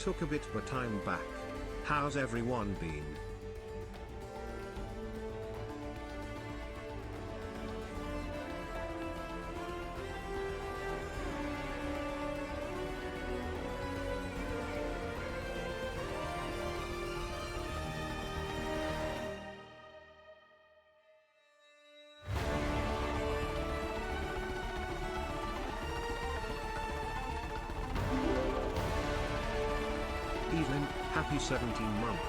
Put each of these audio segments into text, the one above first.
took a bit but I'm back. How's everyone been? Evelyn, happy 17 months.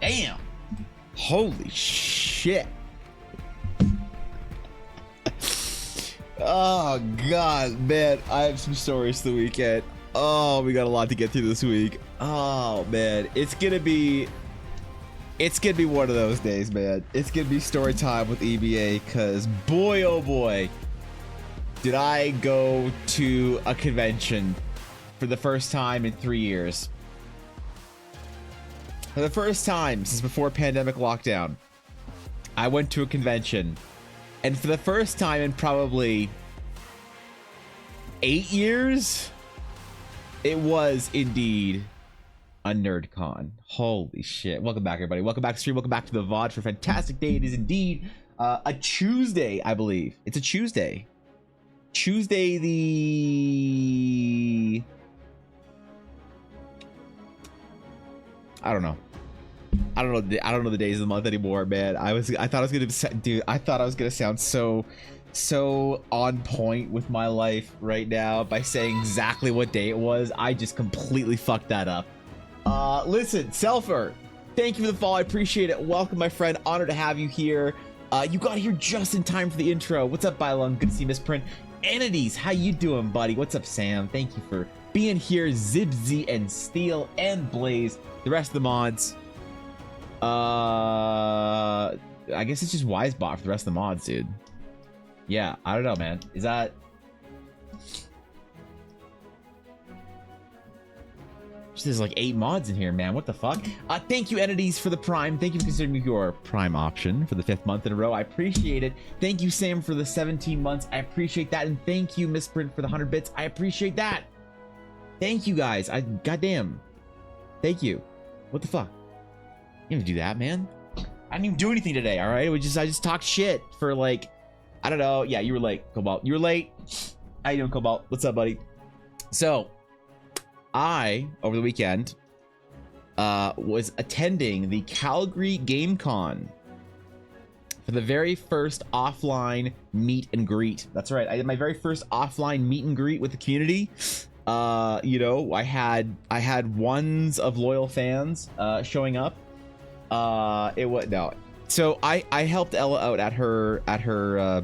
Damn. Holy shit. Oh god, man, I have some stories the weekend. Oh, we got a lot to get through this week. Oh man, it's gonna be one of those days, man. It's gonna be story time with EBA, cause boy oh boy, did I go to a convention for the first time in 3 years. For the first time since before pandemic lockdown, I went to a convention, and for the first time in probably 8 years, it was indeed a NerdCon. Holy shit. Welcome back, everybody. Welcome back to stream. Welcome back to the VOD for a fantastic day. It is indeed a Tuesday, I believe. It's a Tuesday. Tuesday the... I don't know the days of the month anymore, man. I thought I was gonna, dude, I thought I was gonna sound so on point with my life right now by saying exactly what day it was. I just completely fucked that up. Listen, Selfer, thank you for the follow. I appreciate it. Welcome, my friend. Honored to have you here. You got here just in time for the intro. What's up, Bylung? Good to see Misprint. Entities, how you doing, buddy? What's up, Sam? Thank you for being here. Zibzy and Steel and Blaze. The rest of the mods. I guess it's just Wisebot for the rest of the mods, dude. Yeah, I don't know, man. Is that... There's like 8 mods in here, man. What the fuck? Thank you, entities, for the Prime. Thank you for considering me your Prime option for the 5th month in a row. I appreciate it. Thank you, Sam, for the 17 months. I appreciate that. And thank you, Misprint, for the 100 bits. I appreciate that. Thank you, guys. Goddamn. Thank you. What the fuck? You didn't do that, man. I didn't even do anything today, all right? I just talked shit for like, I don't know. Yeah, you were late, Cobalt. You were late. How you doing, Cobalt? What's up, buddy? So, I, over the weekend, was attending the Calgary Game Con for the very first offline meet and greet. That's right. I did my very first offline meet and greet with the community. You know, I had ones of loyal fans showing up. It was no. So I helped Ella out at her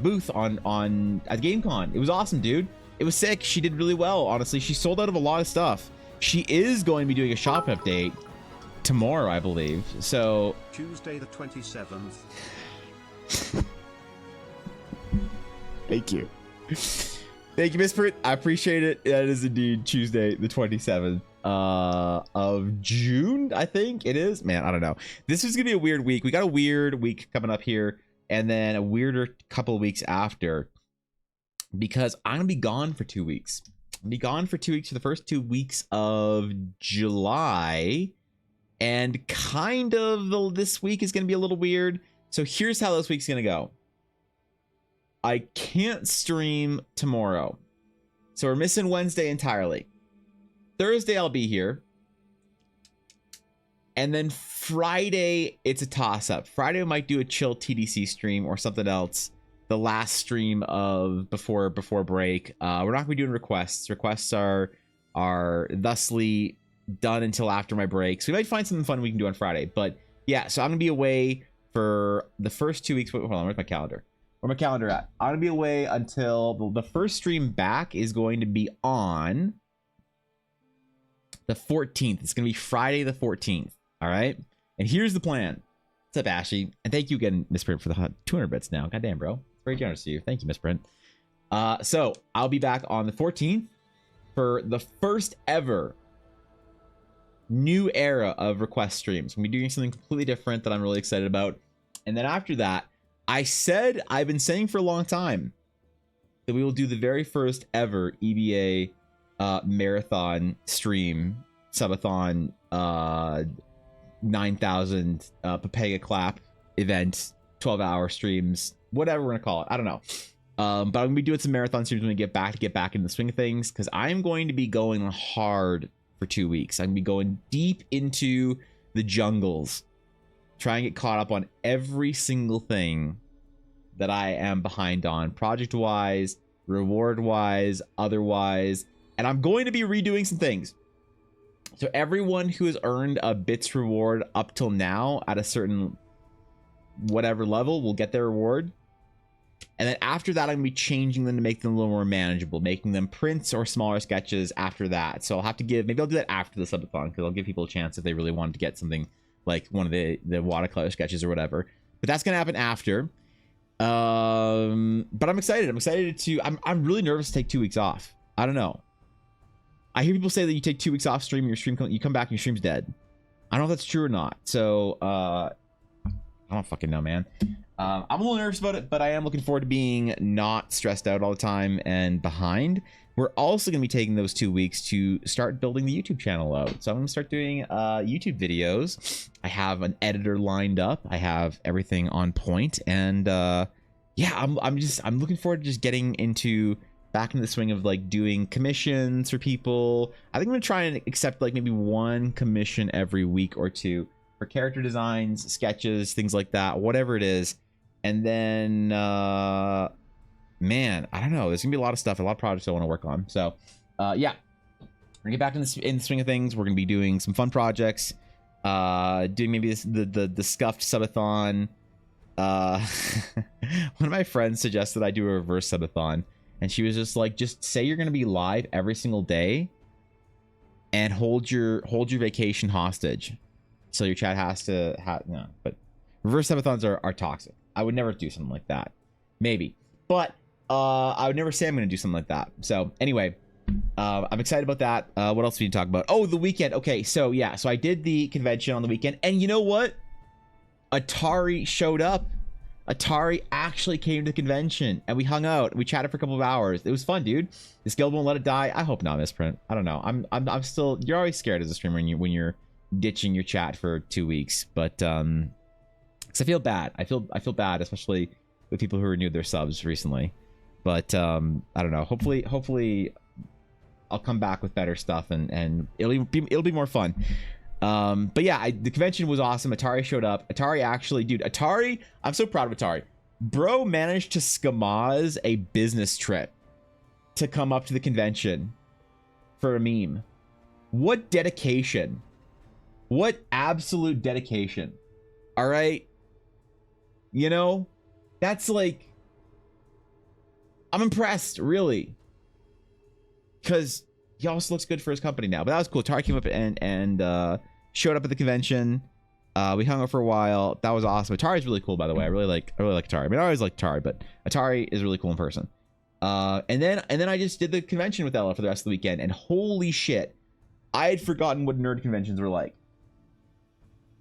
booth at GameCon. It was awesome, dude. It was sick. She did really well, honestly. She sold out of a lot of stuff. She is going to be doing a shop update tomorrow, I believe. So Tuesday the 27th. Thank you. Thank you, Misprint. I appreciate it. That is indeed Tuesday the 27th of June, I think it is. Man, I don't know. This is gonna be a weird week. We got a weird week coming up here, and then a weirder couple of weeks after, because I'm gonna be gone for 2 weeks. I'll be gone for 2 weeks for the first 2 weeks of July, and kind of this week is gonna be a little weird. So here's how this week's gonna go. I can't stream tomorrow, so we're missing Wednesday entirely. Thursday I'll be here, and then Friday it's a toss-up. Friday we might do a chill TDC stream or something else. The last stream of before break. We're not gonna be doing requests. Requests are thusly done until after my break. So we might find something fun we can do on Friday. But yeah, so I'm gonna be away for the first 2 weeks. Hold on, where's my calendar? Where's my calendar at? I'm gonna be away until the first stream back is going to be on the 14th. It's gonna be Friday the 14th. All right. And here's the plan. What's up, Ashley? And thank you again, Misprint, for the 200 bits now. Goddamn, bro. Very generous to you. Thank you, Misprint. So I'll be back on the 14th for the first ever new era of request streams. We'll be doing something completely different that I'm really excited about. And then after that, I've been saying for a long time that we will do the very first ever EBA marathon stream, subathon, 9,000 Papega clap event, 12-hour streams, whatever we're gonna call it. I don't know. But I'm gonna be doing some marathon streams when we get back in the swing of things, because I'm going to be going hard for 2 weeks. I'm gonna be going deep into the jungles, trying to get caught up on every single thing that I am behind on, project-wise, reward-wise, otherwise. And I'm going to be redoing some things. So everyone who has earned a bits reward up till now at a certain whatever level will get their reward. And then after that, I'm going to be changing them to make them a little more manageable, making them prints or smaller sketches after that. So I'll have to maybe I'll do that after the subathon, because I'll give people a chance if they really wanted to get something like one of the watercolor sketches or whatever. But that's going to happen after. But I'm excited. I'm really nervous to take 2 weeks off. I don't know. I hear people say that you take 2 weeks off stream, you come back and your stream's dead. I don't know if that's true or not. So I don't fucking know, man. I'm a little nervous about it, but I am looking forward to being not stressed out all the time and behind. We're also going to be taking those 2 weeks to start building the YouTube channel out. So I'm going to start doing YouTube videos. I have an editor lined up. I have everything on point, and yeah, I'm looking forward to just getting back into the swing of like doing commissions for people. I think I'm gonna try and accept like maybe one commission every week or two for character designs, sketches, things like that, whatever it is. And then man, I don't know, there's gonna be a lot of stuff, a lot of projects I want to work on. So yeah, we're gonna get back in the swing of things. We're gonna be doing some fun projects, doing maybe the scuffed subathon. One of my friends suggested I do a reverse subathon. And she was just like, just say you're going to be live every single day and hold your vacation hostage. So your chat has to no, but reverse subathons are toxic. I would never do something like that. Maybe. But I would never say I'm going to do something like that. So anyway, I'm excited about that. What else do we need to talk about? Oh, the weekend. Okay, so yeah, so I did the convention on the weekend, and you know what? Atari showed up. Atari actually came to the convention, and we hung out. We chatted for a couple of hours. It was fun, dude. This guild won't let it die. I hope not, Misprint. I don't know. I'm still. You're always scared as a streamer when you're ditching your chat for 2 weeks, but because I feel bad. I feel bad, especially with people who renewed their subs recently. But I don't know. Hopefully, I'll come back with better stuff, and it'll be more fun. But yeah, the convention was awesome. Atari showed up. Atari actually, dude, Atari, I'm so proud of Atari. Bro managed to scamaz a business trip to come up to the convention for a meme. What dedication. What absolute dedication. All right. You know, that's like, I'm impressed, really. Because he also looks good for his company now. But that was cool. Atari came up and showed up at the convention. We hung out for a while. That was awesome. Atari's really cool, by the way. I really like Atari. I mean, I always like Atari, but Atari is really cool in person. And then I just did the convention with Ella for the rest of the weekend, and holy shit, I had forgotten what nerd conventions were like.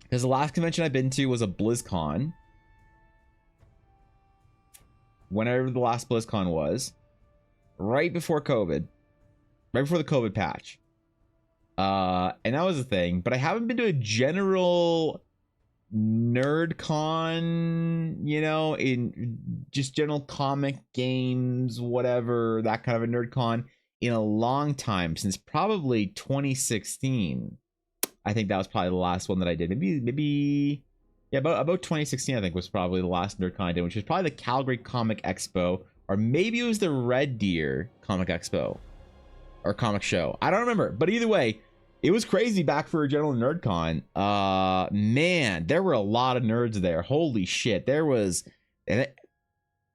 Because the last convention I've been to was a BlizzCon. Whenever the last BlizzCon was, right before COVID, right before the COVID patch. And that was a thing, but I haven't been to a general nerd con, you know, in just general comic games, whatever, that kind of a nerd con in a long time, since probably 2016. I think that was probably the last one that I did. Maybe yeah, about 2016, I think, was probably the last nerd con I did, which was probably the Calgary Comic Expo, or maybe it was the Red Deer Comic Expo or comic show. I don't remember, but either way, it was crazy back for a general nerd con. Man, there were a lot of nerds there. Holy shit. There was a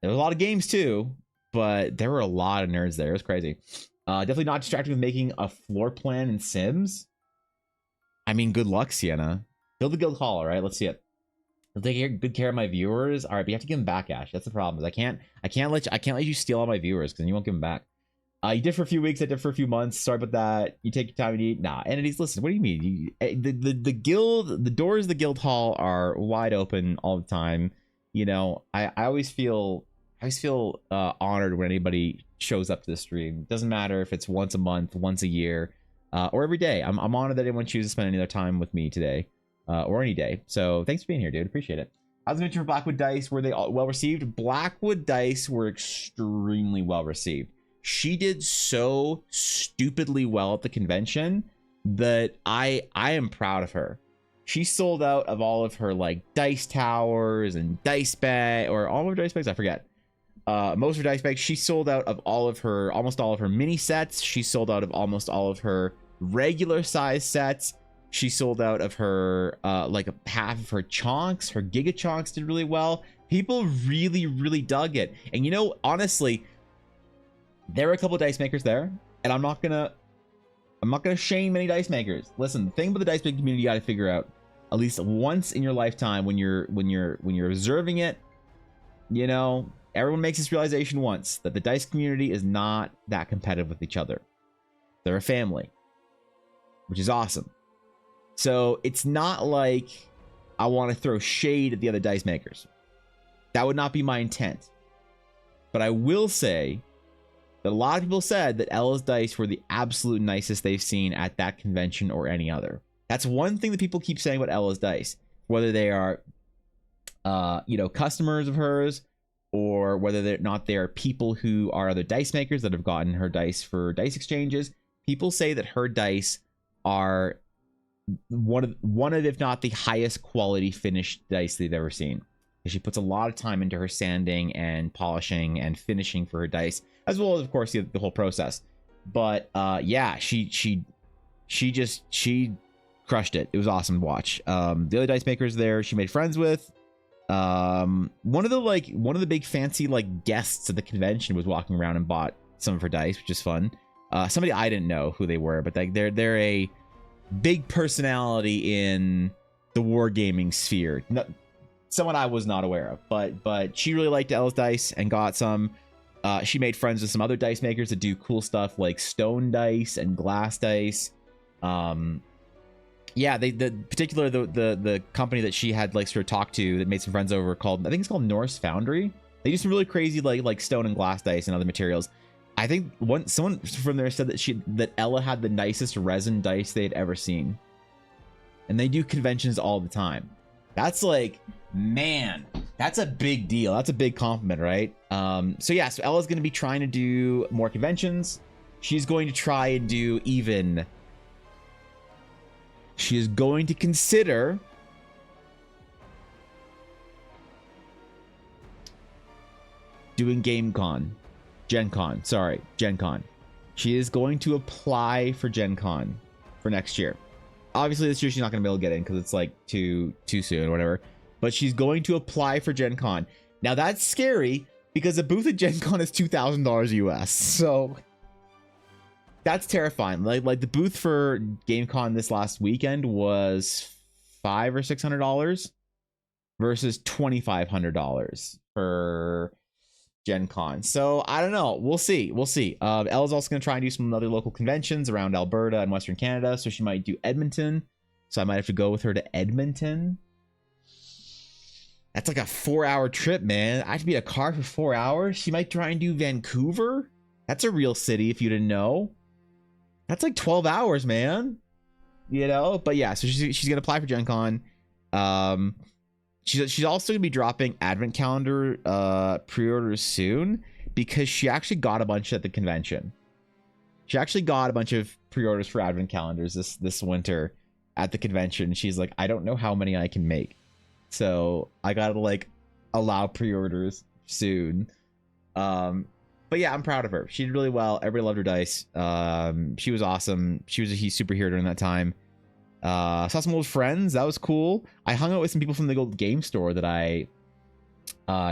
lot of games too, but there were a lot of nerds there. It was crazy. Definitely not distracted with making a floor plan in Sims. I mean, good luck, Sienna. Build the guild hall, all right? Let's see it. I'll take good care of my viewers. All right, but you have to give them back, Ash. That's the problem. I can't let you steal all my viewers, because then you won't give them back. You did for a few weeks. I did for a few months. Sorry about that. You take your time to eat. Nah, entities, listen. What do you mean? The guild, the doors of the guild hall are wide open all the time. You know, I always feel honored when anybody shows up to the stream. Doesn't matter if it's once a month, once a year, or every day. I'm honored that anyone chooses to spend any of their time with me today, or any day. So thanks for being here, dude. Appreciate it. I was mentioning for Blackwood Dice, were they all well received? Blackwood Dice were extremely well received. She did so stupidly well at the convention that I am proud of her. She sold out of all of her like dice towers and dice bag, or all of her dice bags, I forget. Most of her dice bags. She sold out of almost all of her mini sets. She sold out of almost all of her regular size sets. She sold out of her like half of her chonks. Her Giga Chonks did really well. People really dug it. And you know, honestly, there were a couple of dice makers there, and I'm not gonna shame any dice makers. Listen, the thing about the dice making community, you got to figure out at least once in your lifetime when you're observing it. You know, everyone makes this realization once, that the dice community is not that competitive with each other. They're a family, which is awesome. So it's not like I want to throw shade at the other dice makers. That would not be my intent. But I will say that a lot of people said that Ella's dice were the absolute nicest they've seen at that convention or any other. That's one thing that people keep saying about Ella's dice, whether they are, you know, customers of hers, or whether they're not, they are people who are other dice makers that have gotten her dice for dice exchanges. People say that her dice are one of, if not the highest quality finished dice they've ever seen. She puts a lot of time into her sanding and polishing and finishing for her dice, as well as, of course, the whole process. But yeah, she crushed it. It was awesome to watch. The other dice makers there, she made friends with. One of the big fancy like guests at the convention was walking around and bought some of her dice, which is fun. Somebody I didn't know who they were, but they're a big personality in the wargaming sphere. Someone I was not aware of, but she really liked Ella's dice and got some. She made friends with some other dice makers that do cool stuff like stone dice and glass dice. Yeah, the company that she had like sort of talked to that made some friends over called, I think it's called Norse Foundry. They do some really crazy like stone and glass dice and other materials. I think someone from there said that Ella had the nicest resin dice they had ever seen. And they do conventions all the time. That's like, man, that's a big deal. That's a big compliment, right? So yeah, so Ella's going to be trying to do more conventions. She's going to try and do even... She is going to consider... doing Gen Con. Sorry, Gen Con. She is going to apply for Gen Con for next year. Obviously, this year she's not going to be able to get in because it's like too soon or whatever. But she's going to apply for Gen Con. Now that's scary because a booth at Gen Con is $2,000 US. So that's terrifying. Like the booth for GameCon this last weekend was $500 or $600 versus $2,500 for Gen Con. So I don't know. We'll see. Ella's also going to try and do some other local conventions around Alberta and Western Canada. So she might do Edmonton. So I might have to go with her to Edmonton. That's like a 4-hour trip, man. I have to be in a car for 4 hours. She might try and do Vancouver. That's a real city if you didn't know. That's like 12 hours, man. You know? But yeah, so she's going to apply for Gen Con. She's also gonna be dropping advent calendar pre-orders soon because she actually got a bunch at the convention. She actually got a bunch of pre-orders for advent calendars this winter at the convention. She's like, I don't know how many I can make, so I gotta like allow pre-orders soon. But yeah, I'm proud of her. She did really well. Everybody loved her dice. She was awesome. She was a huge superhero during that time. Saw some old friends. That was cool. I hung out with some people from the old game store that I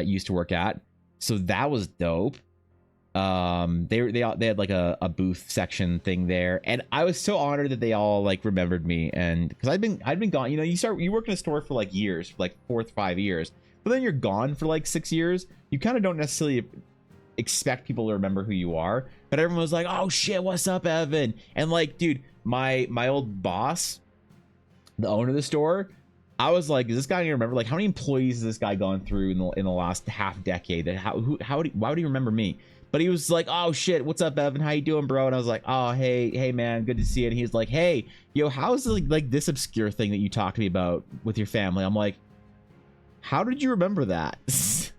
used to work at, so that was dope. They had like a booth section thing there, and I was so honored that they all like remembered me, and because I'd been gone. You know, you work in a store for like years, for like 4 or 5 years, but then you're gone for like 6 years. You kind of don't necessarily expect people to remember who you are, but everyone was like, "Oh shit, what's up, Evan?" And like, dude, my old boss, the owner of the store, I was like, is this guy gonna remember? Like, how many employees has this guy gone through in the last half decade? That why would he remember me? But he was like, oh shit, what's up, Evan? How you doing, bro? And I was like, oh hey man, good to see you. And he's like, hey, yo, how's like this obscure thing that you talked to me about with your family? I'm like, how did you remember that? So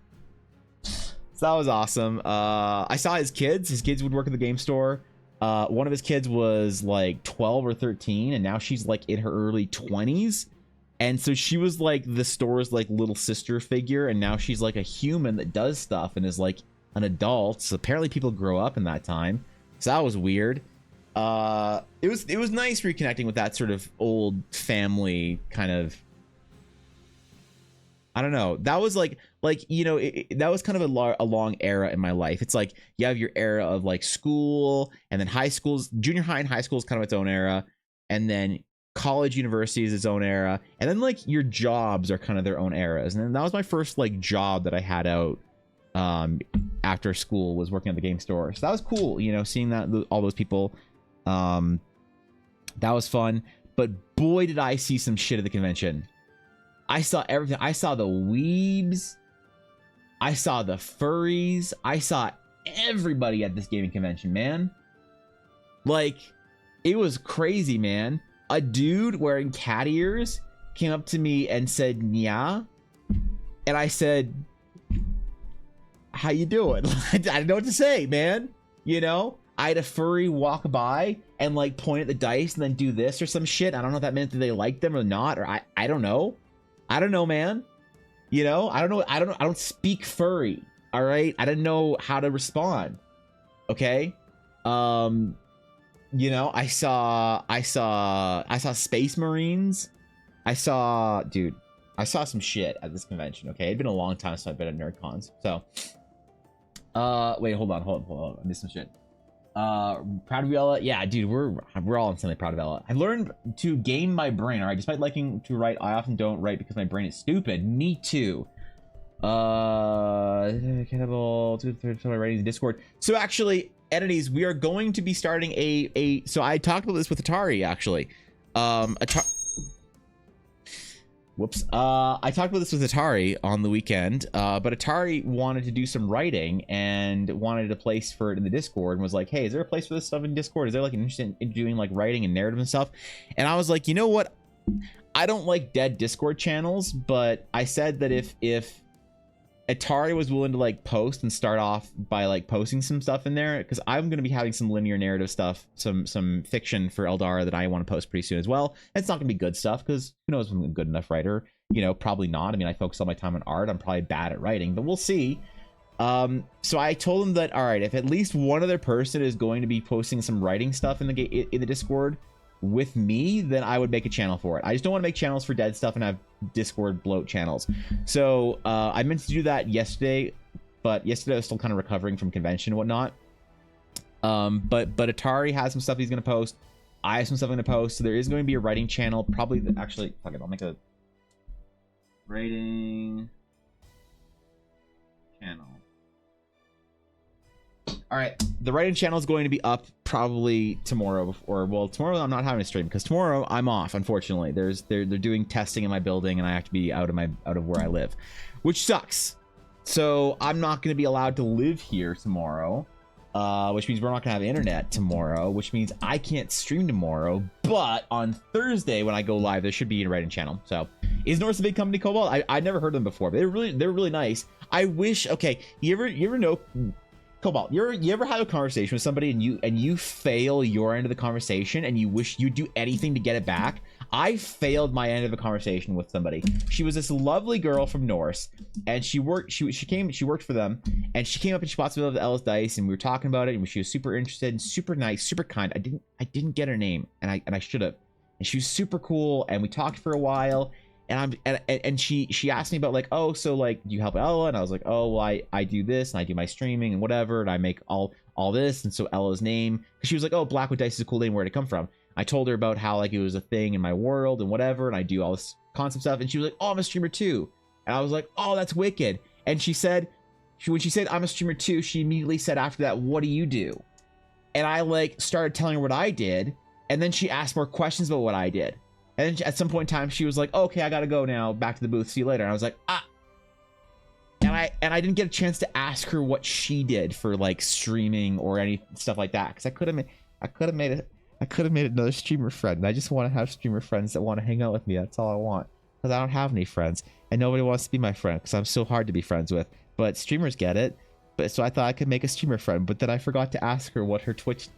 that was awesome. I saw his kids. His kids would work at the game store. One of his kids was like 12 or 13, and now she's like in her early 20s. And so she was like the store's like little sister figure, and now she's like a human that does stuff and is like an adult. So apparently people grow up in that time. So that was weird. It was nice reconnecting with that sort of old family kind of. I don't know. That was like you know, that was kind of a long era in my life. It's like you have your era of like school, and then high school's junior high and high school is kind of its own era, and then college, university is its own era, and then like your jobs are kind of their own eras. And then that was my first like job that I had out after school, was working at the game store. So that was cool, you know, seeing that all those people. That was fun. But boy, did I see some shit at the convention. I saw everything. I saw the weebs. I saw the furries. I saw everybody at this gaming convention, man. Like, it was crazy, man. A dude wearing cat ears came up to me and said, "Nya," and I said, "How you doing?" I didn't know what to say, man. You know, I had a furry walk by and like point at the dice and then do this or some shit. I don't know if that meant that they liked them or not, or I don't know. I don't know, man. You know, I don't know. I don't speak furry. All right. I didn't know how to respond. Okay. You know, I saw Space Marines. I saw some shit at this convention. Okay. It'd been a long time since I've been at NerdCons. So, wait, hold on. I missed some shit. Proud of you, Ella. Yeah, dude, we're all insanely proud of Ella. I've learned to game my brain. All right, despite liking to write, I often don't write because my brain is stupid. Me too. Cannibal, writing in Discord. So actually, entities, we are going to be starting so I talked about this with Atari actually. Whoops. I talked about this with Atari on the weekend, but Atari wanted to do some writing and wanted a place for it in the Discord and was like, hey, is there a place for this stuff in Discord? Is there like an interest in doing like writing and narrative and stuff? And I was like, you know what? I don't like dead Discord channels, but I said that if Atari was willing to like post and start off by like posting some stuff in there, because I'm going to be having some linear narrative stuff, some fiction for Eldara that I want to post pretty soon as well. It's not going to be good stuff because who knows if I'm a good enough writer, you know, probably not. I mean, I focus all my time on art. I'm probably bad at writing, but we'll see. So I told them that, all right, if at least one other person is going to be posting some writing stuff in the Discord with me, then I would make a channel for it. I just don't want to make channels for dead stuff and have Discord bloat channels. So I meant to do that yesterday, but yesterday I was still kind of recovering from convention and whatnot. But Atari has some stuff he's going to post. I have some stuff I'm going to post. So there is going to be a writing channel. Probably, actually, fuck it, I'll make a writing channel. All right, the writing channel is going to be up probably tomorrow, or well, tomorrow I'm not having a stream because tomorrow I'm off. Unfortunately, they're doing testing in my building, and I have to be out of where I live, which sucks. So I'm not going to be allowed to live here tomorrow, which means we're not going to have internet tomorrow, which means I can't stream tomorrow. But on Thursday when I go live, there should be a writing channel. So is Norse a big company, Cobalt? I never heard them before, but they're really nice. I wish. Okay, you ever know? Cobalt, you ever have a conversation with somebody and you fail your end of the conversation and you wish you'd do anything to get it back? I failed my end of a conversation with somebody. She was this lovely girl from Norse, and she worked for them, and she came up and she bought some of the Ellis dice, and we were talking about it, and she was super interested and super nice, super kind. I didn't get her name, and I should have. And she was super cool, and we talked for a while. And she asked me about like, oh, so like, do you help Ella? And I was like, oh, well, I do this and I do my streaming and whatever, and I make all this. And so Ella's name, because she was like, oh, Blackwood Dice is a cool name, where'd it come from? I told her about how like it was a thing in my world and whatever, and I do all this concept stuff. And she was like, oh, I'm a streamer too. And I was like, oh, that's wicked. And she said, when she said I'm a streamer too, she immediately said after that, what do you do? And I like started telling her what I did, and then she asked more questions about what I did. And then at some point in time, she was like, oh, okay, I gotta go now, back to the booth, see you later. And I was like, ah. And I didn't get a chance to ask her what she did for like streaming or any stuff like that, because I could have made another streamer friend. And I just want to have streamer friends that want to hang out with me. That's all I want, because I don't have any friends, and nobody wants to be my friend because I'm so hard to be friends with. But streamers get it. But so I thought I could make a streamer friend, but then I forgot to ask her what her Twitch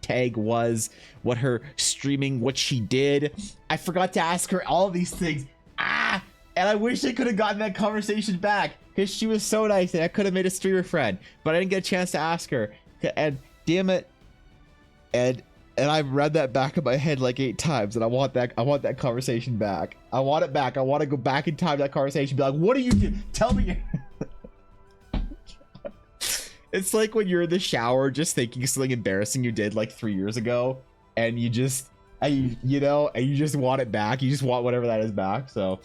tag was, what her streaming, what she did. I forgot to ask her all these things. And I wish I could have gotten that conversation back, because she was so nice and I could have made a streamer friend, but I didn't get a chance to ask her. And damn it. And I've read that back in my head like 8 times, and I want that conversation back. I want it back. I want to go back in time to that conversation, be like, what do you do? Tell me. It's like when you're in the shower just thinking something embarrassing you did like 3 years ago, and you just you just want it back. You just want whatever that is back. So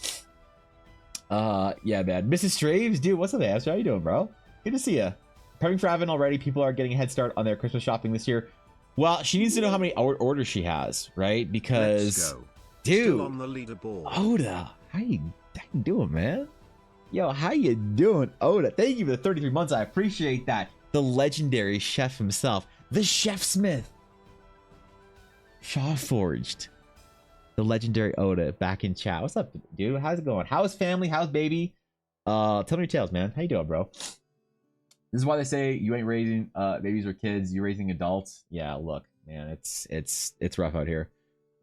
yeah, man. Mrs. Straves, dude, what's up, Asher? How you doing, bro? Good to see you. Prepping for Advent already. People are getting a head start on their Christmas shopping this year. Well, she needs to know how many orders she has, right? Because Let's go. dude, Still on the leaderboard. Oda, how you doing, man? Yo, how you doing, Oda? Thank you for the 33 months. I appreciate that. The legendary chef himself, the Chef Smith, Shaw Forged, the legendary Oda, back in chat. What's up, dude? How's it going? How's family? How's baby? Tell me your tales, man. How you doing, bro? This is why they say you ain't raising babies or kids, you're raising adults. Yeah, look, man, it's rough out here.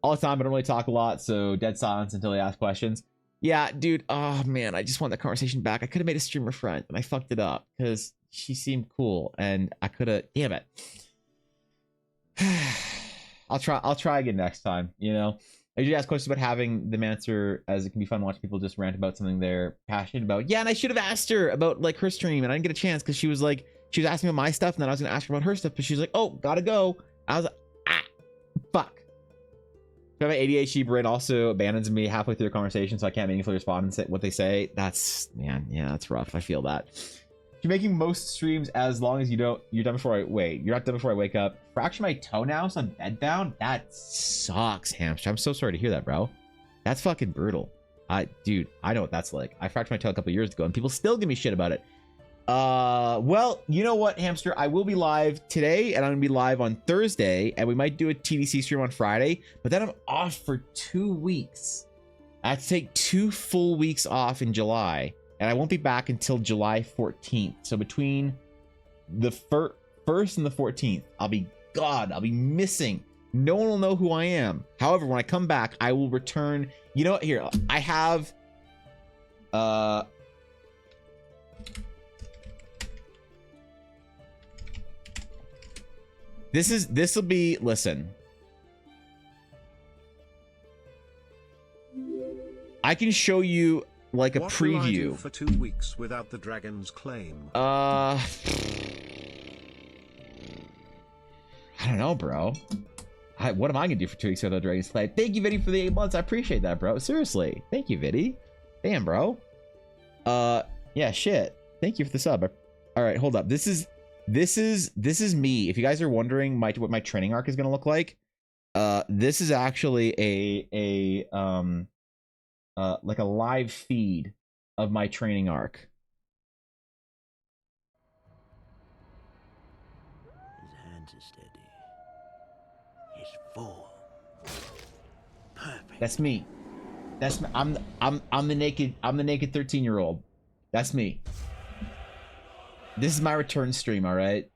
All the time, I don't really talk a lot, so dead silence until they ask questions. Yeah, dude. Oh man, I just want that conversation back. I could have made a streamer friend, and I fucked it up because she seemed cool, and I could have. Damn it. I'll try again next time. You know, I usually ask questions about having them answer, as it can be fun watching people just rant about something they're passionate about. Yeah, and I should have asked her about like her stream, and I didn't get a chance because she was asking about my stuff, and then I was gonna ask her about her stuff, but she was like, "Oh, gotta go." I was like, fuck. My ADHD brain also abandons me halfway through the conversation, so I can't meaningfully respond and say what they say. That's, man, yeah, that's rough. I feel that. You're making most streams as long as you're done before I wait. You're not done before I wake up. Fracture my toenails on bedbound? That sucks, Hamster. I'm so sorry to hear that, bro. That's fucking brutal. Dude, I know what that's like. I fractured my toe a couple years ago, and people still give me shit about it. Well, you know what, Hamster? I will be live today, and I'm gonna be live on Thursday, and we might do a TDC stream on Friday, but then I'm off for 2 weeks. I have to take 2 full weeks off in July, and I won't be back until July 14th. So between the first and the 14th, I'll be missing. No one will know who I am. However, when I come back, I will return. You know what? Here, I have this will be, listen. I can show you like a what preview. Will I do for 2 weeks without the dragon's claim? I don't know, bro. What am I gonna do for 2 weeks without the dragon's claim? Thank you, Viddy, for the 8 months. I appreciate that, bro. Seriously, thank you, Viddy. Damn, bro. Yeah, shit. Thank you for the sub. All right, hold up. This is me. If you guys are wondering what my training arc is gonna look like, this is actually like a live feed of my training arc. His hands are steady. His form perfect. That's me. That's me. I'm the naked 13-year-old. That's me. This is my return stream, all right?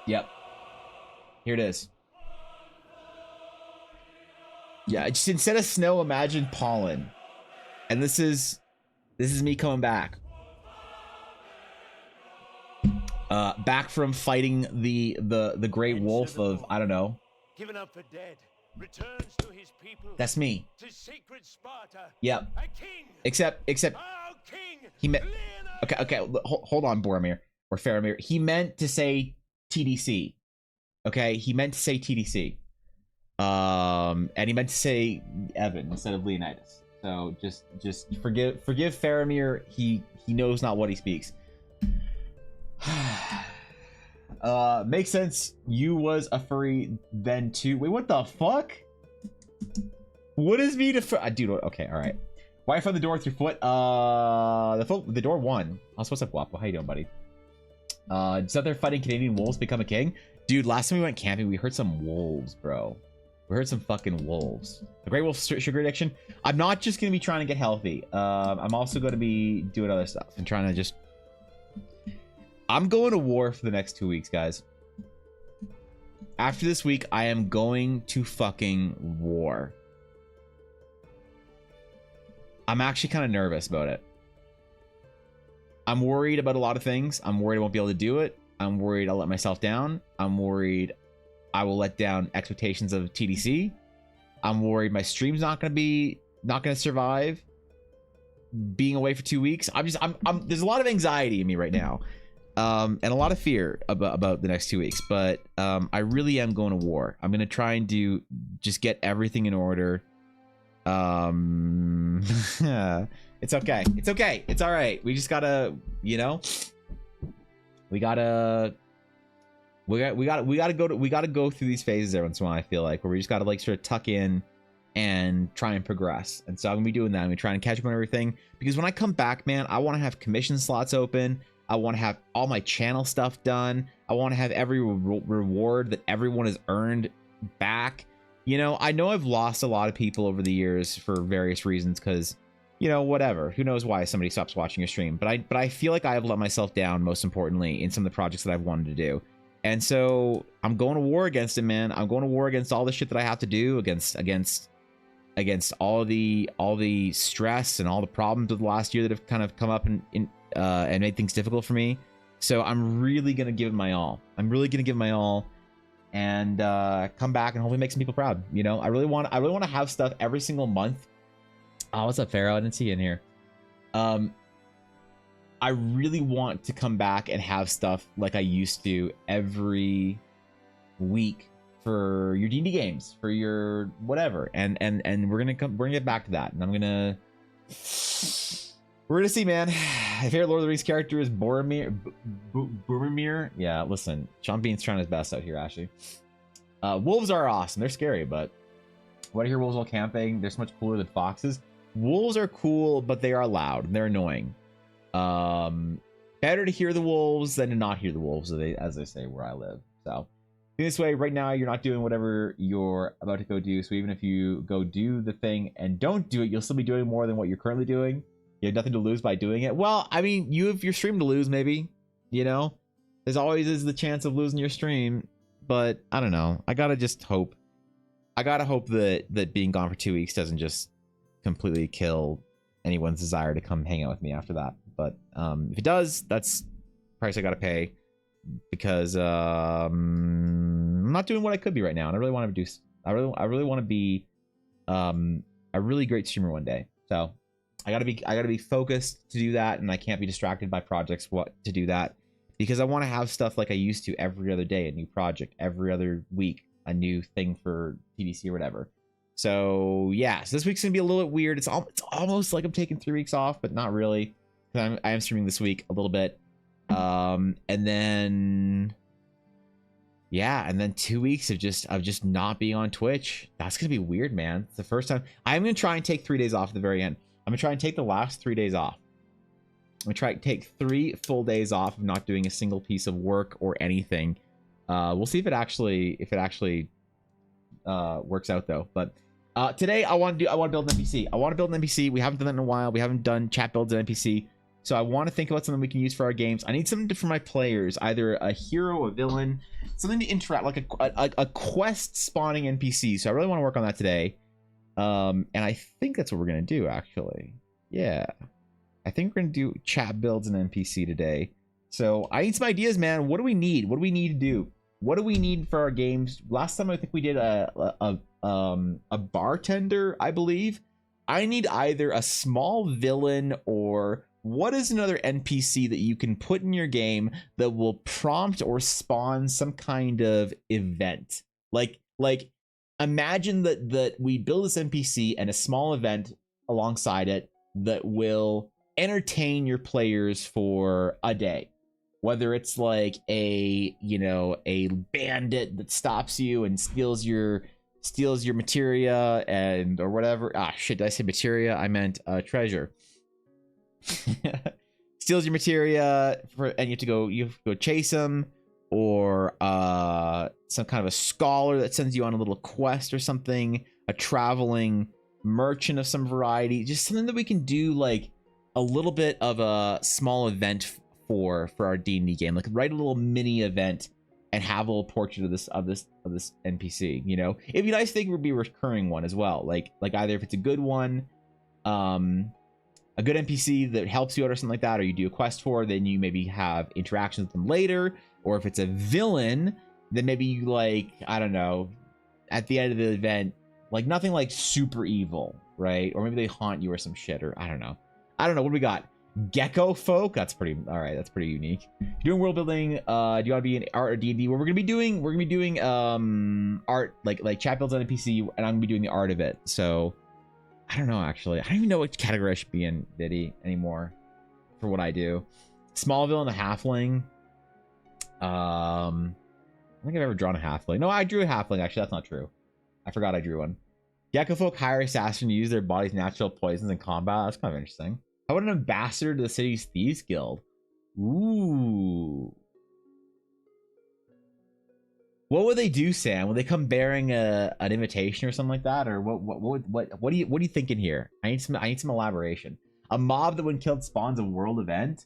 Yep. Here it is. Yeah, just instead of snow, imagine pollen. And this is me coming back. Back from fighting the great wolf of, I don't know. Given up for dead, returns to his people. That's me. To sacred Sparta. Yep. A king. Except Our king. he meant. Okay. Hold on, Boromir or Faramir. He meant to say TDC. Okay, he meant to say TDC. And he meant to say Evan instead of Leonidas. So just forgive Faramir. He knows not what he speaks. Makes sense. You was a furry then too. Wait, what the fuck? What is me to dude? Okay, all right. Why find the door with your foot? The door won. What's up, Guapo? How you doing, buddy? Just out there fighting Canadian wolves, become a king, dude. Last time we went camping, we heard some wolves, bro. We heard some fucking wolves. The Great Wolf Sugar Addiction. I'm not just gonna be trying to get healthy. I'm also gonna be doing other stuff and trying to just. I'm going to war for the next 2 weeks, guys. After this week, I am going to fucking war. I'm actually kind of nervous about it. I'm worried about a lot of things. I'm worried I won't be able to do it. I'm worried I'll let myself down. I'm worried I will let down expectations of TDC. I'm worried my stream's not gonna survive being away for 2 weeks. There's a lot of anxiety in me right now. And a lot of fear about the next 2 weeks, but I really am going to war. I'm gonna try and just get everything in order. It's okay. It's okay. It's all right. We just gotta, you know, we gotta go through these phases every once in a while. I feel like where we just gotta like sort of tuck in and try and progress. And so I'm gonna be doing that. I'm gonna try and catch up on everything because when I come back, man, I want to have commission slots open. I want to have all my channel stuff done. I want to have every reward that everyone has earned back. You know I've lost a lot of people over the years for various reasons because, you know, whatever. Who knows why somebody stops watching your stream. But I feel like I have let myself down, most importantly, in some of the projects that I've wanted to do. And so I'm going to war against it, man. I'm going to war against all the shit that I have to do, against all the stress and all the problems of the last year that have kind of come up and made things difficult for me. So I'm really gonna give it my all. And come back and hopefully make some people proud. You know, I really want to have stuff every single month. Oh, what's up, Pharaoh? I didn't see you in here. I really want to come back and have stuff like I used to every week for your D&D games, for your whatever, and we're gonna get back to that, and we're gonna see, man. If your Lord of the Rings character is Boromir, yeah. Listen, Sean Bean's trying his best out here, Ashley. Wolves are awesome. They're scary, but when I hear wolves while camping, they're so much cooler than foxes. Wolves are cool, but they are loud. They're annoying. Better to hear the wolves than to not hear the wolves, as they say where I live. So this way, right now, you're not doing whatever you're about to go do. So even if you go do the thing and don't do it, you'll still be doing more than what you're currently doing. You have nothing to lose by doing it. Well, I mean, you have your stream to lose, maybe. You know, there's always is the chance of losing your stream, but I don't know. I gotta just hope. I gotta hope that being gone for 2 weeks doesn't just completely kill anyone's desire to come hang out with me after that. But if it does, that's the price I gotta pay, because I'm not doing what I could be right now, and I really want to do. I really want to be a really great streamer one day. So I gotta be focused to do that, and I can't be distracted by projects to do that, because I want to have stuff like I used to every other day, a new project every other week, a new thing for TDC or whatever. So yeah, so this week's gonna be a little bit weird. It's almost like I'm taking 3 weeks off, but not really. I am streaming this week a little bit, and then 2 weeks of just not being on Twitch. That's gonna be weird, man. It's the first time. I'm gonna try and take 3 days off at the very end. I'm gonna try and take the last 3 days off. I'm gonna try and take 3 full days off of not doing a single piece of work or anything. We'll see if it actually works out though. But today I want to build an NPC. I want to build an NPC. We haven't done that in a while. We haven't done chat builds in NPC. So I want to think about something we can use for our games. I need something for my players, either a hero, a villain, something to interact, like a quest spawning NPC. So I really want to work on that today. And I think that's what we're gonna do, actually. Yeah, I think we're gonna do chat builds and NPC today. So I need some ideas, man. What do we need? What do we need to do? What do we need for our games? Last time I think we did a bartender, I believe. I need either a small villain, or what is another NPC that you can put in your game that will prompt or spawn some kind of event? Like imagine that we build this NPC and a small event alongside it that will entertain your players for a day. Whether it's like a bandit that stops you and steals your materia or whatever. Shit, did I say materia? I meant treasure. Steals your materia and you have to go chase him, or some kind of a scholar that sends you on a little quest or something, a traveling merchant of some variety, just something that we can do, like a little bit of a small event for our D&D game, like write a little mini event and have a little portrait of this NPC. You know, it'd be nice thing would be a recurring one as well, like either if it's a good one, a good NPC that helps you out or something like that, or you do a quest for, then you maybe have interactions with them later. Or if it's a villain, then maybe you, like, I don't know, at the end of the event, like nothing like super evil, right? Or maybe they haunt you or some shit, or I don't know. What do we got? Gecko folk? That's pretty, all right, that's pretty unique. If you're doing world building, do you want to be in art or D&D? Well, we're gonna be doing art, like chat builds on NPC, and I'm gonna be doing the art of it. So I don't know, actually. I don't even know what category I should be in, Diddy, anymore for what I do. Small villain, a halfling. I don't think I've ever drawn a halfling. No, I drew a halfling, actually. That's not true. I forgot I drew one. Gecko folk hire assassin to use their body's natural poisons in combat. That's kind of interesting. How about an ambassador to the city's thieves guild? Ooh. What would they do, Sam? Would they come bearing an invitation or something like that, or what are you thinking here? I need some elaboration. A mob that when killed spawns a world event.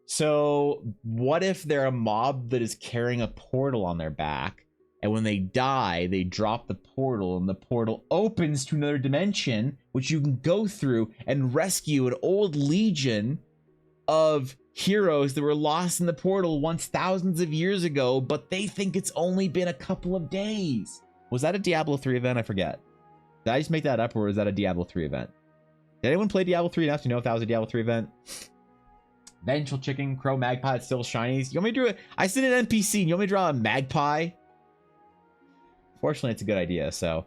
So what if they're a mob that is carrying a portal on their back, and when they die, they drop the portal, and the portal opens to another dimension, which you can go through and rescue an old legion of heroes that were lost in the portal once thousands of years ago, but they think it's only been a couple of days. Was that a Diablo 3 event? I forget. Did I just make that up, or was that a Diablo 3 event? Did anyone play Diablo 3 enough to know if that was a Diablo 3 event? Vengeful chicken, crow, magpie, still shinies. You want me to do it? I sent an NPC. You want me to draw a magpie? Fortunately, it's a good idea. So,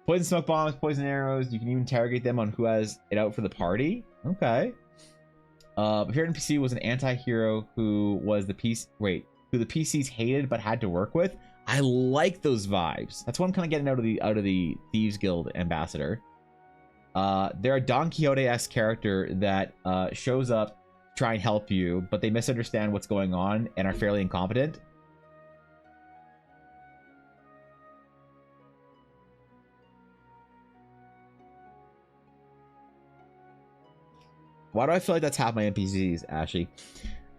poison smoke bombs, poison arrows. You can even interrogate them on who has it out for the party. Okay. If your NPC was an anti-hero who was the who the PCs hated but had to work with. I like those vibes. That's what I'm kind of getting out of the Thieves Guild ambassador. They're a Don Quixote-esque character that shows up to try and help you, but they misunderstand what's going on and are fairly incompetent. Why do I feel like that's half my NPCs, Ashley?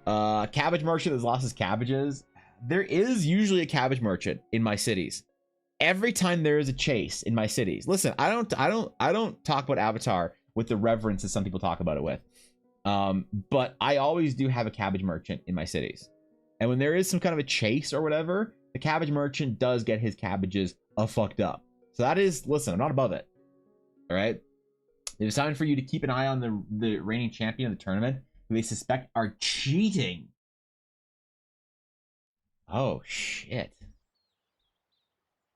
Cabbage merchant has lost his cabbages. There is usually a cabbage merchant in my cities. Every time there is a chase in my cities. Listen, I don't talk about Avatar with the reverence that some people talk about it with. But I always do have a cabbage merchant in my cities. And when there is some kind of a chase or whatever, the cabbage merchant does get his cabbages fucked up. So that is, listen, I'm not above it. All right. They've decided for you to keep an eye on the reigning champion of the tournament, who they suspect are cheating. Oh, shit.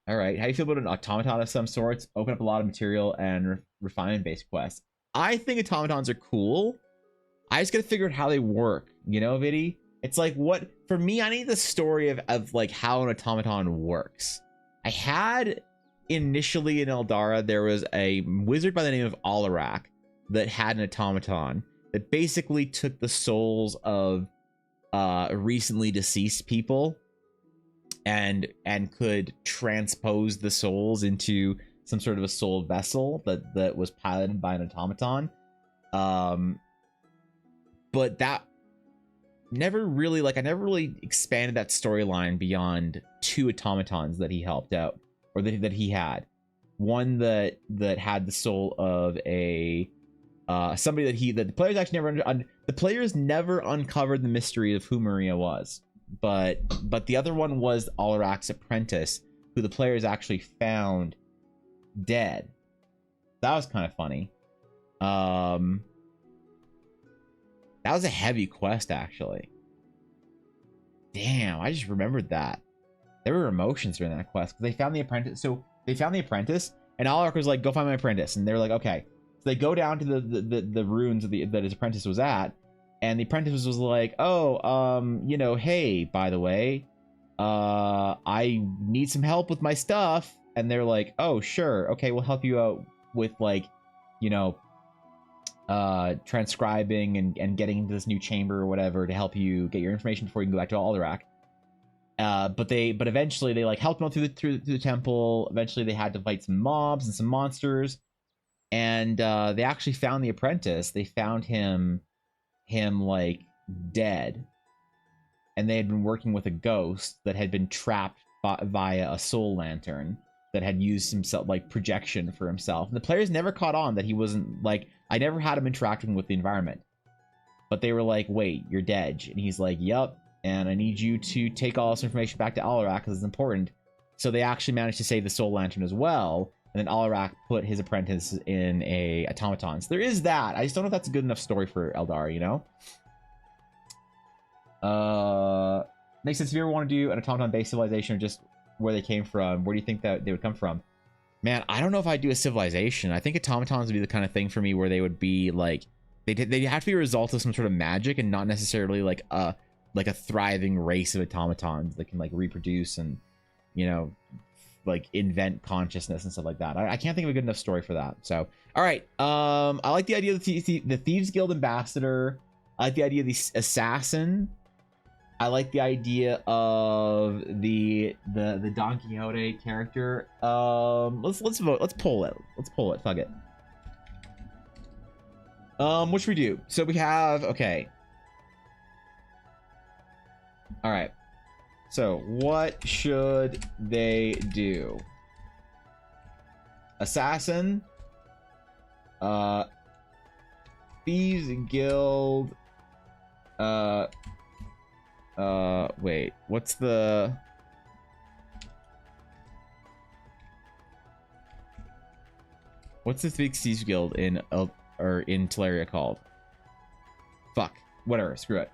All right. How do you feel about an automaton of some sorts? Open up a lot of material and refinement-based quests. I think automatons are cool. I just got to figure out how they work. You know, Viddy? It's like, what... For me, I need the story of like, how an automaton works. I had... Initially in Eldara, there was a wizard by the name of Alarak that had an automaton that basically took the souls of recently deceased people and could transpose the souls into some sort of a soul vessel that was piloted by an automaton. But that never really, like, I never really expanded that storyline beyond 2 automatons that he helped out. Or that he had. One that had the soul of a somebody that the players actually never the players never uncovered the mystery of who Maria was. But the other one was Alarak's apprentice, who the players actually found dead. That was kind of funny. That was a heavy quest, actually. Damn, I just remembered that. There were emotions during that quest because they found the apprentice. So they found the apprentice, and Alarak was like, "Go find my apprentice." And they're like, "Okay." So they go down to the ruins that his apprentice was at, and the apprentice was like, "Oh, you know, hey, by the way, I need some help with my stuff." And they're like, "Oh, sure, okay, we'll help you out with, like, you know, transcribing and getting into this new chamber or whatever to help you get your information before you can go back to Alarak." But eventually they like helped them out through the temple. Eventually they had to fight some mobs and some monsters, and they actually found the apprentice. They found him like dead, and they had been working with a ghost that had been trapped via a soul lantern that had used himself like projection for himself. And the players never caught on that he wasn't, like, I never had him interacting with the environment, but they were like, "Wait, you're dead," and he's like, "Yup. And I need you to take all this information back to Alarak because it's important." So they actually managed to save the soul lantern as well. And then Alarak put his apprentice in a automaton. So there is that. I just don't know if that's a good enough story for Eldar, you know? Makes sense. If you ever want to do an automaton-based civilization or just where they came from, where do you think that they would come from? Man, I don't know if I'd do a civilization. I think automatons would be the kind of thing for me where they would be like... They'd have to be a result of some sort of magic and not necessarily like a thriving race of automatons that can like reproduce and, you know, like invent consciousness and stuff like that. I can't think of a good enough story for that. So, all right. I like the idea of the Thieves Guild ambassador. I like the idea of the assassin. I like the idea of the Don Quixote character. Let's vote. Let's pull it. Let's pull it. Fuck it. What should we do? So we have, okay. All right. So what should they do? Assassin. Thieves Guild. Wait. What's the... What's the Thieves Guild in Teleria called? Fuck. Whatever. Screw it.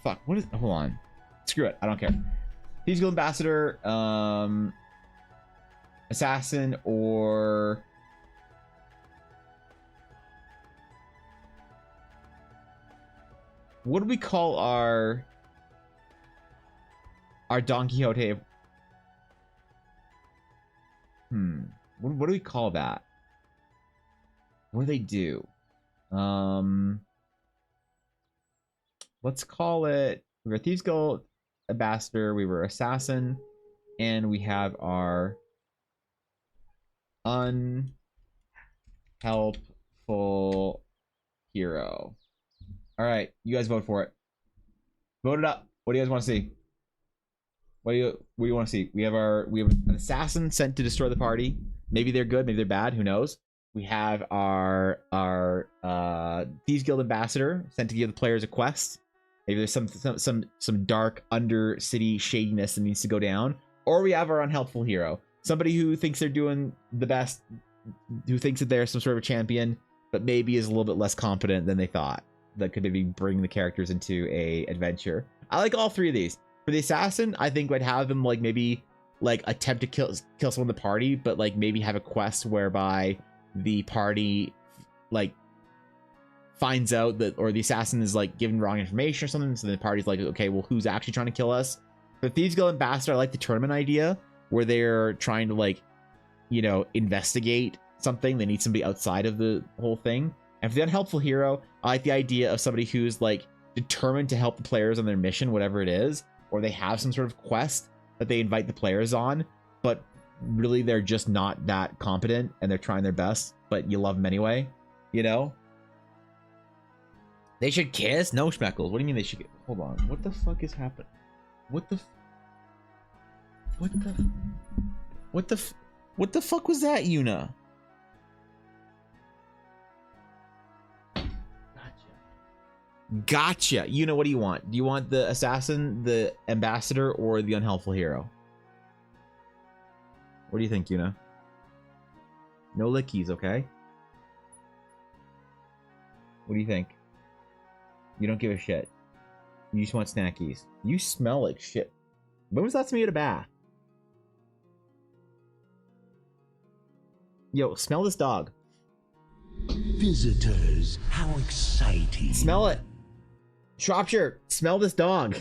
Fuck. What is... Hold on. Screw it. I don't care. Thieves Guild Ambassador, Assassin, or what do we call our Don Quixote? What do we call that? What do they do? Let's call it, we were Thieves Guild Ambassador, we were Assassin, and we have our Unhelpful Hero. All right, you guys vote for it. Vote it up. What do you guys want to see? What do you want to see? We have an assassin sent to destroy the party. Maybe they're good, maybe they're bad, who knows? We have our Thieves Guild Ambassador sent to give the players a quest. Maybe there's some dark under-city shadiness that needs to go down. Or we have our Unhelpful Hero. Somebody who thinks they're doing the best, who thinks that they're some sort of a champion, but maybe is a little bit less competent than they thought. That could maybe bring the characters into a adventure. I like all three of these. For the assassin, I think I'd have them like maybe like attempt to kill someone in the party, but like maybe have a quest whereby the party like finds out that, or the assassin is like given wrong information or something, so the party's like, okay, well, who's actually trying to kill us? For Thieves Guild Ambassador, I like the tournament idea where they're trying to like, you know, investigate something. They need somebody outside of the whole thing. And for the Unhelpful Hero, I like the idea of somebody who's like determined to help the players on their mission, whatever it is, or they have some sort of quest that they invite the players on, but really they're just not that competent and they're trying their best, but you love them anyway, you know? They should kiss? No, Schmeckles. What do you mean they should get? Hold on. What the fuck is happening? What the fuck was that, Yuna? Gotcha. Yuna, what do you want? Do you want the assassin, the ambassador, or the unhelpful hero? What do you think, Yuna? No lickies, okay? What do you think? You don't give a shit. You just want snackies. You smell like shit. When was that to me at a bath? Yo, smell this dog. Visitors, how exciting. Smell it. Shropshire, smell this dog.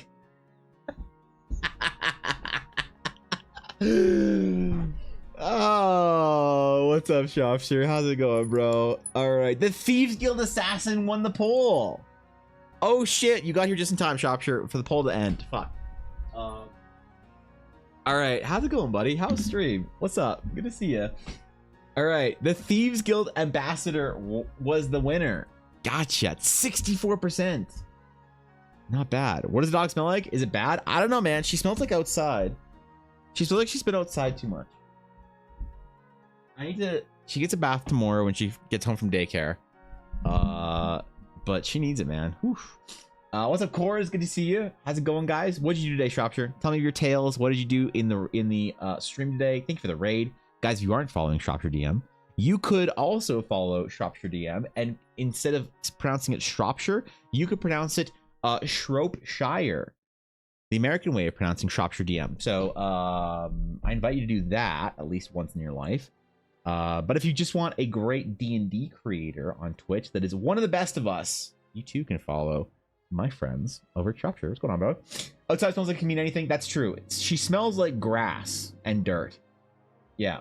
Oh, what's up, Shropshire? How's it going, bro? All right, the Thieves Guild Assassin won the poll. Oh shit, you got here just in time, Shropshire, for the poll to end. Fuck. All right, how's it going, buddy? How's stream? What's up? Good to see you. All right, the Thieves Guild Ambassador was the winner. Gotcha. 64%. Not bad. What does the dog smell like? Is it bad? I don't know, man. She smells like outside. She smells like she's been outside too much. I need to... She gets a bath tomorrow when she gets home from daycare. But she needs it, man. Whew. What's up, Cores? Good to see you. How's it going, guys? What did you do today, Shropshire? Tell me your tales. What did you do in the stream today? Thank you for the raid. Guys, if you aren't following Shropshire DM, you could also follow Shropshire DM, and instead of pronouncing it Shropshire, you could pronounce it Shropshire, the American way of pronouncing Shropshire DM. So I invite you to do that at least once in your life. But if you just want a great D&D creator on Twitch that is one of the best of us, you too can follow my friends over at Shropshire. What's going on, bro? Outside smells like it can mean anything. That's true. She smells like grass and dirt. Yeah.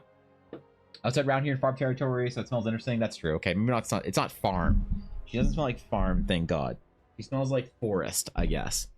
Outside around here in farm territory, so it smells interesting. That's true. Okay, maybe not. It's not farm. She doesn't smell like farm, thank God. She smells like forest, I guess.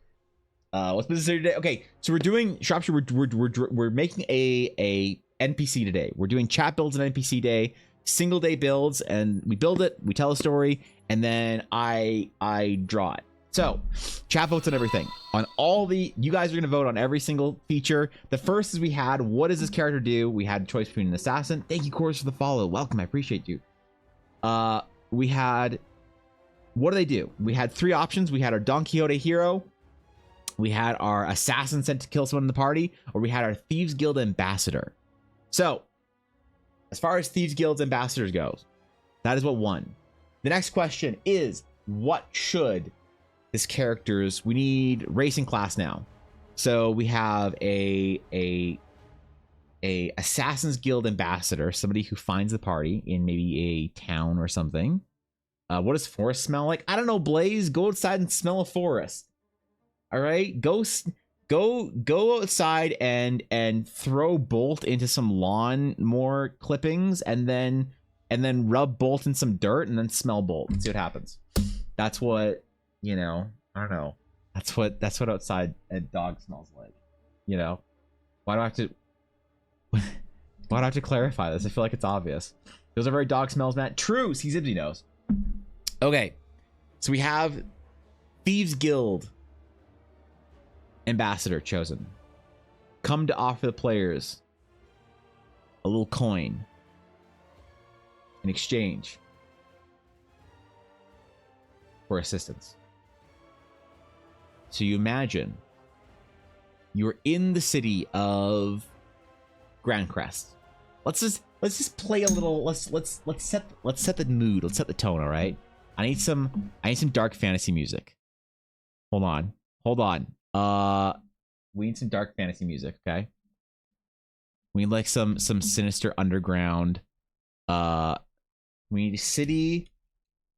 What's business today? Okay, so we're doing Shropshire. We're making a NPC today. We're doing chat builds and NPC day, single day builds, and we build it. We tell a story, and then I draw it. So, chat votes on everything. On all the... You guys are going to vote on every single feature. The first is we had, what does this character do? We had a choice between an assassin. Thank you, Course, for the follow. Welcome, I appreciate you. We had... What do they do? We had three options. We had our Don Quixote hero. We had our assassin sent to kill someone in the party. Or we had our Thieves Guild ambassador. So, as far as Thieves Guild's ambassadors goes, that is what won. The next question is, what should... this character's... We need racing class now. So we have a Assassin's Guild ambassador, somebody who finds the party in maybe a town or something. What does forest smell like? I don't know, Blaze. Go outside and smell a forest. All right, go outside and throw Bolt into some lawn more clippings, and then rub Bolt in some dirt, and then smell Bolt and see what happens. That's what, you know. I don't know. That's what outside a dog smells like. You know, why do I have to? Why do I have to clarify this? I feel like it's obvious. Those are very dog smells, Matt. True. See, Zibsy knows. Okay, so we have Thieves Guild ambassador chosen. Come to offer the players a little coin in exchange for assistance. So you imagine you're in the city of Grand Crest. Let's just play a little. Let's set the mood. Let's set the tone. All right. I need some dark fantasy music. Hold on. We need some dark fantasy music. Okay. We need like some sinister underground. We need city,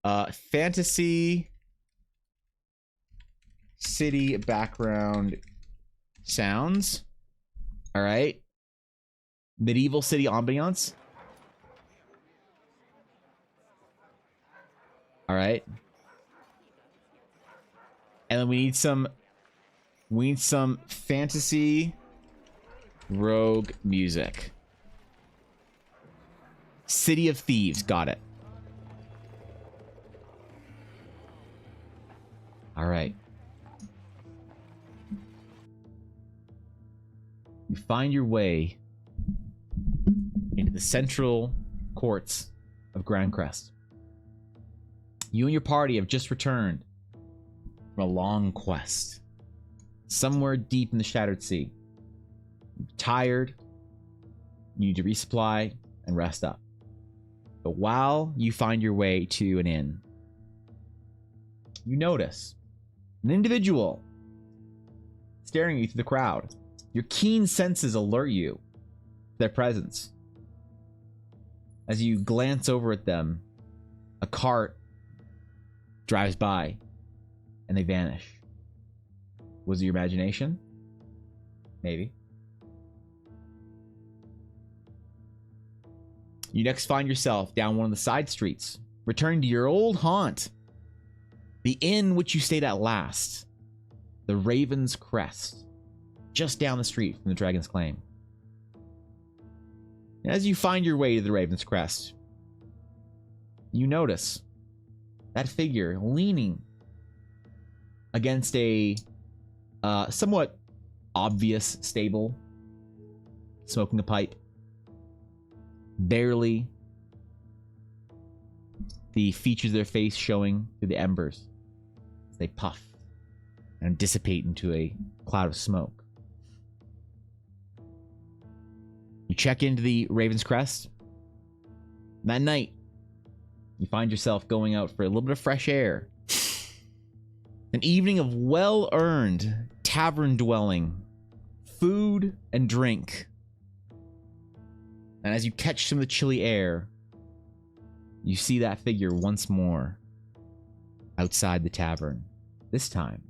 fantasy, city background sounds. All right. Medieval city ambiance. All right. And then we need some fantasy rogue music. City of Thieves, got it. All right. You find your way into the central courts of Grand Crest. You and your party have just returned from a long quest somewhere deep in the Shattered Sea. You're tired, you need to resupply and rest up. But while you find your way to an inn, you notice an individual staring at you through the crowd. Your keen senses alert you to their presence. As you glance over at them, a cart drives by and they vanish. Was it your imagination? Maybe. You next find yourself down one of the side streets, returning to your old haunt, the inn which you stayed at last, the Raven's Crest, just down the street from the Dragon's Claim. As you find your way to the Raven's Crest, you notice that figure leaning against a somewhat obvious stable, smoking a pipe. Barely the features of their face showing through the embers as they puff and dissipate into a cloud of smoke. You check into the Raven's Crest. That night, you find yourself going out for a little bit of fresh air. An evening of well-earned tavern dwelling, food and drink. And as you catch some of the chilly air, you see that figure once more outside the tavern. This time,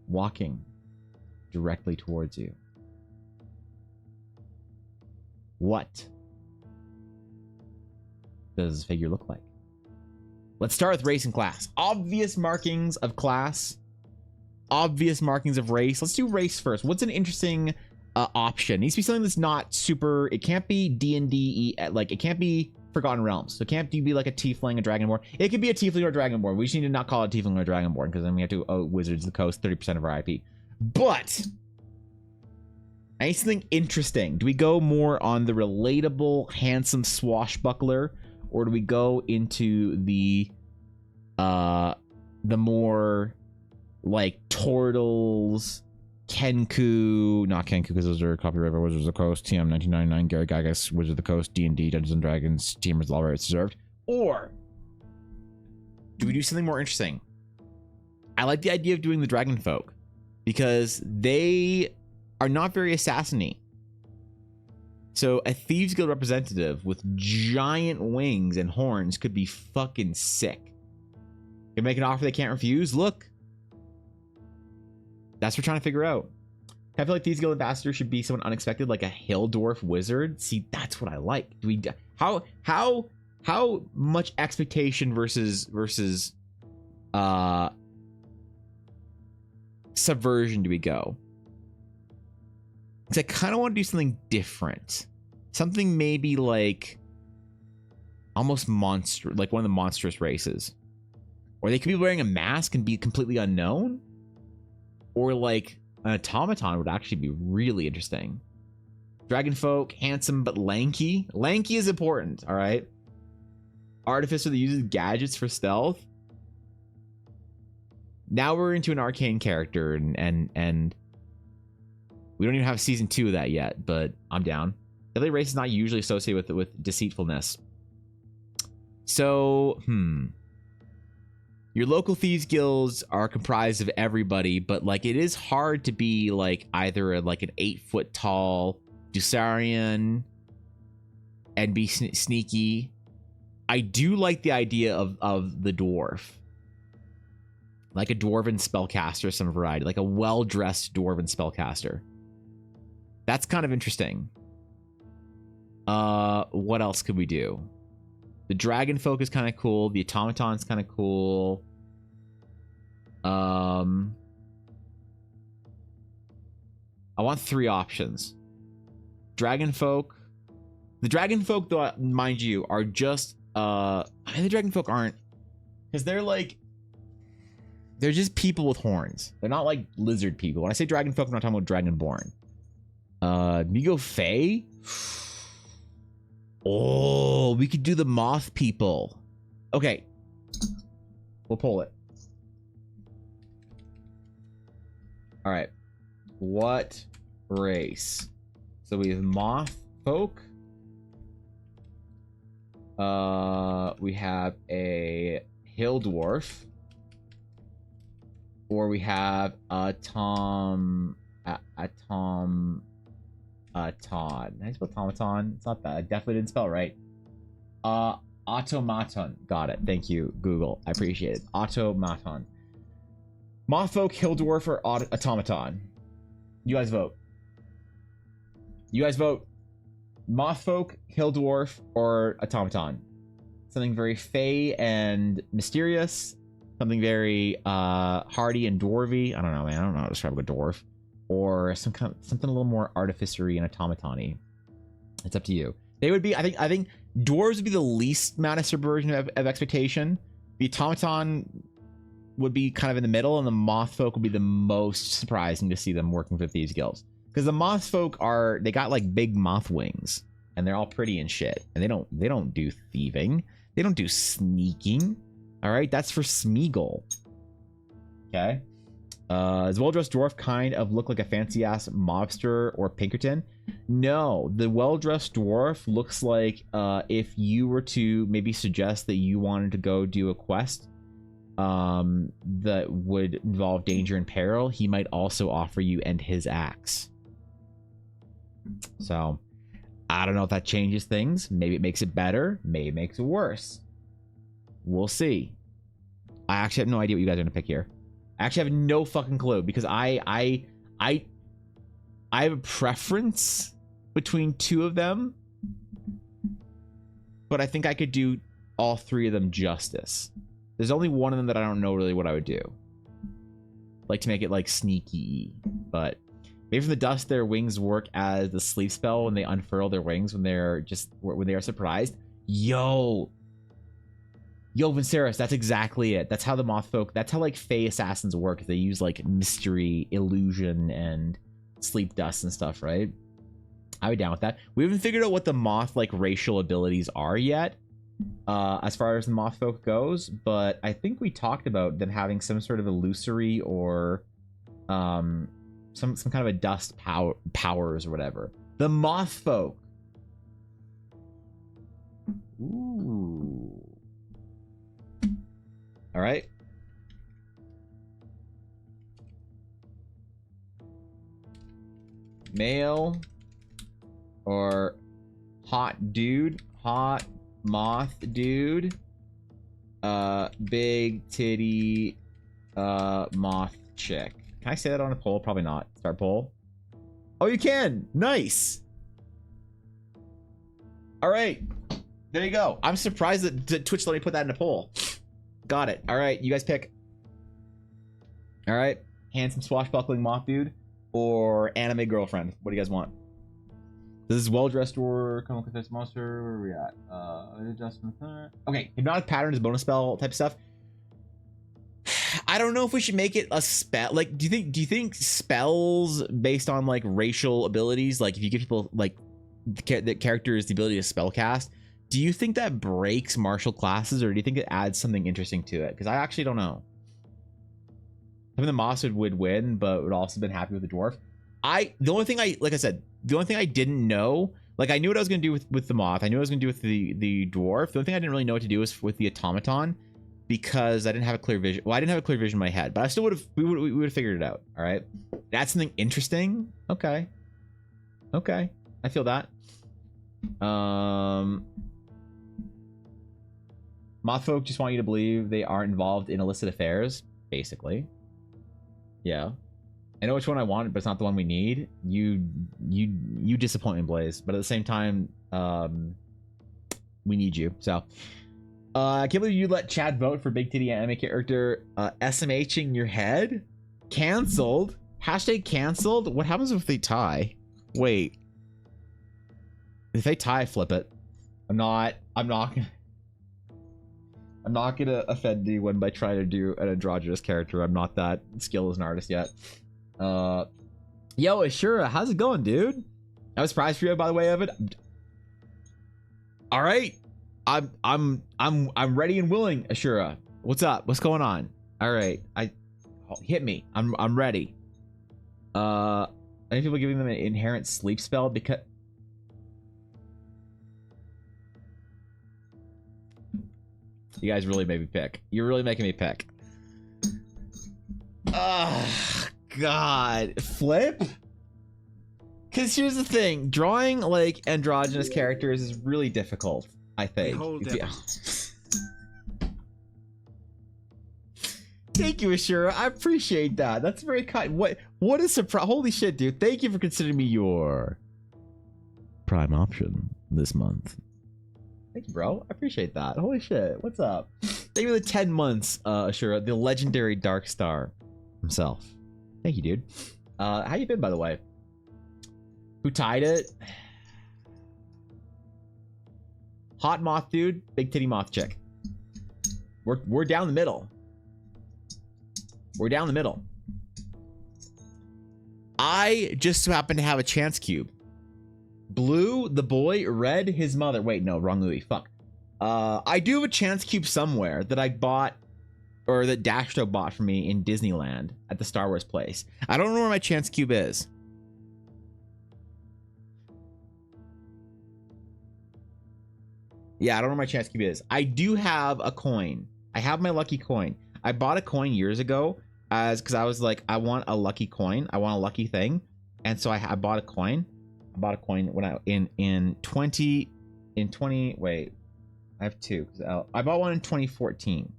walking directly towards you. What does this figure look like? Let's start with race and class. Obvious markings of class. Obvious markings of race. Let's do race first. What's an interesting option? It needs to be something that's not super... It can't be D&D... Like, it can't be Forgotten Realms. So it can't be like a tiefling, a dragonborn. It could be a tiefling or a dragonborn. We just need to not call it tiefling or a dragonborn, because then we have to owe Wizards of the Coast 30% of our IP. But... I need something interesting. Do we go more on the relatable, handsome swashbuckler, or do we go into the more like Turtles, Kenku, not Kenku because those are Copy River, Wizards of the Coast, TM 1999, Gary Gygax, Wizards of the Coast, D&D, Dungeons and Dragons, Teamers, all rights reserved? Or do we do something more interesting? I like the idea of doing the Dragon Folk, because they are not very assassiny. So a Thieves Guild representative with giant wings and horns could be fucking sick. Can make an offer they can't refuse. Look, that's what we're trying to figure out. I feel like Thieves Guild ambassador should be someone unexpected, like a hill dwarf wizard. See, that's what I like. Do we how much expectation versus subversion do we go? Because I kind of want to do something different. Something maybe like almost monster, like one of the monstrous races. Or they could be wearing a mask and be completely unknown. Or like an automaton would actually be really interesting. Dragon folk, handsome but lanky. Lanky is important, all right? Artificer that uses gadgets for stealth. Now we're into an arcane character, and we don't even have season 2 of that yet, but I'm down. Deadly race is not usually associated with deceitfulness. So, your local thieves guilds are comprised of everybody, but like it is hard to be like either like an 8-foot tall Dusarian and be sneaky. I do like the idea of the dwarf. Like a dwarven spellcaster of some variety. Like a well-dressed dwarven spellcaster. That's kind of interesting. What else could we do? The dragon folk is kind of cool. The automaton's kind of cool. I want 3 options. Dragon folk. The dragon folk, though, mind you, are just I mean, the dragon folk aren't, because they're just people with horns. They're not like lizard people. When I say dragon folk, I'm not talking about dragonborn. Migo Fae. Oh, we could do the moth people. Okay, we'll pull it. All right, what race? So we have moth folk. We have a hill dwarf, or we have a automaton. Did I spell automaton? It's not that. I definitely didn't spell it right. Automaton. Got it. Thank you, Google. I appreciate it. Automaton. Mothfolk, hill dwarf, or automaton? You guys vote. You guys vote. Mothfolk, hill dwarf, or automaton? Something very fey and mysterious. Something very hardy and dwarvy. I don't know, man. I don't know how to describe a dwarf. Or something a little more artificery and automaton-y. It's up to you. They would be, I think dwarves would be the least amount of subversion of expectation. The automaton would be kind of in the middle, and the moth folk would be the most surprising to see them working for thieves guilds. Because the moth folk they got like big moth wings, and they're all pretty and shit. And they don't do thieving. They don't do sneaking. All right, that's for Smeagol. Okay. Does well-dressed dwarf kind of look like a fancy-ass mobster or Pinkerton? No, the well-dressed dwarf looks like if you were to maybe suggest that you wanted to go do a quest that would involve danger and peril, he might also offer you and his axe. So, I don't know if that changes things. Maybe it makes it better. Maybe it makes it worse. We'll see. I actually have no idea what you guys are going to pick here. I actually have no fucking clue, because I have a preference between 2 of them, but I think I could do all 3 of them justice. There's only one of them that I don't know really what I would do, like to make it like sneaky. But maybe from the dust, their wings work as the sleep spell when they unfurl their wings when they are surprised. Yo, Vinceris, that's exactly it. That's how the moth folk, that's how like Fey assassins work. They use like mystery, illusion, and sleep dust and stuff, right? I would be down with that. We haven't figured out what the moth like racial abilities are yet, as far as the moth folk goes, but I think we talked about them having some sort of illusory or some kind of a dust powers or whatever. The moth folk. Ooh. All right. Male or hot dude, hot moth dude, big titty, moth chick. Can I say that on a poll? Probably not. Start poll. Oh, you can. Nice. All right. There you go. I'm surprised that Twitch let me put that in a poll. Got it. All right. You guys pick. All right. Handsome swashbuckling moth dude or anime girlfriend. What do you guys want? This is well-dressed or come confess monster. Where are we at? Adjustment. Okay. Hypnotic patterns, bonus spell type stuff. I don't know if we should make it a spell. Like, do you think spells based on like racial abilities, like if you give people like the characters the ability to spell cast, do you think that breaks martial classes, or do you think it adds something interesting to it? Because I actually don't know. I mean, the moss would win, but would also been happy with the dwarf. The only thing I didn't know, like I knew what I was gonna do with the moth. I knew what I was gonna do with the dwarf. The only thing I didn't really know what to do was with the automaton, because I didn't have a clear vision. Well, I didn't have a clear vision in my head, but I still we would have figured it out. All right, that's something interesting. Okay, I feel that. Moth folk just want you to believe they aren't involved in illicit affairs, basically. Yeah, I know which one I want, but it's not the one we need. You disappoint me, Blaze. But at the same time, we need you. So, I can't believe you let Chad vote for big titty anime character. SMHing your head, canceled. Hashtag canceled. What happens if they tie? Wait, if they tie, flip it. I'm not gonna offend anyone by trying to do an androgynous character. I'm not that skilled as an artist yet. Yo, Ashura, how's it going, dude? I was surprised for you, by the way, of it. All right, I'm ready and willing, Ashura. What's up? What's going on? All right, hit me. I'm ready. Any people giving them an inherent sleep spell because. You guys really made me pick. You're really making me pick. Oh, God. Flip? Because here's the thing. Drawing, like, androgynous characters is really difficult, I think. Yeah. Thank you, Ashura. I appreciate that. That's very kind. What a surprise. Holy shit, dude. Thank you for considering me your prime option this month. Thank you, bro. I appreciate that. Holy shit. What's up? Thank you for the 10 months, Ashura, the legendary Dark Star himself. Thank you, dude. How you been, by the way? Who tied it? Hot moth dude, big titty moth chick. We're down the middle. We're down the middle. I just so happen to have a chance cube. Blue, the boy. Red, his mother. Wait, no, wrong movie. Fuck. I do have a chance cube somewhere that I bought, or that Dashto bought for me in Disneyland at the Star Wars place. I don't know where my chance cube is. Yeah, I don't know where my chance cube is. I do have a coin. I have my lucky coin. I bought a coin years ago because I was like, I want a lucky coin. I want a lucky thing. And so I bought a coin. I bought a coin when I in 20 wait, I have two. I bought one in 2014.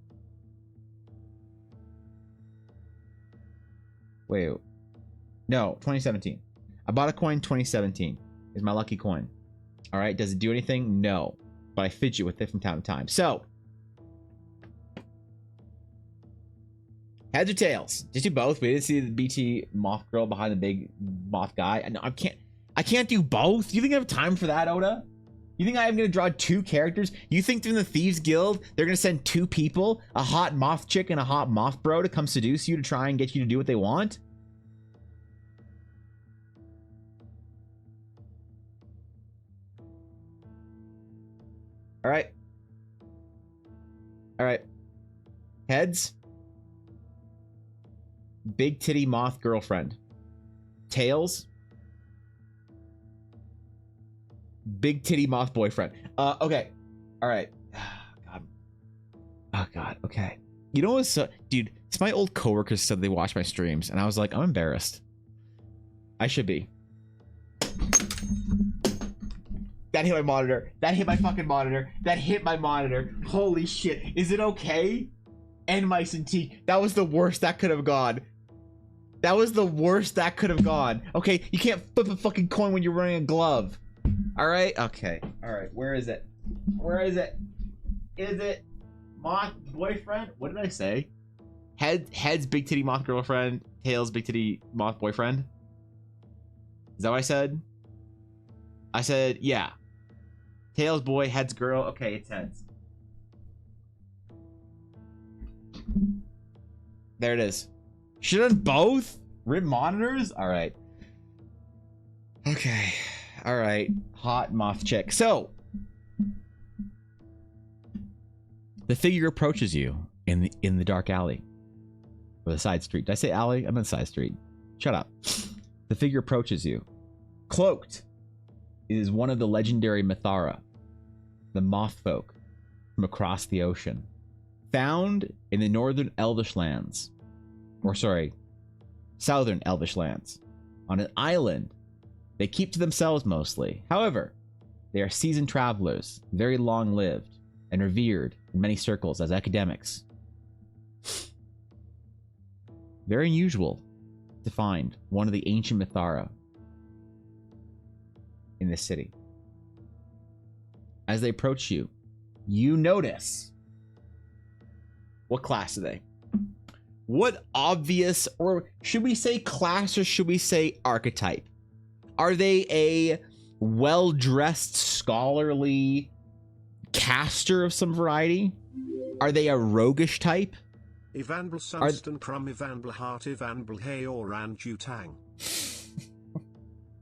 Wait, no, 2017. I bought a coin 2017. Is my lucky coin. All right, does it do anything? No, but I fidget with it from time to time. So, heads or tails? Just do both. We didn't see the BT moth girl behind the big moth guy. No, I can't do both. You think I have time for that, Oda? You think I'm gonna draw two characters? You think in the Thieves Guild they're gonna send two people, a hot moth chick and a hot moth bro, to come seduce you to try and get you to do what they want? All right. All right. Heads. Big titty moth girlfriend. Tails. Big titty moth boyfriend. Okay. All right. God. Oh God. Okay. You know what's dude? It's my old coworkers said they watch my streams, and I was like, I'm embarrassed. I should be. That hit my monitor. That hit my fucking monitor. That hit my monitor. Holy shit. Is it okay? And mice and tea. That was the worst that could have gone. That was the worst that could have gone. Okay, you can't flip a fucking coin when you're wearing a glove. Alright? Okay. Alright, where is it? Where is it? Is it moth boyfriend? What did I say? Head's big titty moth girlfriend. Tails big titty moth boyfriend. Is that what I said? I said, yeah. Tails boy, heads girl. Okay, it's heads. There it is. Shouldn't both? Rim monitors? Alright. Okay. Alright. Hot moth chick. So, the figure approaches you in the dark alley. Or the side street. Did I say alley? I meant side street. Shut up. The figure approaches you. Cloaked is one of the legendary Mithara, the moth folk from across the ocean. Found in the northern Elvish lands. Or sorry, southern Elvish lands. On an island they keep to themselves mostly. However, they are seasoned travelers, very long-lived, and revered in many circles as academics. Very unusual to find one of the ancient Mithara in this city. As they approach you, you notice. What class are they? What obvious, or should we say class, or should we say archetype? Are they a well-dressed, scholarly caster of some variety? Are they a roguish type? Ivanbl Sunston Prum Ivanbl Hart Ivanbl Hay Orange Tang.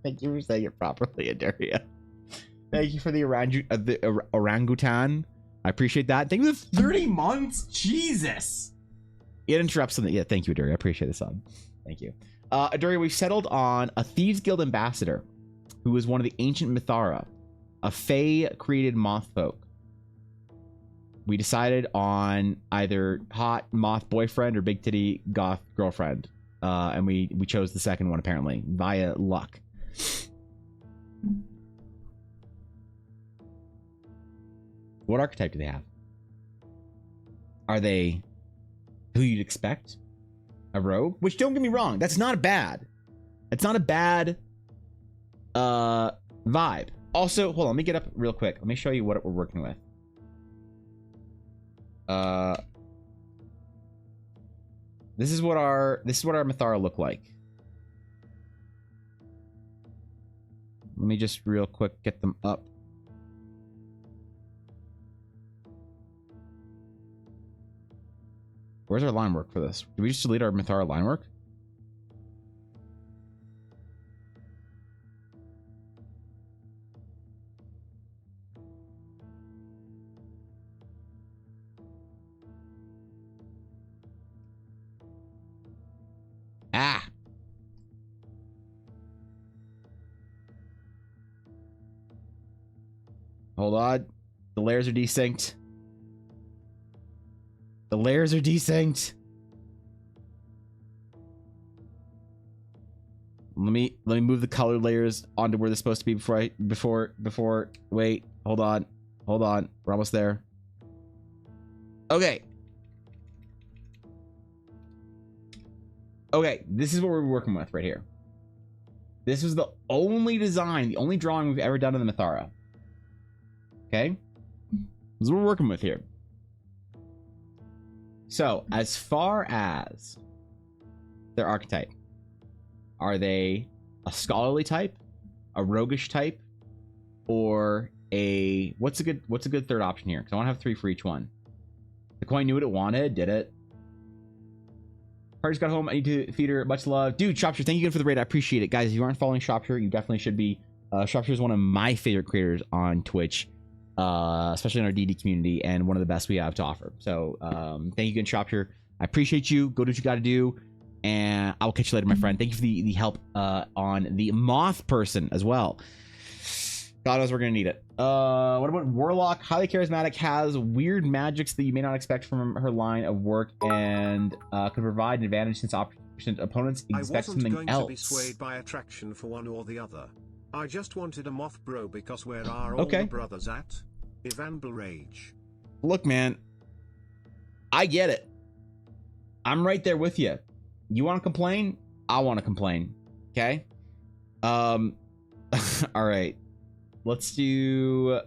Thank you for saying it properly, Adaria. Thank you for the orangutan. I appreciate that. Thank you for 30 months. Jesus. It interrupts something. Yeah, thank you, Adaria. I appreciate the sub. Thank you. Adaria, we've settled on a Thieves Guild ambassador who is one of the ancient Mithara, a Fae-created moth folk. We decided on either hot moth boyfriend or big titty goth girlfriend. And we chose the second one, apparently, via luck. What archetype do they have? Are they who you'd expect? A rogue? Which, don't get me wrong, that's not bad. It's not a bad vibe. Also, hold on, let me get up real quick. Let me show you what we're working with. This is what our Mithara look like. Let me just real quick get them up. Where's our line work for this? Did we just delete our Mithara line work? Ah! Hold on. The layers are desynced. The layers are desynced. Let me move the color layers onto where they're supposed to be before wait, hold on. We're almost there. Okay. Okay, this is what we're working with right here. This was the only design, the only drawing we've ever done in the Mithara. Okay? This is what we're working with here. So, as far as their archetype, are they a scholarly type, a roguish type, or a what's a good third option here? Because I want to have 3 for each one. The coin knew what it wanted, did it? Party's got home. I need to feed her. Much love, dude. Shropshire, thank you again for the raid. I appreciate it, guys. If you aren't following Shropshire, you definitely should be. Shropshire is one of my favorite creators on Twitch. Especially in our DD community, and one of the best we have to offer. So thank you again, Shropshire. I appreciate you. Go do what you got to do, and I will catch you later, my friend. Thank you for the help on the moth person as well. God knows we're gonna need it. What about Warlock? Highly charismatic, has weird magics that you may not expect from her line of work, and could provide an advantage since opponents expect something else. I wasn't going to be swayed by attraction for one or the other. I just wanted a moth bro because where are all Okay. the brothers at? Ivanble Rage. Look, man, I get it. I'm right there with you. You want to complain? I want to complain. Okay. All right. Let's do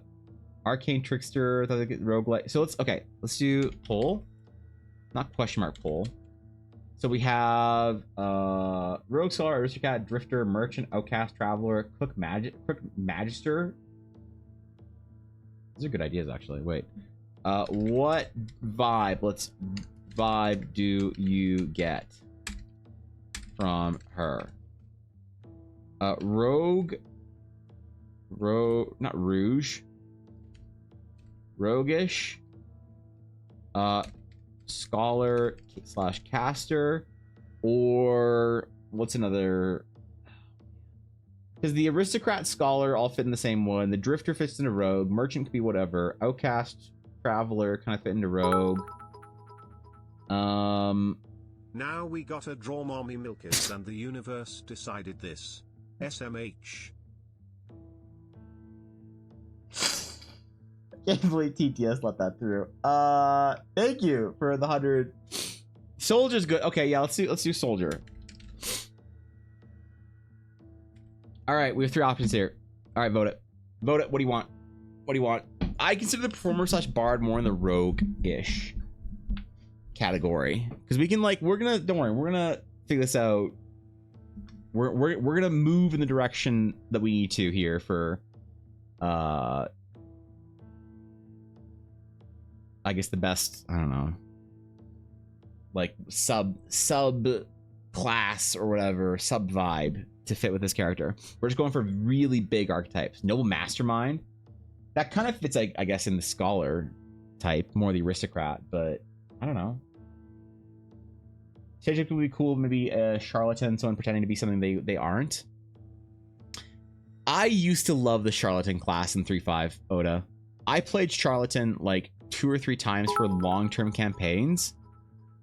Arcane Trickster. Roguelite. So let's do poll. Not question mark poll. So we have Rogue Scholar, Aristocrat, Drifter, Merchant, Outcast, Traveler, Cook Magister. These are good ideas, actually. Wait. What vibe do you get from her? Rogue, not Rouge. Roguish. Scholar / caster, or what's another? Because the Aristocrat Scholar all fit in the same one. The Drifter fits into Rogue. Merchant could be whatever. Outcast Traveler kind of fit into Rogue. Now we gotta draw mommy milkers and the universe decided this. SMH. Can't believe TTS let that through. Thank you for the 100. Soldier's good. Okay, yeah, let's do Soldier. All right, we have 3 options here. All right, vote it. Vote it. What do you want? What do you want? I consider the performer / bard more in the rogue-ish category because we can don't worry, we're gonna figure this out. We're gonna move in the direction that we need to here for I guess the best, I don't know, like sub class or whatever, sub vibe to fit with this character. We're just going for really big archetypes. Noble Mastermind, that kind of fits, I guess, in the Scholar type, more the Aristocrat, but I don't know. Sage would be cool, maybe a Charlatan, someone pretending to be something they aren't. I used to love the Charlatan class in 3.5 Oda. I played Charlatan like 2 or 3 times for long-term campaigns,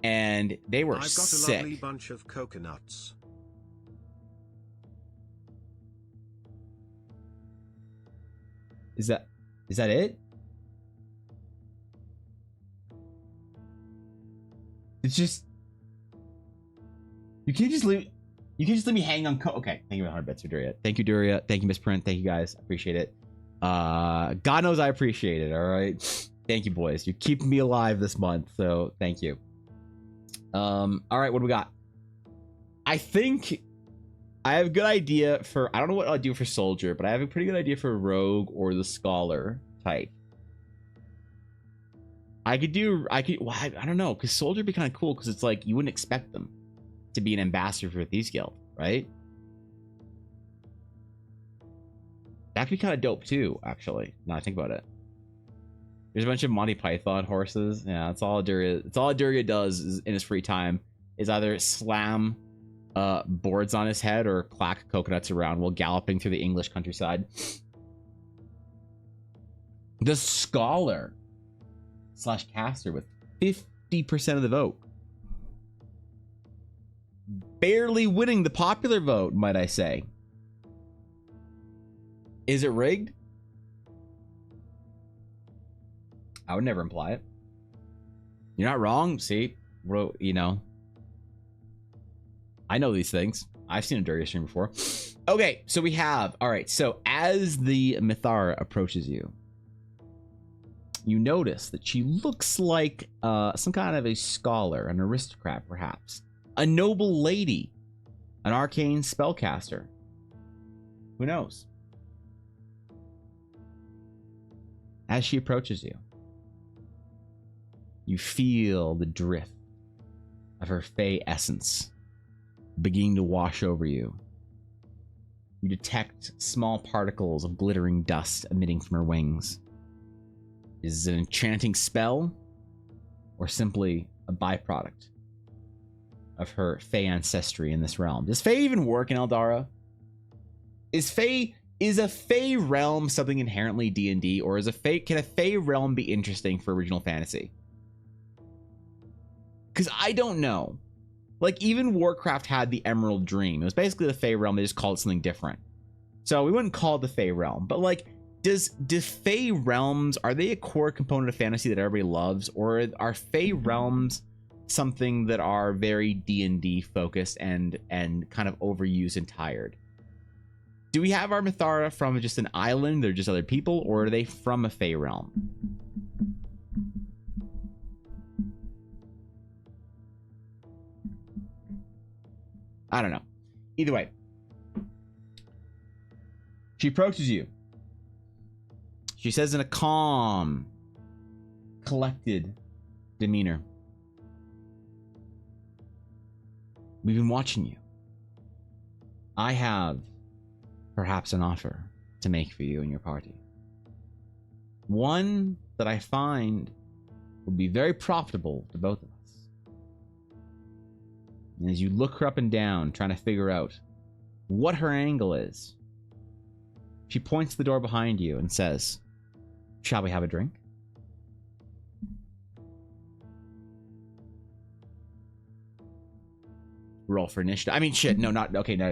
and they were sick. I've got a lovely bunch of coconuts. Is that it? It's just you can't just leave me hanging on. Okay, thank you for 100 bits for Duria. Thank you, Duria. Thank you, Miss Print. Thank you, guys. I appreciate it. God knows I appreciate it. All right. Thank you, boys. You're keeping me alive this month, so thank you. All right, what do we got? I think I have a good idea for, I don't know what I'll do for Soldier, but I have a pretty good idea for Rogue or the Scholar type. I don't know, because Soldier would be kind of cool, because it's like, you wouldn't expect them to be an ambassador for Thieves Guild, right? That'd be kind of dope too, actually, now I think about it. There's a bunch of Monty Python horses. Yeah, that's all Duria. That's all Duria does in his free time, is either slam boards on his head or clack coconuts around while galloping through the English countryside. The Scholar / caster with 50% of the vote, barely winning the popular vote, might I say. Is it rigged? I would never imply it. You're not wrong. See, you know, I know these things. I've seen a Duria stream before. Okay, so we have, all right, so as the Mithara approaches you, you notice that she looks like some kind of a scholar, an aristocrat perhaps, a noble lady, an arcane spellcaster. Who knows? As she approaches you, you feel the drift of her fey essence beginning to wash over you. You detect small particles of glittering dust emitting from her wings. Is it an enchanting spell, or simply a byproduct of her fey ancestry in this realm? Does fey even work in Eldara? Is a fey realm something inherently D&D, or can a fey realm be interesting for original fantasy? Because I don't know. Like, even Warcraft had the Emerald Dream. It was basically the fey realm, they just called it something different. So we wouldn't call it the Fey realm, but like, do Fey realms, are they a core component of fantasy that everybody loves, or are Fey realms something that are very D&D focused and kind of overused and tired? Do we have our Mythara from just an island? They're just other people, or are they from a Fey realm? I don't know. Either way, she approaches you. She says in a calm, collected demeanor, "We've been watching you. I have perhaps an offer to make for you and your party. One that I find will be very profitable to both of us." And as you look her up and down, trying to figure out what her angle is, she points to the door behind you and says, "Shall we have a drink?" Roll for initiative. I mean, shit. No, not okay. No.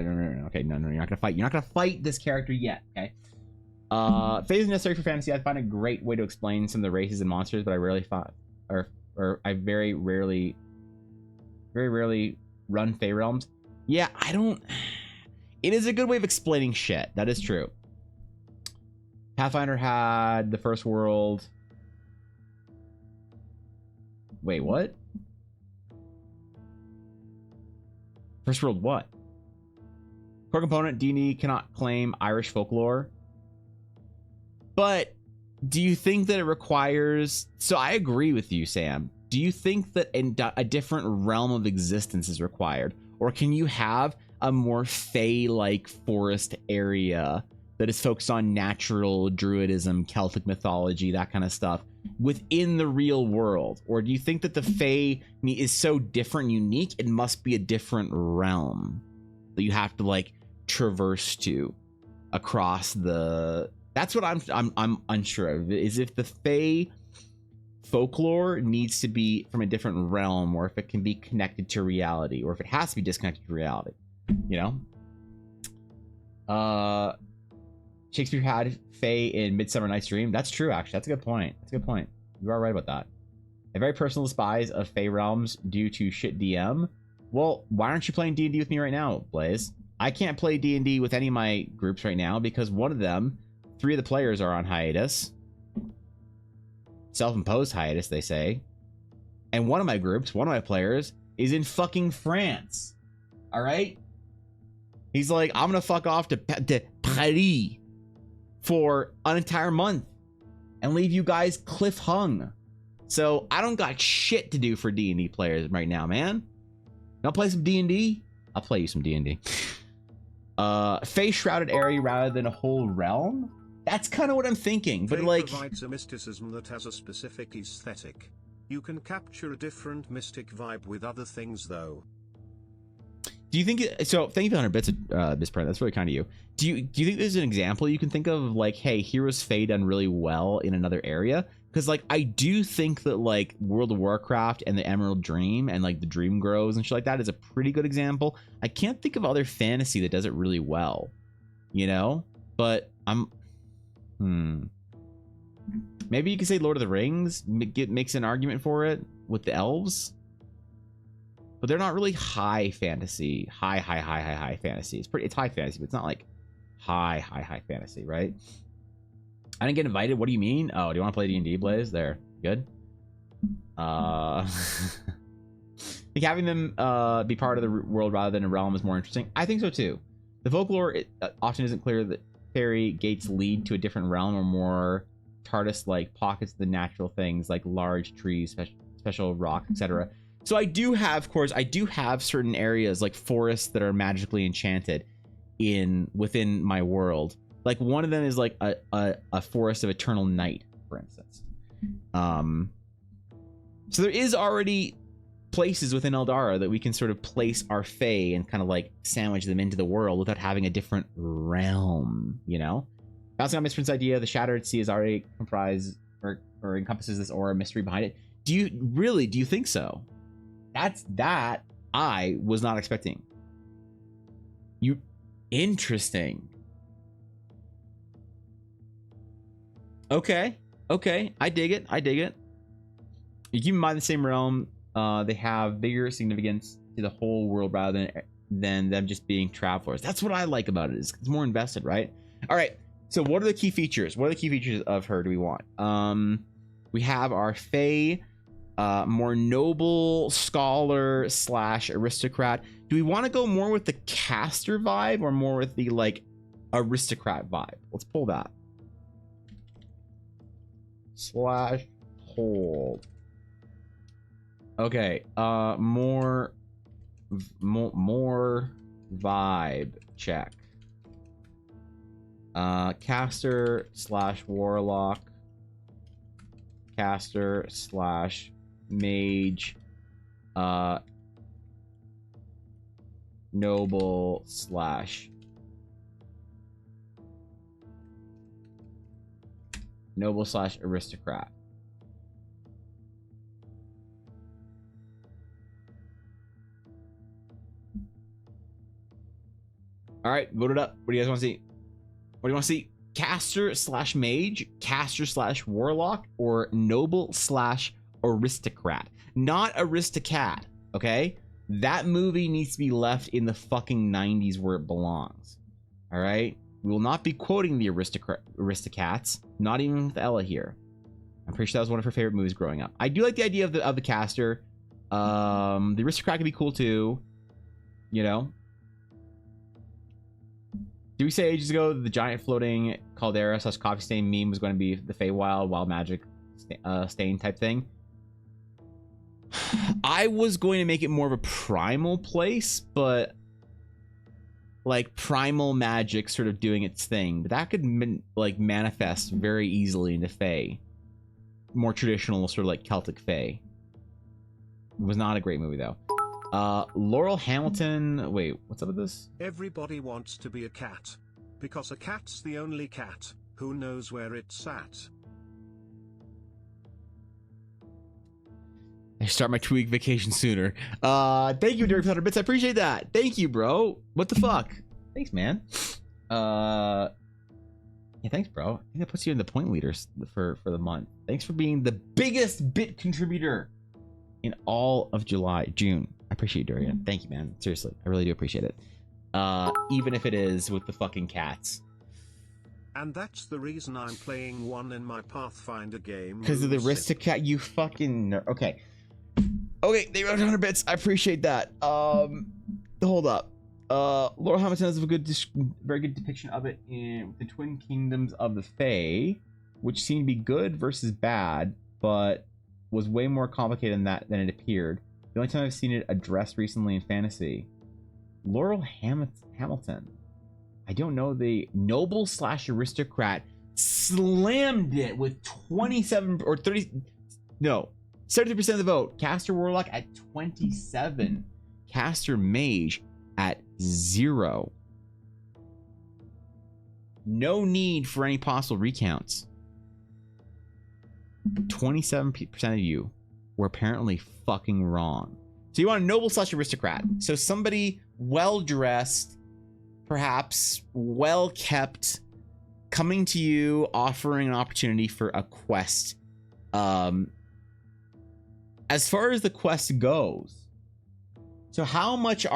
Okay, no. You're not gonna fight. You're not gonna fight this character yet. Okay. Phase is necessary for fantasy. I find a great way to explain some of the races and monsters, but I rarely fought, or I very rarely run Fey realms. Yeah, I don't. It is a good way of explaining shit. That is true. Pathfinder had the first world. Wait, what? First world what? Core component, D&D cannot claim Irish folklore. But do you think that it requires... So I agree with you, Sam. Do you think that a different realm of existence is required? Or can you have a more Fey-like forest area that is focused on natural druidism, Celtic mythology, that kind of stuff within the real world? Or do you think that the Fey is so different and unique, it must be a different realm that you have to like traverse to across the... That's what I'm unsure of, is if the Fey folklore needs to be from a different realm, or if it can be connected to reality, or if it has to be disconnected to reality, you know? Shakespeare had Fae in Midsummer Night's Dream. That's true, actually. That's a good point. That's a good point. You are right about that. A very personal despise of Fae realms due to shit DM. Well, why aren't you playing D&D with me right now, Blaze? I can't play D&D with any of my groups right now because one of them, 3 of the players are on hiatus. Self-imposed hiatus, they say. And one of my groups, one of my players, is in fucking France. All right? He's like, I'm gonna fuck off to Paris for an entire month and leave you guys cliff hung. So I don't got shit to do for D&D players right now, man. I'll play some D&D. I'll play you some D&D. Face shrouded area rather than a whole realm. That's kind of what I'm thinking, but Fae like provides a mysticism that has a specific aesthetic. You can capture a different mystic vibe with other things, though. do you think so? Thank you for 100 bits, Miss Brent. That's really kind of you. Do you think there's an example you can think of, like, hey, Heroes Fae done really well in another area? Because like I do think that like World of Warcraft and the Emerald Dream and like the Dream Grows and shit like that is a pretty good example. I can't think of other fantasy that does it really well, you know. But I'm maybe you could say Lord of the Rings makes an argument for it with the elves, but they're not really high fantasy. High fantasy. It's high fantasy, but it's not like high fantasy, right? I didn't get invited. What do you mean? Oh, do you want to play D&D, Blaze? There. Good. I think having them be part of the world rather than a realm is more interesting. I think so too. The folklore often isn't clear that fairy gates lead to a different realm or more TARDIS-like pockets of the natural things like large trees, special rock, etc. So I do have, of course, certain areas like forests that are magically enchanted within my world. Like one of them is like a forest of eternal night, for instance. So there is already places within Eldara that we can sort of place our Fae and kind of like sandwich them into the world without having a different realm, you know? Bouncing on Miss Prince's idea, the Shattered Sea is already comprised or encompasses this aura mystery behind it. Do you think so? That I was not expecting. Interesting. Okay. Okay. I dig it. I dig it. You keep in mind the same realm. They have bigger significance to the whole world rather than them just being travelers. That's what I like about it. It's more invested, right? All right. So what are the key features? What are the key features of her do we want? We have our Fae, more noble scholar / aristocrat. Do we want to go more with the caster vibe or more with the like aristocrat vibe? Let's pull that. / hold. Okay, more vibe check. Caster / warlock, caster / mage, noble / aristocrat. All right, vote it up. What do you guys want to see? What do you want to see? Caster / mage, caster / warlock, or noble / aristocrat? Not aristocrat, okay? That movie needs to be left in the fucking 90s where it belongs. All right? We will not be quoting the Aristocats, not even with Ella here. I'm pretty sure that was one of her favorite movies growing up. I do like the idea of the caster. The aristocrat could be cool too. You know? Did we say ages ago the giant floating caldera / coffee stain meme was going to be the Feywild wild magic stain type thing? I was going to make it more of a primal place, but like primal magic sort of doing its thing, but that could like manifest very easily into Fey. More traditional sort of like Celtic Fey. It was not a great movie though. Laurel Hamilton. Wait, what's up with this? Everybody wants to be a cat. Because a cat's the only cat who knows where it's at. I start my 2-week vacation sooner. Thank you, Dirk 100 Bits. I appreciate that. Thank you, bro. What the fuck? Thanks, man. Yeah, thanks, bro. I think that puts you in the point leaders for the month. Thanks for being the biggest bit contributor in all of June. I appreciate you, Durian. Thank you, man. Seriously, I really do appreciate it. Even if it is with the fucking cats. And that's the reason I'm playing one in my Pathfinder game. Because of the Aristocat, you fucking nerd. Okay. Okay, they wrote 100 bits. I appreciate that. Hold up. Laurel Hamilton has a very good depiction of it in the Twin Kingdoms of the Fae, which seemed to be good versus bad, but was way more complicated than it appeared. The only time I've seen it addressed recently in fantasy. Laurel Hamilton. I don't know. The noble / aristocrat slammed it with 27 or 30. No, 70% of the vote. Caster warlock at 27. Caster mage at 0. No need for any possible recounts. 27% of you were apparently fucking wrong. So you want a noble / aristocrat. So somebody well-dressed, perhaps well-kept, coming to you, offering an opportunity for a quest. As far as the quest goes, so how much do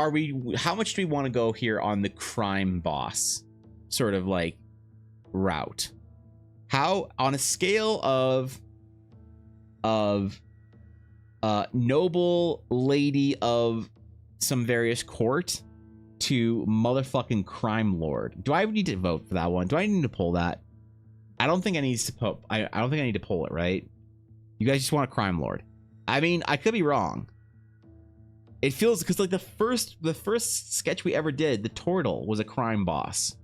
we want to go here on the crime boss sort of like route? How, on a scale of noble lady of some various court to motherfucking crime lord, do I need to vote for that one? Do I need to pull that? I don't think I need to I don't think I need to pull it, right? You guys just want a crime lord. I mean, I could be wrong. It feels, because like the first sketch we ever did, the turtle was a crime boss,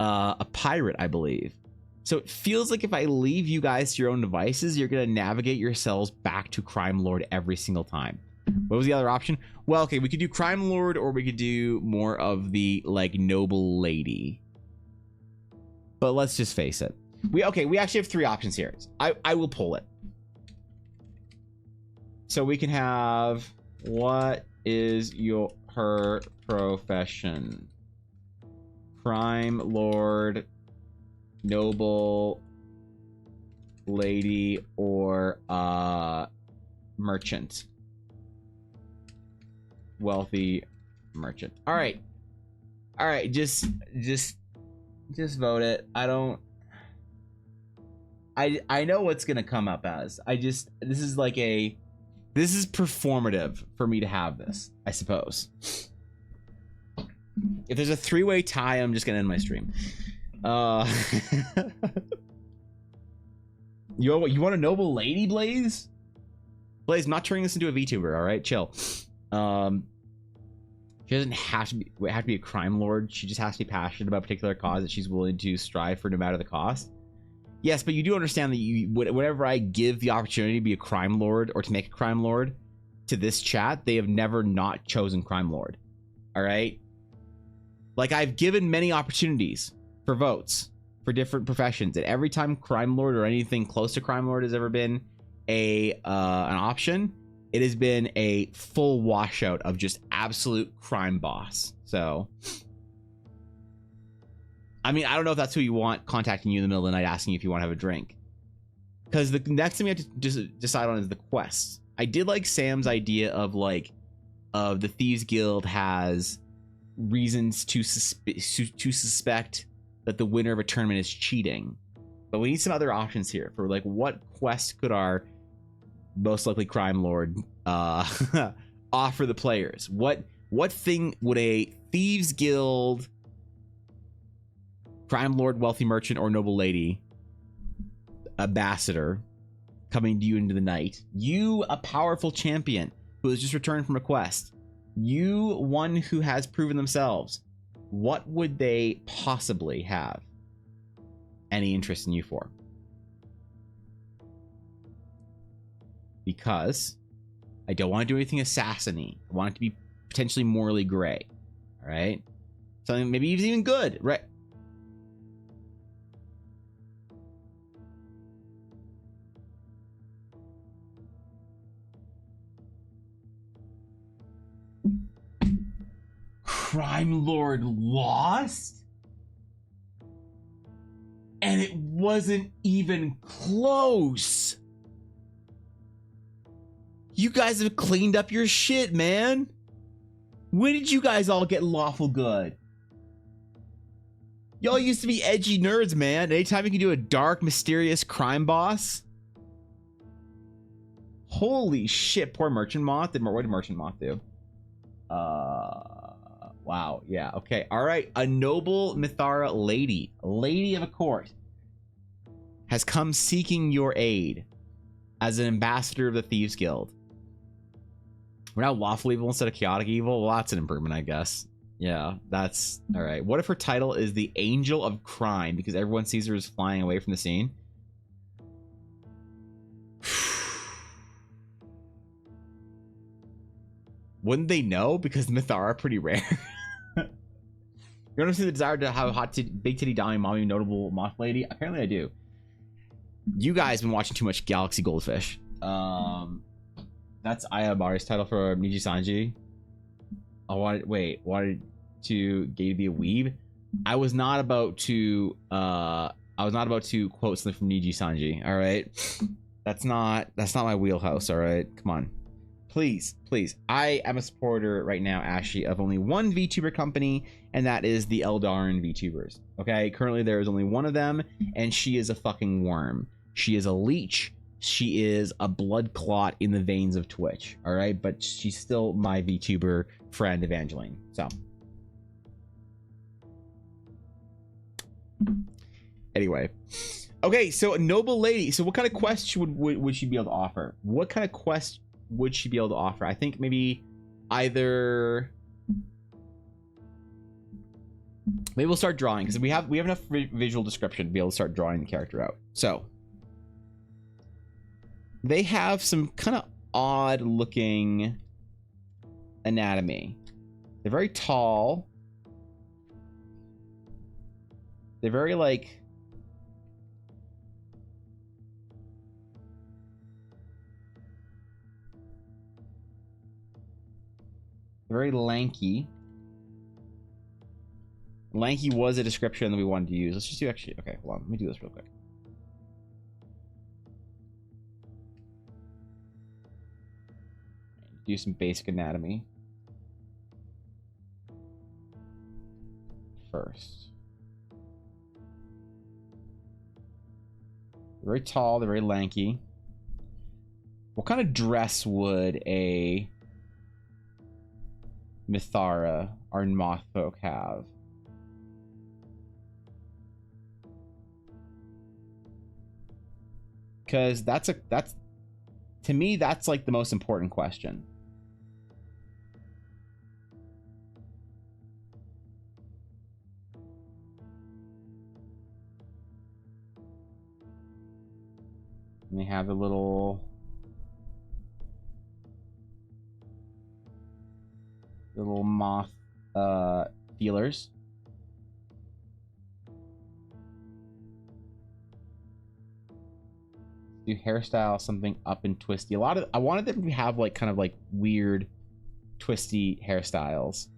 a pirate, I believe. So it feels like if I leave you guys to your own devices, you're gonna navigate yourselves back to crime lord every single time. What was the other option? Well, okay, we could do crime lord, or we could do more of the like noble lady. But let's just face it. We actually have 3 options here. I will pull it. So we can have, what is her profession? Crime lord, noble lady, or merchant. Wealthy merchant. All right. Just vote it. I know what's gonna come up as. This is performative for me to have this, I suppose. If there's a 3-way tie, I'm just gonna end my stream. You want a noble lady, Blaze? Blaze, I'm not turning this into a VTuber, all right? Chill. She doesn't have to be a crime lord. She just has to be passionate about a particular cause that she's willing to strive for no matter the cost. Yes, but you do understand that whenever I give the opportunity to be a crime lord or to make a crime lord to this chat, they have never not chosen crime lord. All right? Like, I've given many opportunities for votes for different professions, and every time crime lord or anything close to crime lord has ever been an option, it has been a full washout of just absolute crime boss. So, I mean, I don't know if that's who you want contacting you in the middle of the night asking you if you want to have a drink. Because the next thing we have to just decide on is the quests. I did like Sam's idea of the Thieves Guild has reasons to suspect that the winner of a tournament is cheating. But we need some other options here for what quest could our most likely crime lord offer the players. What thing would a Thieves Guild crime lord, wealthy merchant, or noble lady ambassador coming to you into the night, you a powerful champion who has just returned from a quest, you one who has proven themselves, what would they possibly have any interest in you for? Because I don't want to do anything assassin-y. I want it to be potentially morally gray. All right? Something maybe even good, right? Crime Lord lost? And it wasn't even close. You guys have cleaned up your shit, man. When did you guys all get lawful good? Y'all used to be edgy nerds, man. Anytime you can do a dark, mysterious crime boss. Holy shit, poor Merchant Moth. What did Merchant Moth do? Wow, yeah, okay. All right, a noble Mithara lady, a lady of a court, has come seeking your aid as an ambassador of the Thieves Guild. We're now lawful evil instead of chaotic evil. Well, that's an improvement, I guess. Yeah, that's all right. What if her title is the Angel of Crime because everyone sees her as flying away from the scene? Wouldn't they know? Because the Mithara are pretty rare. You want to see the desire to have a big titty dummy mommy notable moth lady? Apparently I do. You guys been watching too much Galaxy Goldfish. That's Ayabari's title for Niji Sanji. Wanted to get you to be a weeb. I was not about to quote something from Niji Sanji, all right? That's not my wheelhouse, all right? Come on. Please. I am a supporter right now, Ashy, of only one VTuber company, and that is the Eldarin VTubers. Okay? Currently there is only one of them, and she is a fucking worm. She is a leech. She is a blood clot in the veins of Twitch. All right? But she's still my VTuber friend, Evangeline. So. Anyway. Okay, so a noble lady. So what kind of quest would she be able to offer? What kind of quest would she be able to offer? I think maybe either... Maybe we'll start drawing, because we have enough visual description to be able to start drawing the character out. So... They have some kind of odd looking anatomy. They're very tall. They're very very lanky. Lanky was a description that we wanted to use. Let's just do okay, hold on. Let me do this real quick. do some basic anatomy first. They're very tall, they're very lanky. What kind of dress would a Mithara, our moth folk, have? Because that's to me, that's like the most important question. And they have the little moth feelers. Do hairstyle something up and twisty. I wanted them to have like kind of like weird twisty hairstyles.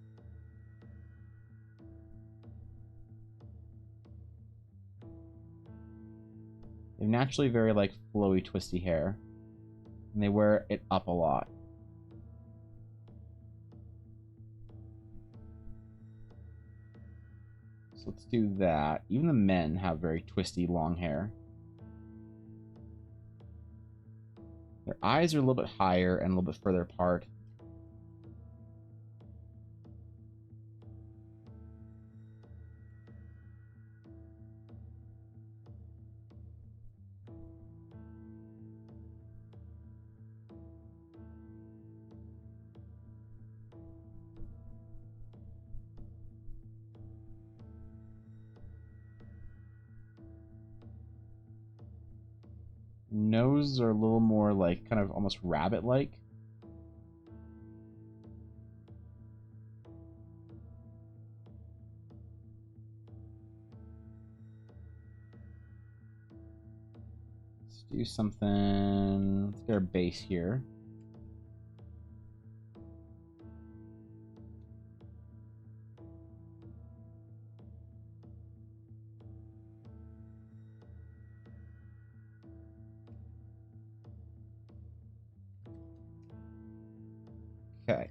They have naturally very like flowy twisty hair, and they wear it up a lot. So let's do that. Even the men have very twisty long hair. Their eyes are a little bit higher and a little bit further apart. Noses are a little more like kind of almost rabbit-like. Let's do something. Let's get our base here. Okay.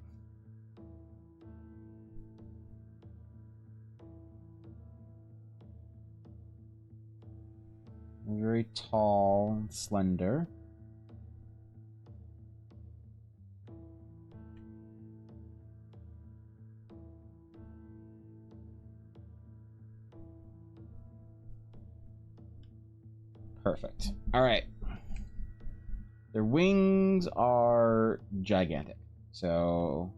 Very tall and slender. Perfect. All right. Their wings are gigantic. So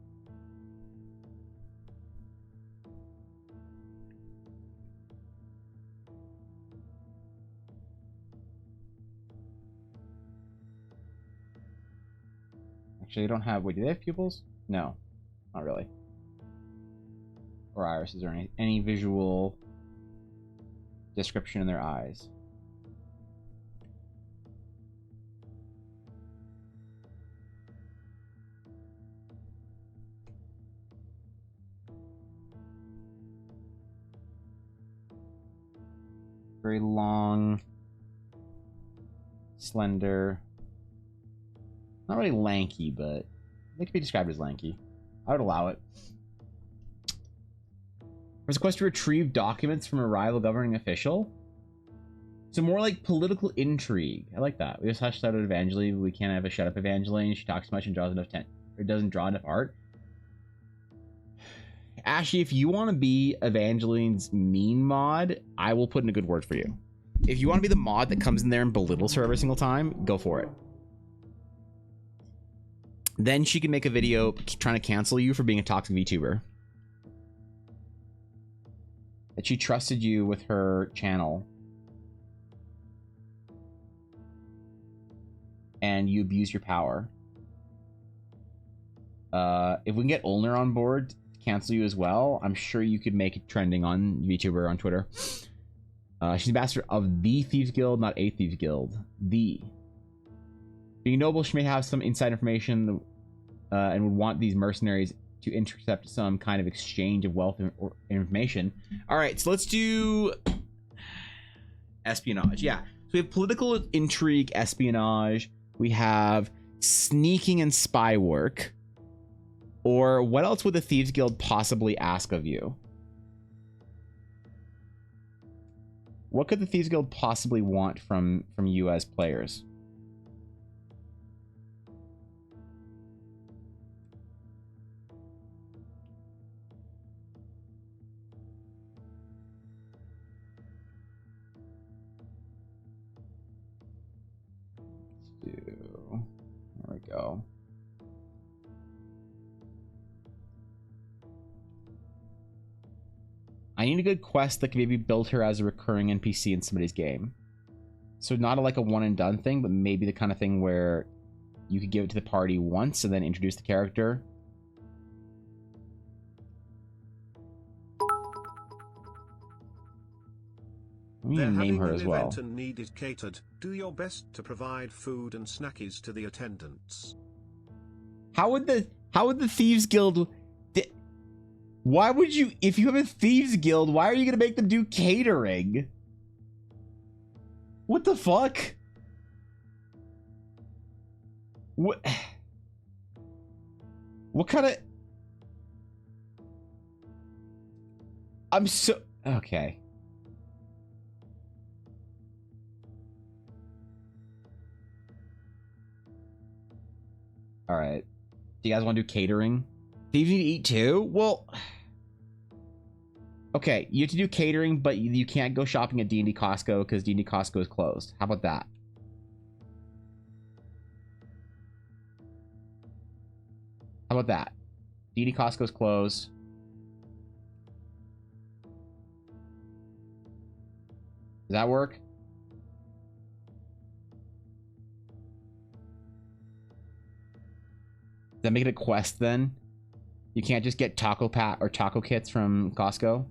actually, they don't have. Wait, do they have pupils? No, not really. Or irises, or any visual description in their eyes. Very long, slender, not really lanky, but they could be described as lanky. I would allow it. There's a quest to retrieve documents from a rival governing official. So more like political intrigue. I like that. We just hushed out Evangeline. We can't have a shut up Evangeline. She talks too much and draws enough or doesn't draw enough art. Ashley, if you want to be Evangeline's mean mod, I will put in a good word for you. If you want to be the mod that comes in there and belittles her every single time, go for it. Then she can make a video trying to cancel you for being a toxic VTuber. That she trusted you with her channel. And you abuse your power. If we can get Ulner on board, cancel you as well, I'm sure you could make it trending on VTuber on Twitter. She's ambassador of the Thieves Guild, not a Thieves Guild. The. Being noble, she may have some inside information and would want these mercenaries to intercept some kind of exchange of wealth or information. All right, so let's do espionage. Yeah, so we have political intrigue, espionage. We have sneaking and spy work. Or what else would the Thieves Guild possibly ask of you? What could the Thieves Guild possibly want from you as players? There we go. I need a good quest that can maybe build her as a recurring NPC in somebody's game. So not like a one and done thing, but maybe the kind of thing where you could give it to the party once and then introduce the character. We need to name her as well. Event and need it catered. Do your best to provide food and snackies to the attendants. How would the Thieves Guild? Why would you, if you have a Thieves Guild, why are you gonna make them do catering? What the fuck? What kind of? I'm so okay. All right. Do you guys want to do catering? Thieves need to eat too? Well, okay. You have to do catering, but you can't go shopping at D&D Costco because D&D Costco is closed. How about that? How about that? D&D Costco's closed. Does that work? Does that make it a quest then? You can't just get taco pat or taco kits from Costco?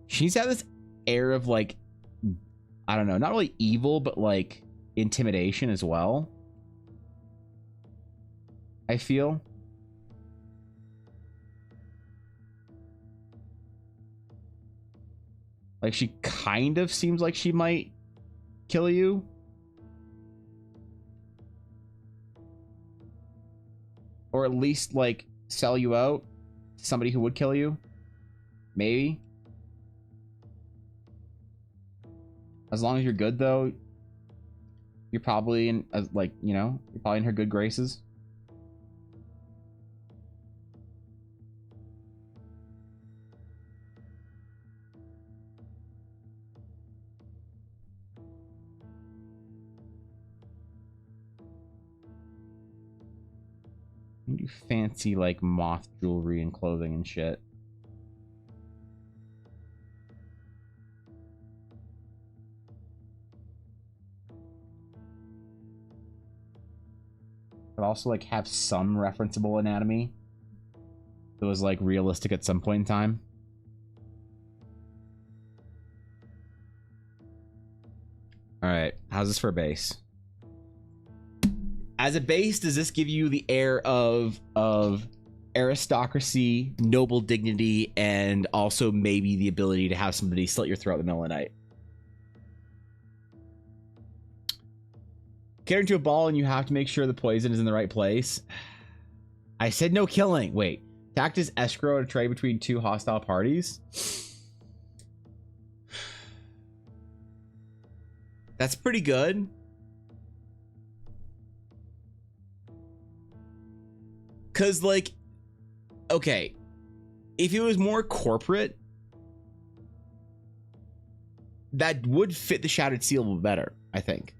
She's got this air of like, I don't know, not really evil, but like intimidation as well. I feel. Like she kind of seems like she might kill you. Or at least like sell you out to somebody who would kill you. Maybe. As long as you're good though, you're probably in like, you know, you're probably in her good graces. You do fancy like moth jewelry and clothing and shit. But also like have some referenceable anatomy that was like realistic at some point in time. All right, how's this for a base? As a base, does this give you the air of aristocracy, noble dignity, and also maybe the ability to have somebody slit your throat in the middle of the night? Get into a ball and you have to make sure the poison is in the right place. I said no killing. Wait. Tact is escrow to trade between two hostile parties. That's pretty good. Cause like, okay, if it was more corporate, that would fit the Shattered Seal better, I think.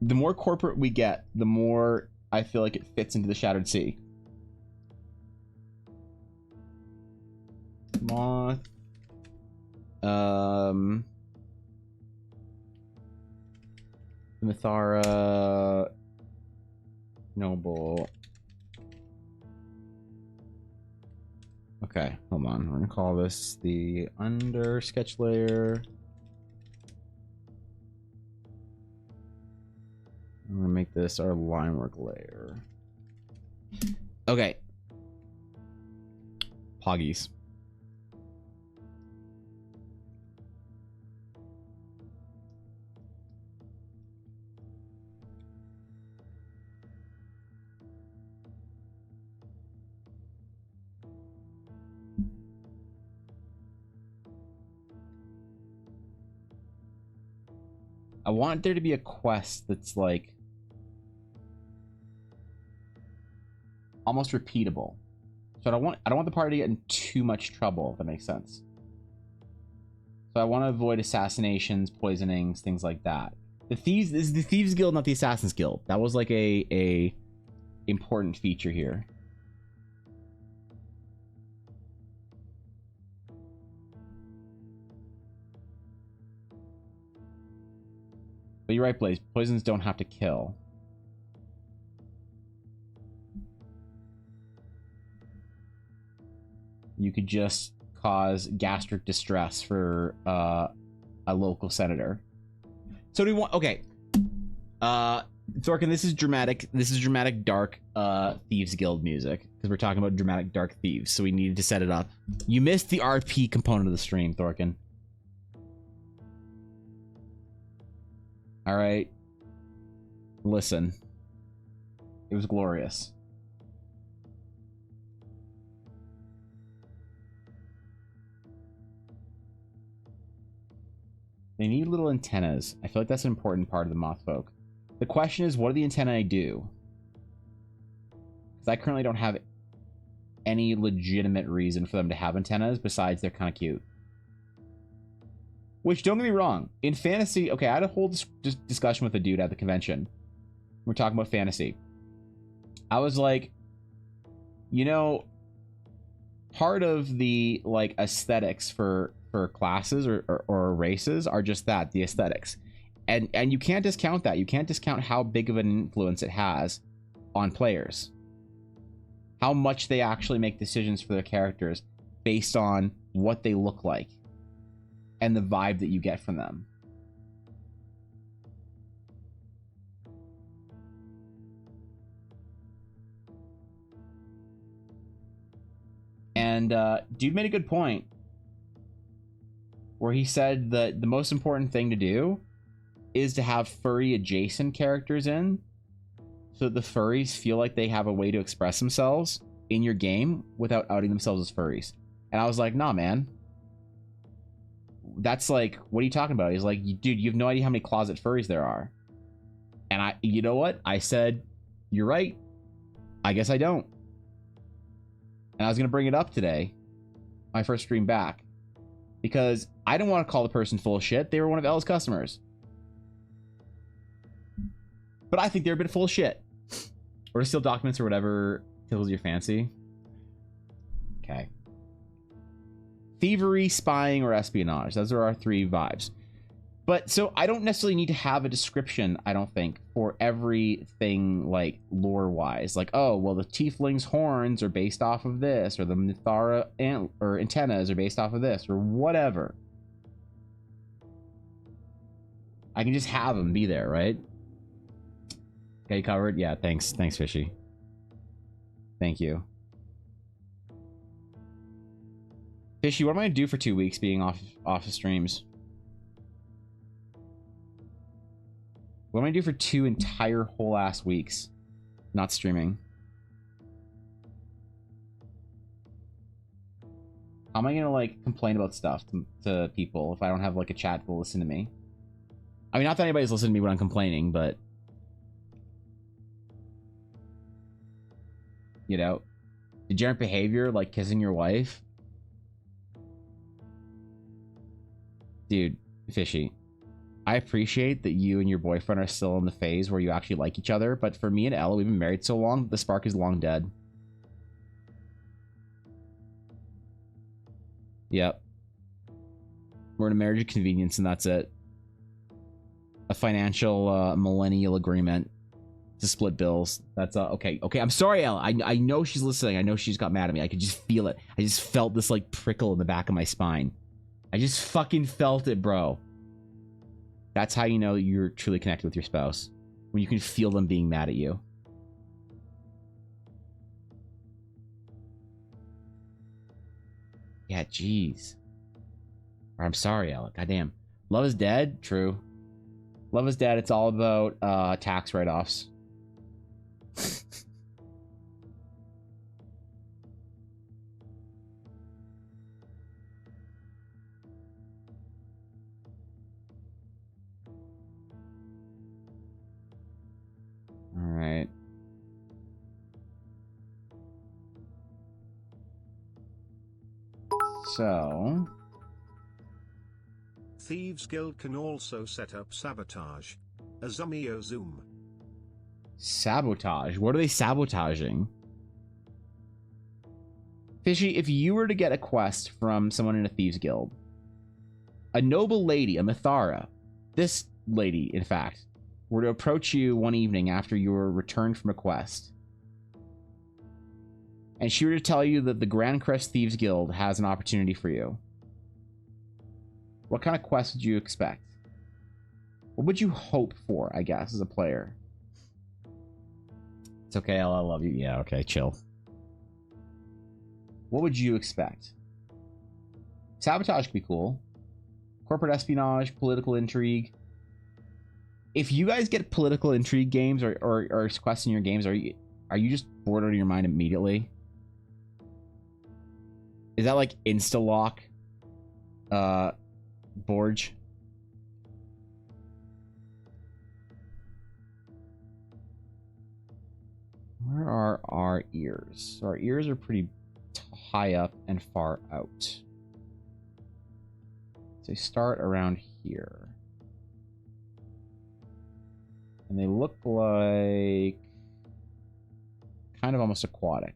The more corporate we get, the more I feel like it fits into the Shattered Sea. Moth. Mithara. Noble. Okay, hold on. We're gonna call this the under sketch layer. I'm gonna make this our line work layer. Okay. Hoggies. I want there to be a quest that's like almost repeatable. So I don't want the party to get in too much trouble, if that makes sense. So I want to avoid assassinations, poisonings, things like that. This is the Thieves Guild, not the Assassins Guild. That was like a important feature here. But you're right, Blaze. Poisons don't have to kill. You could just cause gastric distress for a local senator. So do we want... Okay. Thorkin, this is dramatic. This is dramatic dark Thieves Guild music. Because we're talking about dramatic dark thieves. So we needed to set it up. You missed the RP component of the stream, Thorkin. Alright. Listen. It was glorious. They need little antennas. I feel like that's an important part of the moth folk. The question is, what do the antennae do? Because I currently don't have any legitimate reason for them to have antennas besides they're kind of cute. Which, don't get me wrong, in fantasy... Okay, I had a whole discussion with a dude at the convention. We're talking about fantasy. I was like, you know, part of the, like, aesthetics for classes or races are just that, the aesthetics. And you can't discount that. You can't discount how big of an influence it has on players. How much they actually make decisions for their characters based on what they look like and the vibe that you get from them. And dude made a good point where he said that the most important thing to do is to have furry adjacent characters in, so that the furries feel like they have a way to express themselves in your game without outing themselves as furries. And I was like, nah, man. That's like, what are you talking about? He's like, dude, you have no idea how many closet furries there are. And you know what? I said, you're right. I guess I don't. And I was going to bring it up today, my first stream back, because I didn't want to call the person full of shit. They were one of L's customers. But I think they're a bit full of shit. Or to steal documents or whatever tickles your fancy. Okay. Thievery, spying, or espionage. Those are our three vibes. But so I don't necessarily need to have a description, I don't think, for everything like lore-wise. Like, oh, well, the tiefling's horns are based off of this, or the Mithara or antennas are based off of this, or whatever. I can just have them be there, right? Okay, covered? Yeah, thanks. Thanks, Fishy. Thank you. Fishy, what am I gonna do for 2 weeks being off of streams? What am I gonna do for 2 entire whole ass weeks not streaming? How am I gonna like complain about stuff to people if I don't have like a chat to listen to me? I mean, not that anybody's listening to me when I'm complaining, but you know, degenerate behavior like kissing your wife. Dude, Fishy, I appreciate that you and your boyfriend are still in the phase where you actually like each other, but for me and Ella, we've been married so long, the spark is long dead. Yep. We're in a marriage of convenience, and that's it. A financial millennial agreement to split bills. That's okay. Okay, I'm sorry, Ella. I know she's listening. I know she's got mad at me. I could just feel it. I just felt this like prickle in the back of my spine. I just fucking felt it, bro. That's how you know you're truly connected with your spouse. When you can feel them being mad at you. Yeah, jeez. Or I'm sorry, Alec. Goddamn. Love is Dead? True. Love is Dead. It's all about tax write-offs. All right. So, Thieves Guild can also set up sabotage. Azumio Zoom. sabotage. What are they sabotaging? Fishy, if you were to get a quest from someone in a Thieves Guild, a noble lady, a Mithara, this lady, in fact, were to approach you one evening after you were returned from a quest, and she were to tell you that the Grand Crest Thieves Guild has an opportunity for you, what kind of quest would you expect? What would you hope for, I guess, as a player? It's okay, I love you. Yeah, okay, chill. What would you expect? Sabotage could be cool. Corporate espionage, political intrigue. If you guys get political intrigue games or quests in your games, are you just bored out of your mind immediately? Is that like insta-lock? Borge? Where are our ears? Our ears are pretty high up and far out. So they start around here. And they look like kind of almost aquatic.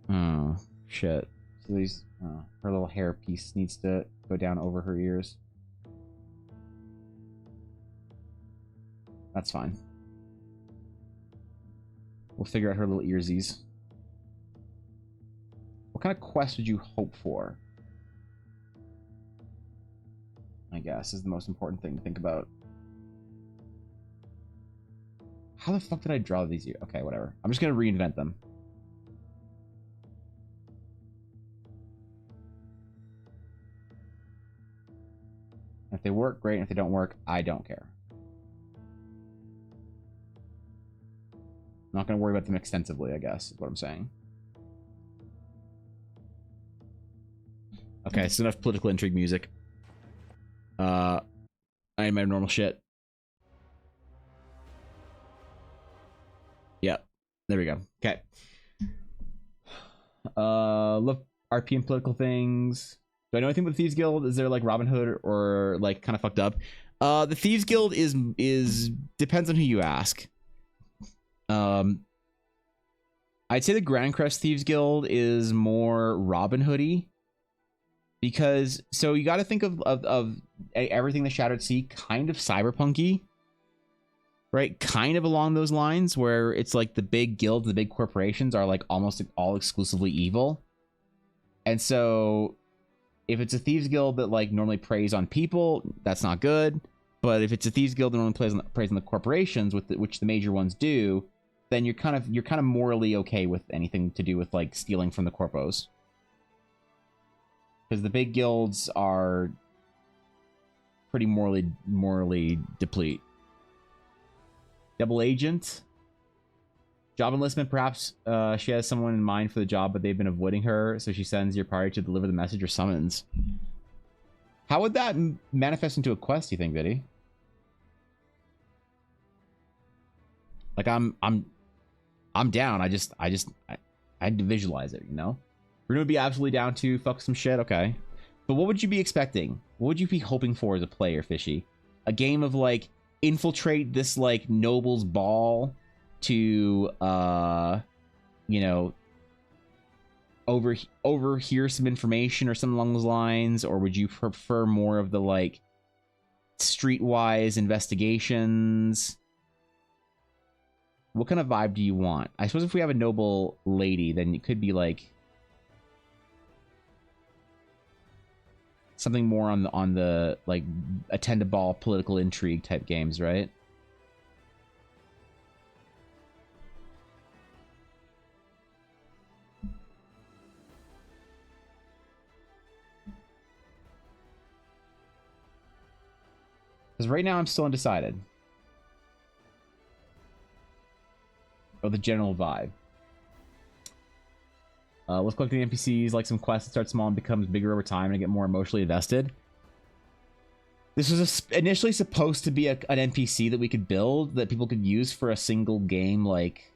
Oh, shit. So these, her little hair piece needs to go down over her ears. That's fine. We'll figure out her little earsies. What kind of quest would you hope for? I guess is the most important thing to think about. How the fuck did I draw these? Okay, whatever. I'm just gonna reinvent them. If they work, great. And if they don't work, I don't care. I'm not going to worry about them extensively, I guess, is what I'm saying. Okay, so enough political intrigue music. I am my normal shit. Yep. There we go. Okay. Look, RP and political things. Do I know anything about the Thieves Guild? Is there like Robin Hood or like kind of fucked up? The Thieves Guild is depends on who you ask. I'd say the Grand Crest Thieves Guild is more Robin Hoody, because so you got to think of everything the Shattered Sea kind of cyberpunky, right? Kind of along those lines where it's like the big guilds, the big corporations are like almost all exclusively evil, and so if it's a Thieves Guild that like normally preys on people, that's not good. But if it's a Thieves Guild that normally preys on the corporations, which the major ones do, then you're kind of morally okay with anything to do with like stealing from the corpos, because the big guilds are pretty morally deplete. Double agent. Job enlistment, perhaps she has someone in mind for the job, but they've been avoiding her, so she sends your party to deliver the message or summons. How would that manifest into a quest, you think, Biddy? Like, I'm down. I had to visualize it, you know? We're gonna be absolutely down to fuck some shit, okay. But what would you be expecting? What would you be hoping for as a player, Fishy? A game of, like, infiltrate this, like, noble's ball to you know, overhear some information or something along those lines? Or would you prefer more of the like streetwise investigations? What kind of vibe do you want? I suppose if we have a noble lady, then it could be like Something more on the like attend to ball political intrigue type games, right? Because right now I'm still undecided. Or the general vibe. Let's collect the NPCs, like some quests that start small and becomes bigger over time, and I get more emotionally invested. This was initially supposed to be an NPC that we could build that people could use for a single game, like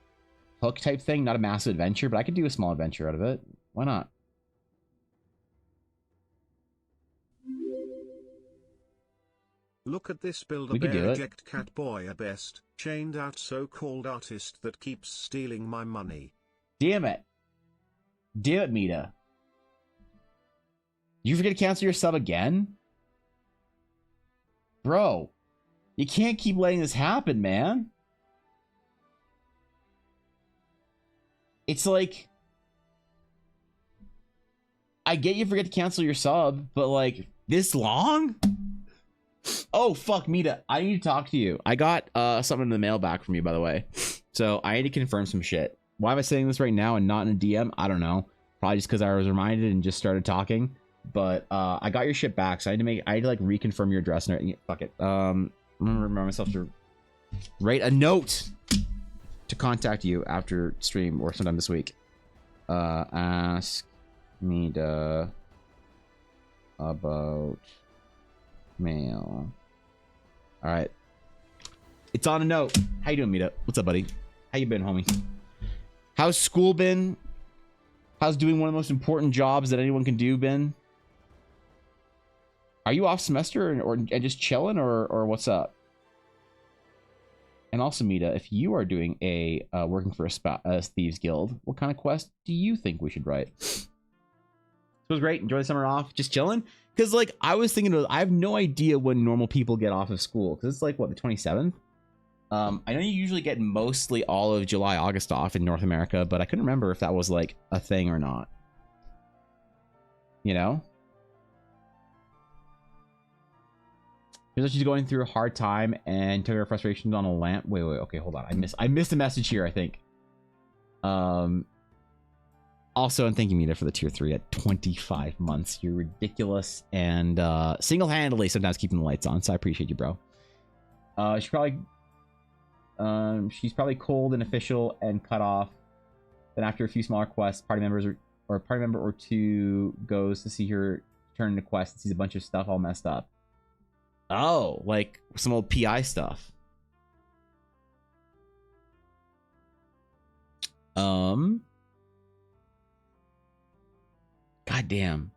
hook type thing, not a massive adventure, but I could do a small adventure out of it. Why not? Look at this build a We could do bear it. eject cat boy a best, chained out so-called artist that keeps stealing my money. Damn it. Damn it, Mita. You forget to cancel your sub again? Bro, you can't keep letting this happen, man. It's like, I get you forget to cancel your sub, but like, this long? Oh, fuck, Mita. I need to talk to you. I got something in the mail back from you, by the way. So I need to confirm some shit. Why am I saying this right now and not in a DM? I don't know. Probably just because I was reminded and just started talking. But I got your shit back, so I had to like reconfirm your address and everything. Fuck it. I'm gonna remember myself to write a note to contact you after stream or sometime this week. Ask Mita about mail. All right. It's on a note. How you doing, Mita? What's up, buddy? How you been, homie? How's school been? How's doing one of the most important jobs that anyone can do been? Are you off semester or just chilling or what's up? And also, Mita, if you are doing a working for a thieves guild, what kind of quest do you think we should write? So it was great. Enjoy the summer off. Just chilling. Because like I was thinking, I have no idea when normal people get off of school. Because it's like what, the 27th. I know you usually get mostly all of July, August off in North America, but I couldn't remember if that was like a thing or not. You know? Here's that she's going through a hard time and took her frustrations on a lamp. Wait, okay, hold on. I missed a message here, I think. Also, and thank you, Mita, for the tier 3 at 25 months. You're ridiculous and single-handedly sometimes keeping the lights on, so I appreciate you, bro. She's probably cold and official and cut off. Then after a few smaller quests, party member or two goes to see her turn into quest and sees a bunch of stuff all messed up. Oh, like some old PI stuff. God damn.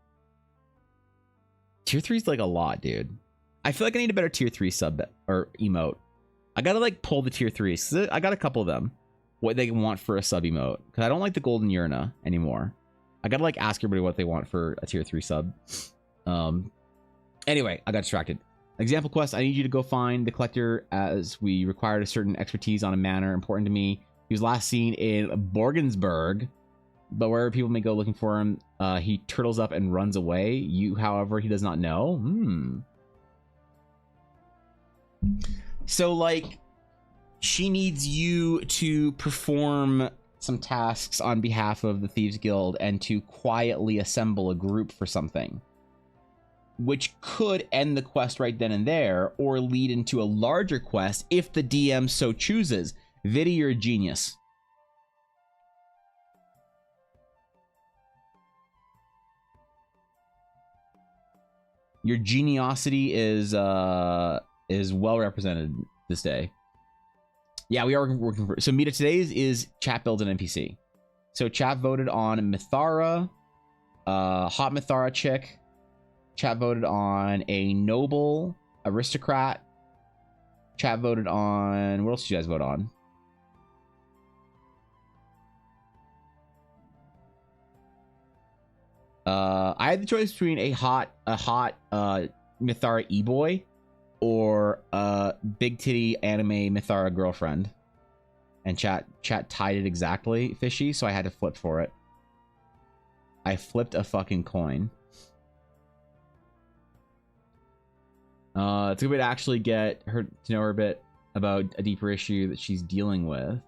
Tier 3 is like a lot, dude. I feel like I need a better tier 3 sub or emote. I gotta like pull the tier 3s. I got a couple of them. What they want for a sub emote. Because I don't like the golden urna anymore. I gotta like ask everybody what they want for a tier 3 sub. Anyway, I got distracted. Example quest, I need you to go find the collector as we required a certain expertise on a manor important to me. He was last seen in Borgensburg, but wherever people may go looking for him, he turtles up and runs away. You, however, he does not know. So, like, she needs you to perform some tasks on behalf of the Thieves Guild and to quietly assemble a group for something, which could end the quest right then and there or lead into a larger quest if the DM so chooses. Viddy, you're a genius. Your geniosity is well represented this day. Yeah, we are working for... So Mita, today's is chat builds an NPC. So chat voted on Mithara, hot Mithara chick. Chat voted on a noble aristocrat. Chat voted on... What else did you guys vote on? I had the choice between a hot Mithara e-boy or a big titty anime Mithara girlfriend. And chat tied it exactly, fishy, so I had to flip for it. I flipped a fucking coin. It's a good way to actually get her to know her a bit about a deeper issue that she's dealing with.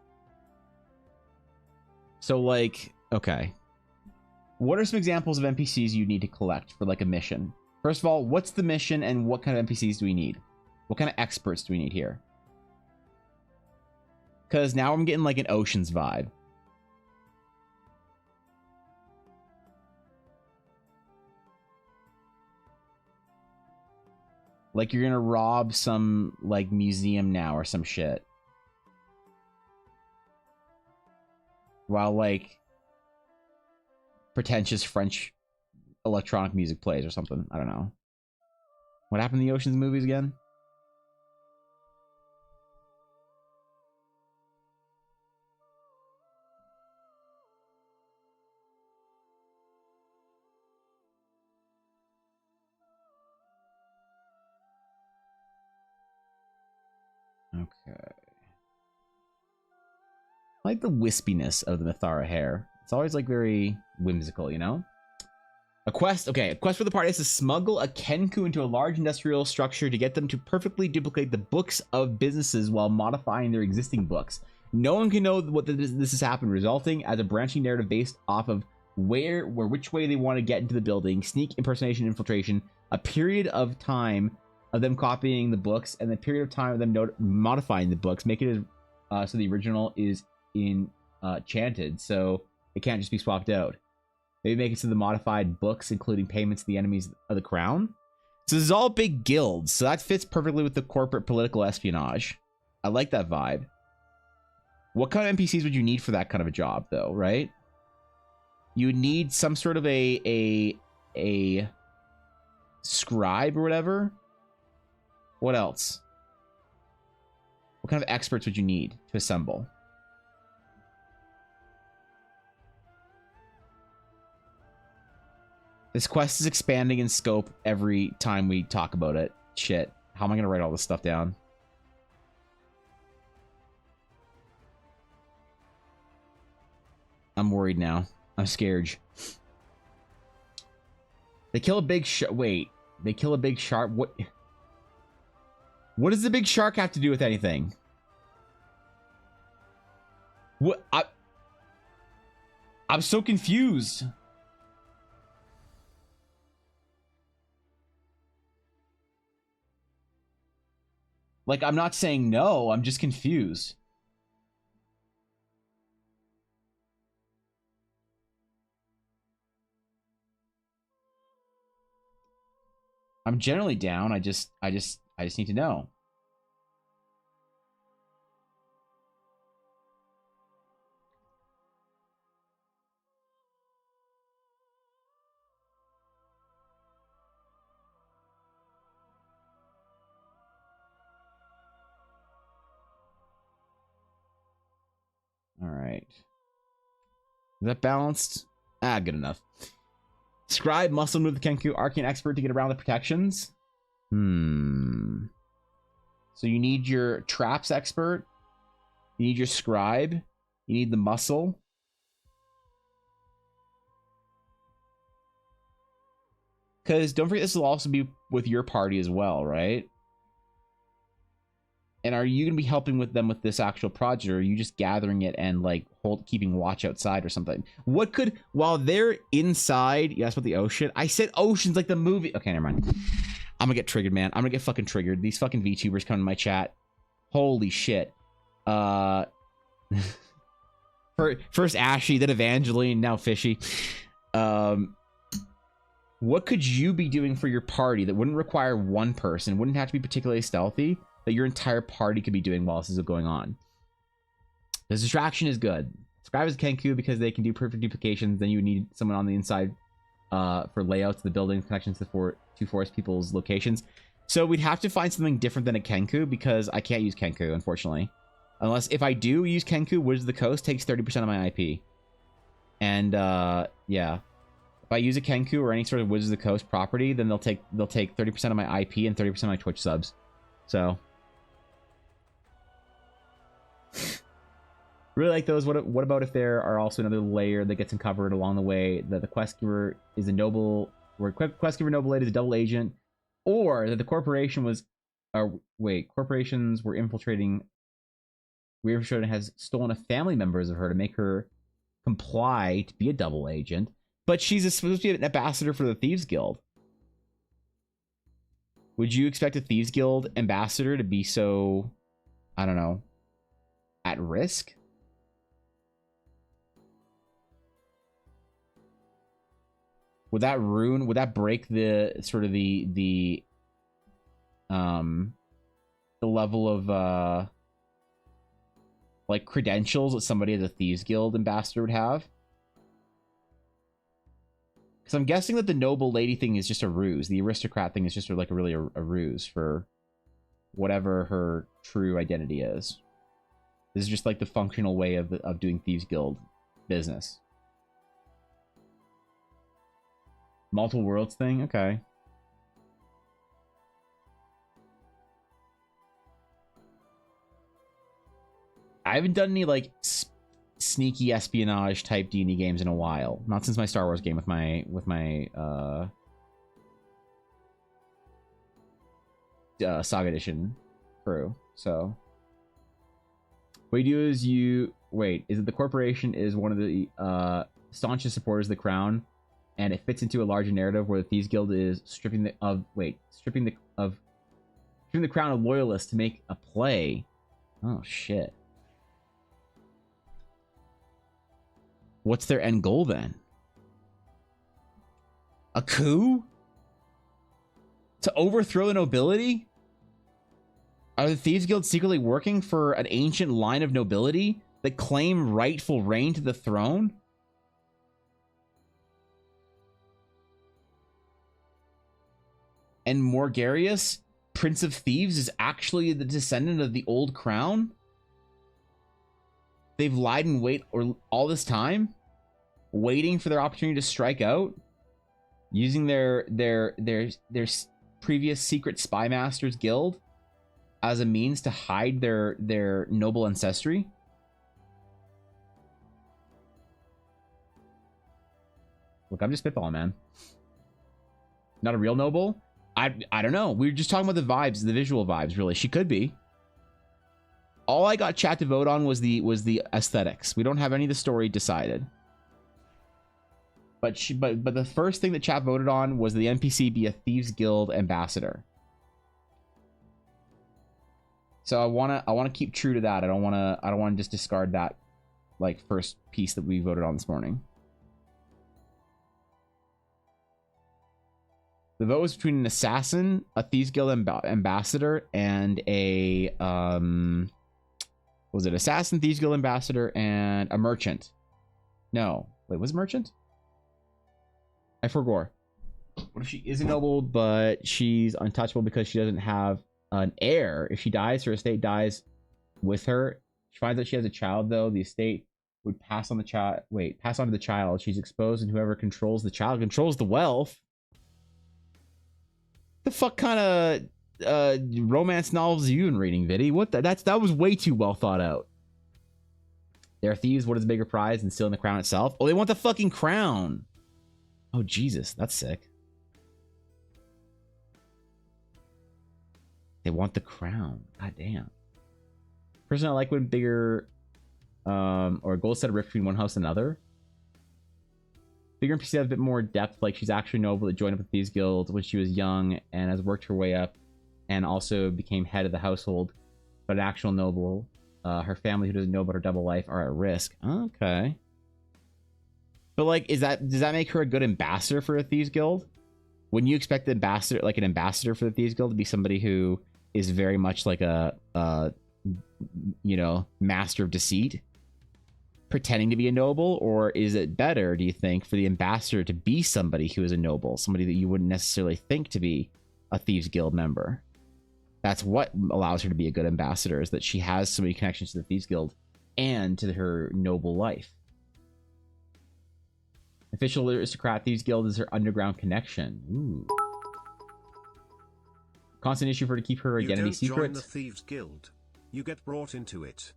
So, like, okay. What are some examples of NPCs you need to collect for, like, a mission? First of all, what's the mission and what kind of NPCs do we need? What kind of experts do we need here? Because now I'm getting, like, an Oceans vibe. Like, you're gonna rob some, like, museum now or some shit. While, like, pretentious French electronic music plays or something. I don't know. What happened in the Oceans movies again? Okay. I like the wispiness of the Mithara hair. It's always like very whimsical, you know? A quest, okay, a quest for the party is to smuggle a Kenku into a large industrial structure to get them to perfectly duplicate the books of businesses while modifying their existing books. No one can know what this has happened, resulting as a branching narrative based off of which way they want to get into the building, sneak, impersonation, infiltration, a period of time of them copying the books, and the period of time of them modifying the books, make it so the original is enchanted, so it can't just be swapped out. Maybe make it so the modified books, including payments to the enemies of the crown. So this is all big guilds, so that fits perfectly with the corporate political espionage. I like that vibe. What kind of NPCs would you need for that kind of a job, though, right? You would need some sort of a scribe or whatever. What else? What kind of experts would you need to assemble? This quest is expanding in scope every time we talk about it. Shit. How am I going to write all this stuff down? I'm worried now. I'm scared. They kill a big wait. They kill a big shark. What does the big shark have to do with anything? What? I'm so confused. Like, I'm not saying no, I'm just confused. I'm generally down. I just need to know. All right. Is that balanced? Ah, good enough. Scribe, muscle move the Kenku, arcane expert to get around the protections. So you need your traps expert. You need your scribe. You need the muscle. Because don't forget, this will also be with your party as well, right? And are you going to be helping with them with this actual project, or are you just gathering it and like keeping watch outside or something? What could, while they're inside, you asked about the ocean. I said oceans like the movie. Okay, never mind. I'm gonna get triggered, man. I'm gonna get fucking triggered. These fucking VTubers come in my chat. Holy shit. First Ashy, then Evangeline, now Fishy. What could you be doing for your party that wouldn't require one person, wouldn't have to be particularly stealthy, that your entire party could be doing while this is going on? This distraction is good. Scribe is Kenku because they can do perfect duplications. Then you would need someone on the inside for layouts of the buildings, connections to forest people's locations. So we'd have to find something different than a Kenku, because I can't use Kenku, unfortunately. Unless, if I do use Kenku, Wizards of the Coast takes 30% of my IP. And, yeah. If I use a Kenku or any sort of Wizards of the Coast property, then they'll take 30% of my IP and 30% of my Twitch subs. So... really like those. What about if there are also another layer that gets uncovered along the way, that the quest giver is a noble, where quest giver noble lady is a double agent, or that the corporation was, corporations were infiltrating. Has stolen a family members of her to make her comply to be a double agent, but she's supposed to be an ambassador for the Thieves Guild. Would you expect a Thieves Guild ambassador to be so, I don't know, at risk? Would that break the sort of the level of like credentials that somebody as a Thieves Guild ambassador would have? Because I'm guessing that the noble lady thing is just a ruse. The aristocrat thing is just like really a ruse for whatever her true identity is. This is just like the functional way of doing Thieves Guild business. Multiple worlds thing? Okay. I haven't done any like sneaky espionage type D&D games in a while. Not since my Star Wars game with my Saga Edition crew. So what you do is is it the corporation is one of the staunchest supporters of the crown, and it fits into a larger narrative where the Thieves Guild is stripping the crown of loyalists to make a play. Oh shit. What's their end goal then? A coup? To overthrow the nobility? Are the Thieves Guild secretly working for an ancient line of nobility that claim rightful reign to the throne? And Morgarius, Prince of Thieves, is actually the descendant of the old crown? They've lied and wait all this time, waiting for their opportunity to strike out, using their previous secret spy masters guild as a means to hide their noble ancestry. Look, I'm just spitballing, man. Not a real noble? I don't know. We were just talking about the vibes, the visual vibes, really. She could be. All I got chat to vote on was the aesthetics. We don't have any of the story decided. But the first thing that chat voted on was the NPC be a Thieves Guild ambassador. So I wanna keep true to that. I don't wanna just discard that like first piece that we voted on this morning. The vote was between an assassin, a Thieves Guild ambassador, and a was it assassin, Thieves Guild ambassador, and a merchant? No, wait, was it merchant? I forgot. What if she is a noble, but she's untouchable because she doesn't have an heir? If she dies, her estate dies with her. She finds out she has a child, though. The estate would pass on the child. Wait, pass on to the child. She's exposed, and whoever controls the child controls the wealth. The fuck kind of romance novels are you in reading, Viddy? What that was way too well thought out. They're thieves. What is a bigger prize than stealing the crown itself? Oh, they want the fucking crown. Oh, Jesus, that's sick. They want the crown. God damn. Personally, I like when bigger or a goal set a rift between one house and another. Bigger NPC has a bit more depth, like she's actually noble that joined up with Thieves Guild when she was young and has worked her way up and also became head of the household. But an actual noble, her family who doesn't know about her double life are at risk. Okay. But like, does that make her a good ambassador for a Thieves Guild? Wouldn't you expect the ambassador, like an ambassador for the Thieves Guild, to be somebody who is very much like a master of deceit, pretending to be a noble? Or is it better, do you think, for the ambassador to be somebody who is a noble, somebody that you wouldn't necessarily think to be a Thieves Guild member? That's what allows her to be a good ambassador, is that she has so many connections to the Thieves Guild and to her noble life. Official aristocrat Thieves Guild is her underground connection. Ooh. Constant issue for her to keep her identity secret. You don't join the Thieves Guild. You get brought into it.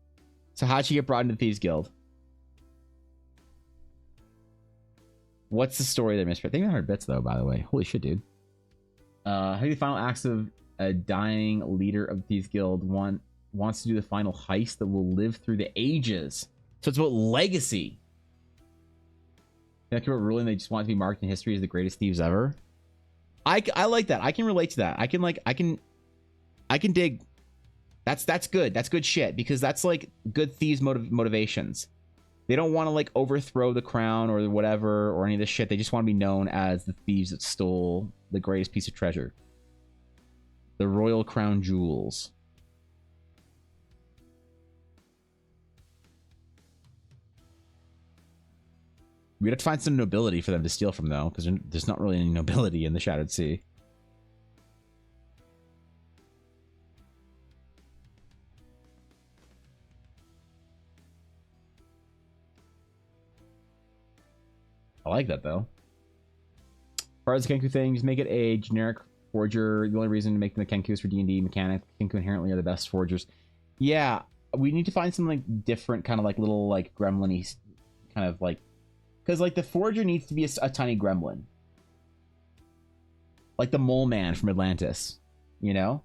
So how'd she get brought into the Thieves Guild? What's the story there, Mister? I think 100 bits though, by the way. Holy shit, dude. How do the final acts of a dying leader of the Thieves Guild wants to do the final heist that will live through the ages. So it's about legacy. They're about ruling. They just want to be marked in history as the greatest thieves ever. I like that. I can relate to that. I can dig. That's good. That's good shit, because that's like good thieves motivations. They don't want to like overthrow the crown or whatever or any of this shit. They just want to be known as the thieves that stole the greatest piece of treasure. The royal crown jewels. We'd have to find some nobility for them to steal from, though, because there's not really any nobility in the Shadowed Sea. I like that, though. As far as the Kenku thing, just make it a generic forger. The only reason to make them the Kenku is for D&D mechanic. Kenku inherently are the best forgers. Yeah, we need to find some like different kind of like little like gremlin-y kind of like, because like the forger needs to be a tiny gremlin, like the mole man from Atlantis, you know.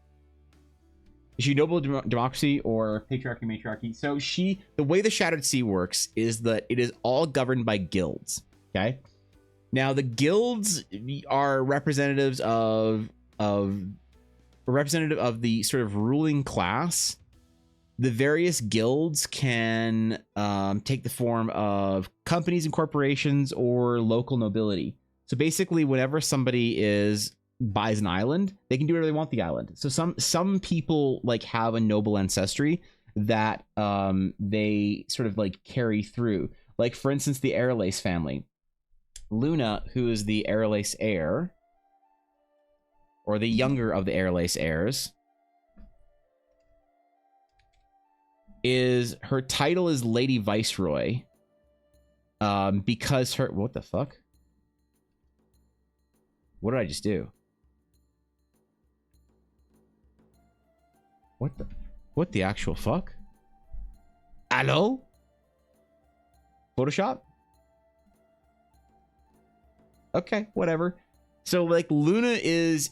Is she noble democracy or patriarchy matriarchy? So the way the Shadowed Sea works is that it is all governed by guilds. Okay. Now the guilds are representatives of the sort of ruling class. The various guilds can take the form of companies and corporations or local nobility. So basically, whenever somebody buys an island, they can do whatever they want with the island. So some people like have a noble ancestry that they sort of like carry through. Like for instance, the Aerolace family. Luna, who is the Aerolace heir, or the younger of the Aerolace heirs, her title is Lady Viceroy, because what the fuck? What did I just do? What the actual fuck? Hello? Photoshop? Okay, whatever. So like Luna is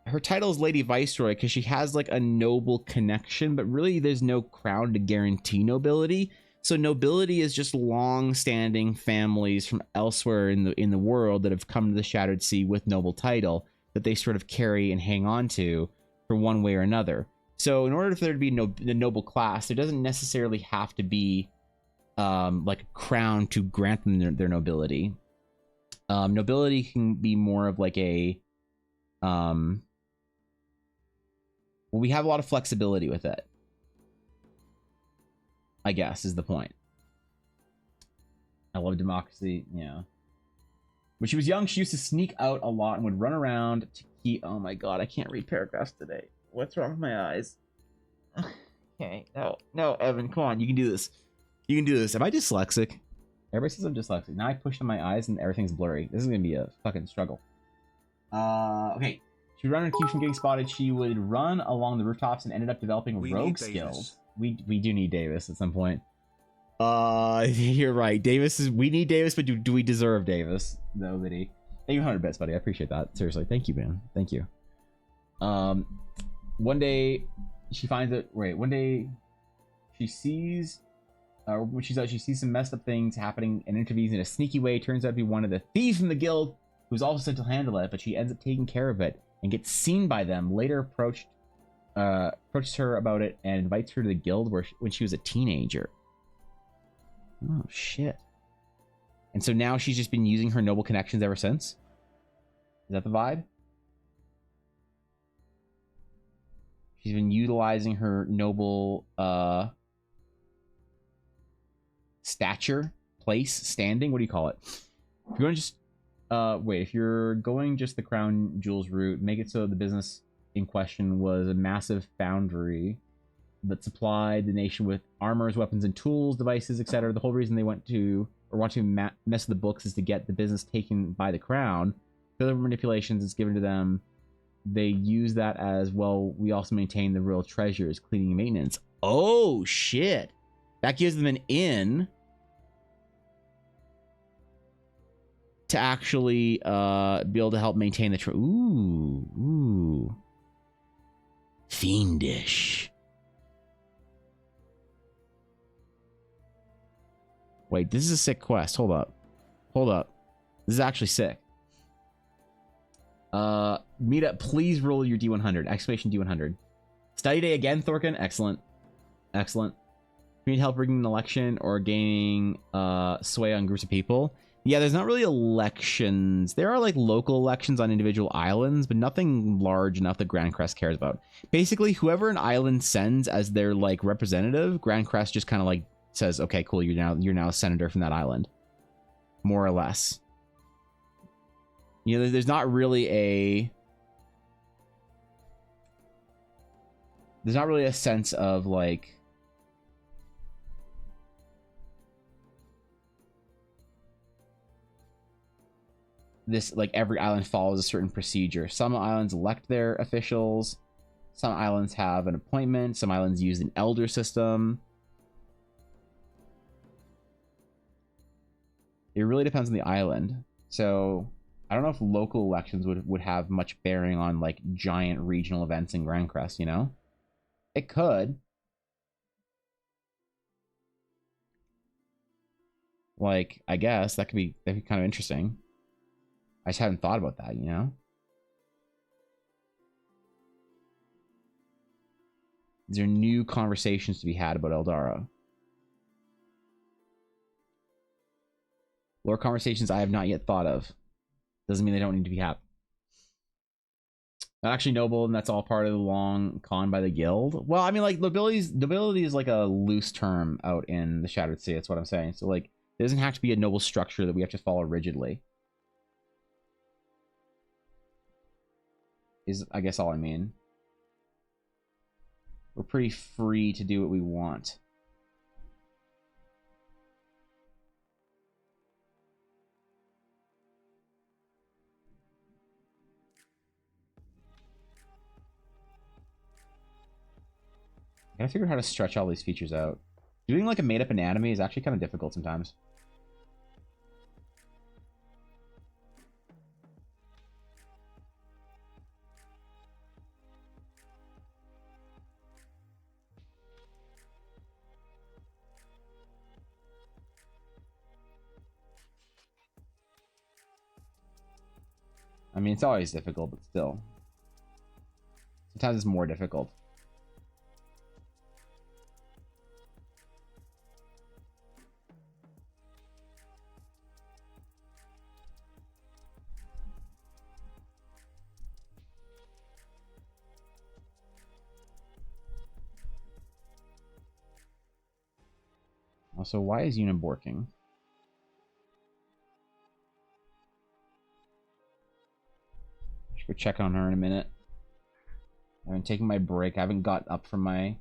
her title is Lady Viceroy because she has like a noble connection, but really there's no crown to guarantee nobility. So nobility is just long-standing families from elsewhere in the world that have come to the Shadowed Sea with noble title that they sort of carry and hang on to for one way or another. So in order for there to be the noble class, there doesn't necessarily have to be like a crown to grant them their nobility. Nobility can be more of like a well, we have a lot of flexibility with it, I guess, is the point. I love democracy, yeah. When she was young, she used to sneak out a lot and would run around to keep... Oh my god, I can't read paragraphs today. What's wrong with my eyes? Okay, no, Evan, come on, you can do this. You can do this. Am I dyslexic? Everybody says I'm dyslexic. Now I pushed on my eyes and everything's blurry. This is gonna be a fucking struggle. Okay. She would run and keep from getting spotted. She would run along the rooftops and ended up developing rogue skills. We do need Davis at some point. You're right. We need Davis, but do we deserve Davis? Nobody. Thank you 100 bits, buddy. I appreciate that. Seriously. Thank you, man. Thank you. One day she finds it. Wait, one day she sees... when she's out, she sees some messed up things happening and intervenes in a sneaky way. Turns out to be one of the thieves from the guild who's also sent to handle it, but she ends up taking care of it and gets seen by them. Later approaches her about it and invites her to the guild when she was a teenager. Oh, shit. And so now she's just been using her noble connections ever since? Is that the vibe? She's been utilizing her noble... stature, place, standing, what do you call it? If you're going just if you're going just the crown jewels route, make it so the business in question was a massive foundry that supplied the nation with armors, weapons, and tools, devices, etc. The whole reason they want to mess with the books is to get the business taken by the crown. Further manipulations is given to them. They use that as well. We also maintain the royal treasures, cleaning and maintenance. Oh shit, that gives them an in. to actually be able to help maintain the ooh. Fiendish. Wait, this is a sick quest. Hold up. This is actually sick. Meet up. Please roll your D100. Exclamation D100. Study day again, Thorkin. Excellent. Excellent. You need help rigging an election or gaining sway on groups of people. Yeah, there's not really elections. There are like local elections on individual islands, but nothing large enough that Grand Crest cares about. Basically, whoever an island sends as their like representative, Grand Crest just kind of like says, "Okay, cool, you're now a senator from that island." More or less. You know, there's not really a sense of like this, like every island follows a certain procedure. Some islands elect their officials, some islands have an appointment, some islands use an elder system. It really depends on the island. So I don't know if local elections would have much bearing on like giant regional events in Grand Crest, you know? It could. Like, I guess that'd be kind of interesting. I just hadn't thought about that, you know? These are new conversations to be had about Eldara. Lore conversations I have not yet thought of. Doesn't mean they don't need to be had. Not actually noble, and that's all part of the long con by the guild. Well, I mean, like, nobility is like a loose term out in the Shattered Sea. That's what I'm saying. So, like, there doesn't have to be a noble structure that we have to follow rigidly. Is, I guess, all I mean. We're pretty free to do what we want. I gotta figure out how to stretch all these features out. Doing like a made-up anatomy is actually kind of difficult sometimes. I mean, it's always difficult, but still. Sometimes it's more difficult. Also, why is Una borking? Should go check on her in a minute. I've been taking my break. I haven't got up from my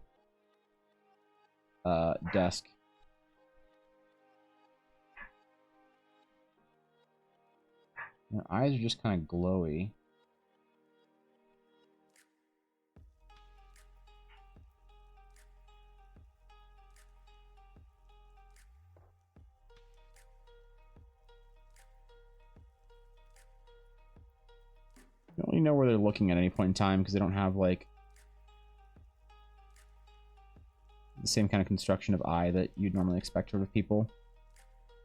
desk. Her eyes are just kind of glowy. You don't really know where they're looking at any point in time because they don't have like the same kind of construction of eye that you'd normally expect out of people.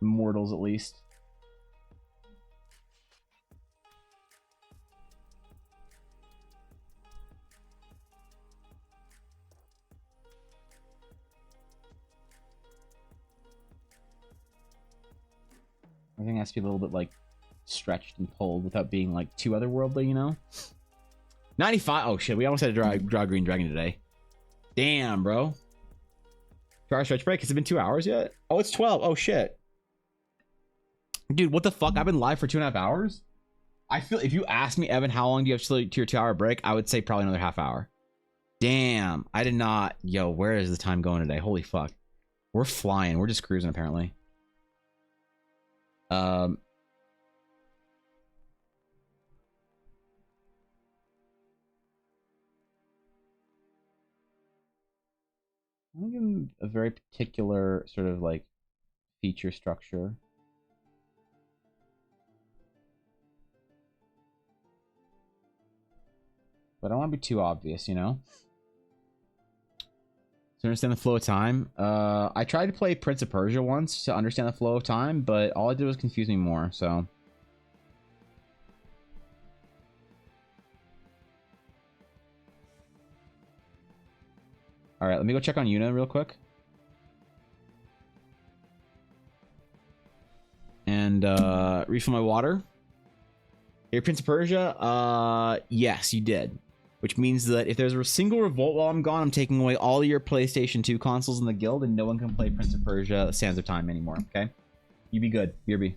Mortals, at least. Everything has to be a little bit like stretched and pulled without being like too otherworldly, you know? 95. Oh shit, we almost had to draw Green Dragon today. Damn, bro. 2-hour stretch break. Has it been 2 hours yet? Oh, it's 12. Oh shit. Dude, what the fuck? I've been live for 2.5 hours? I feel if you asked me, Evan, how long do you have to your 2-hour break? I would say probably another half hour. Damn. I did not. Yo, where is the time going today? Holy fuck. We're flying. We're just cruising, apparently. I'm looking a very particular sort of like feature structure. but I don't want to be too obvious, you know? To understand the flow of time. I tried to play Prince of Persia once to understand the flow of time, but all I did was confuse me more, so... Alright, let me go check on Yuna real quick. And, refill my water. Hey, Prince of Persia? Yes, you did. Which means that if there's a single revolt while I'm gone, I'm taking away all of your PlayStation 2 consoles in the guild, and no one can play Prince of Persia Sands of Time anymore, okay? You be good. BRB.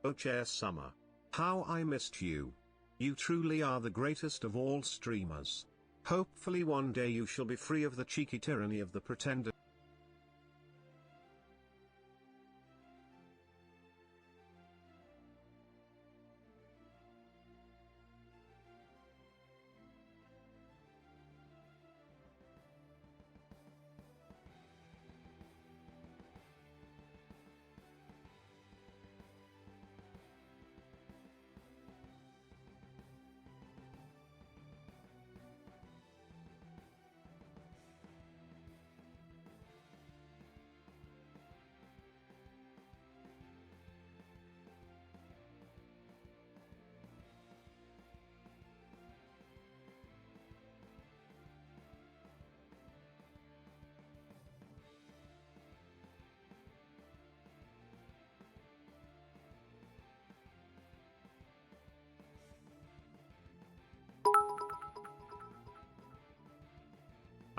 Oh Chair Summer. How I missed you. You truly are the greatest of all streamers. Hopefully one day you shall be free of the cheeky tyranny of the pretender.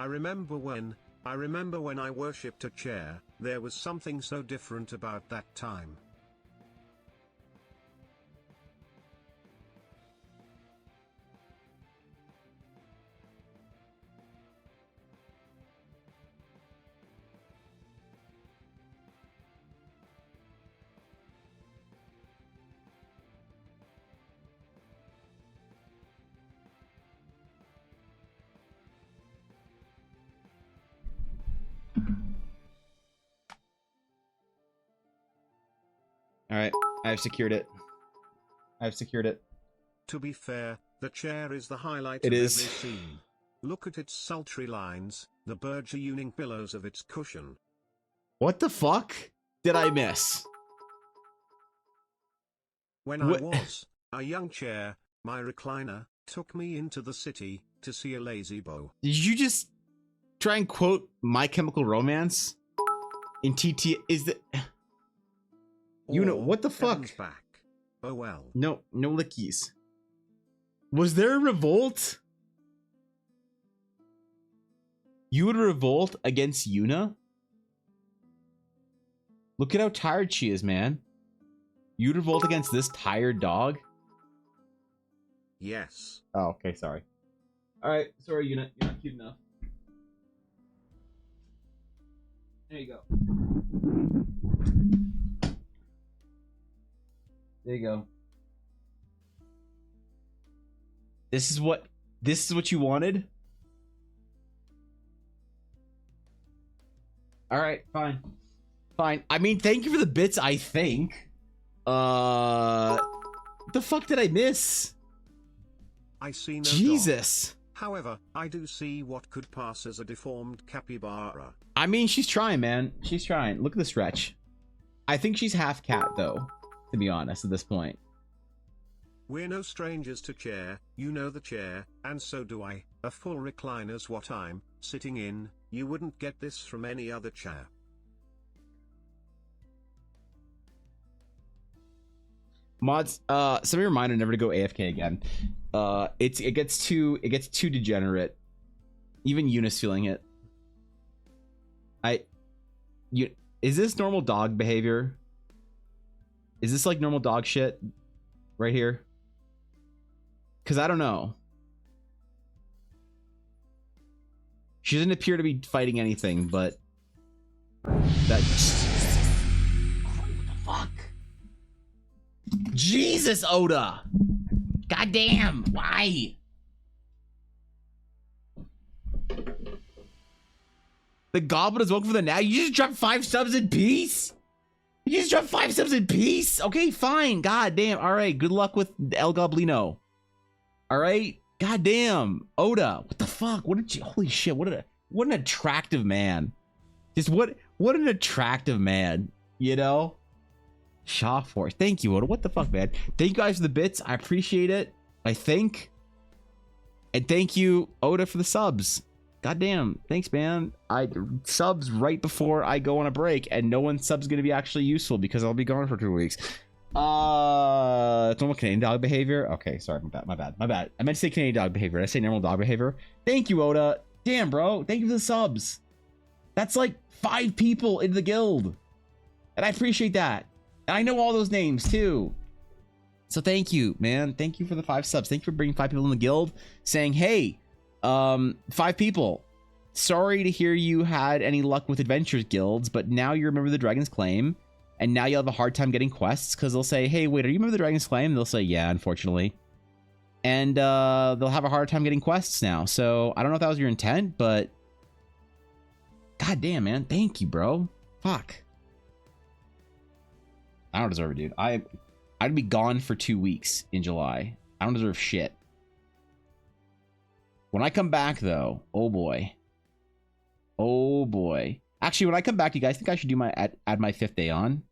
I remember when I worshipped a chair, there was something so different about that time. Alright, I've secured it. I've secured it. To be fair, the chair is the highlight It of is. every scene. Look at its sultry lines, the burgeoning pillows of its cushion. What the fuck did I miss? When What? I was a young chair, my recliner took me into the city to see a lazy bow. Did you just try and quote My Chemical Romance? In TT, is that... You know, Or what the fuck? Heaven's Back. Oh well. No, no lickies. Was there a revolt? You would revolt against Yuna? Look at how tired she is, man. You'd revolt against this tired dog? Yes. Oh, okay, sorry. Alright, sorry, Yuna. You're not cute enough. There you go. There you go. This is what you wanted? Alright, fine. Fine. I mean, thank you for the bits, I think. What the fuck did I miss? I see no Jesus. dog. However, I do see what could pass as a deformed capybara. I mean, she's trying, man. She's trying. Look at the stretch. I think she's half cat, though, to be honest, at this point. We're no strangers to chair, you know the chair, and so do I. A full recliner's what I'm sitting in. You wouldn't get this from any other chair. Mods, send me a reminder never to go AFK again. It gets too degenerate. Even Eunice feeling it. Is this normal dog behavior? Is this like normal dog shit right here? Because I don't know. She doesn't appear to be fighting anything, but that. What the fuck? Jesus, Oda! Goddamn! Why? The goblin is welcome for the now. You just dropped 5 subs in peace? You just dropped 5 subs in peace? Okay, fine. God damn. All right. Good luck with El Goblino. All right. God damn. Oda. What the fuck? What did you? Holy shit. What an attractive man. Just what an attractive man. You know? Shaw Force. Thank you, Oda. What the fuck, man? Thank you guys for the bits. I appreciate it. I think. And thank you, Oda, for the subs. Goddamn. Thanks, man. I subs right before I go on a break, and no one's sub's gonna be actually useful because I'll be gone for 2 weeks. It's normal Canadian dog behavior. Okay, sorry, my bad. I meant to say Canadian dog behavior. Did I say normal dog behavior? Thank you, Oda. Damn, bro. Thank you for the subs. That's like 5 people in the guild. And I appreciate that. And I know all those names too. So thank you, man. Thank you for the 5 subs. Thank you for bringing 5 people in the guild saying, hey, 5 people. Sorry to hear you had any luck with adventures guilds, but now you remember the Dragon's Claim, and now you'll have a hard time getting quests because they'll say, hey, wait, are you remember the Dragon's Claim? And they'll say, yeah, unfortunately. And they'll have a hard time getting quests now. So I don't know if that was your intent, but god damn, man. Thank you, bro. Fuck. I don't deserve it, dude. I'd be gone for 2 weeks in July. I don't deserve shit. When I come back, though, oh boy. Oh boy. Actually, when I come back, do you guys think I should do my add my 5th day on?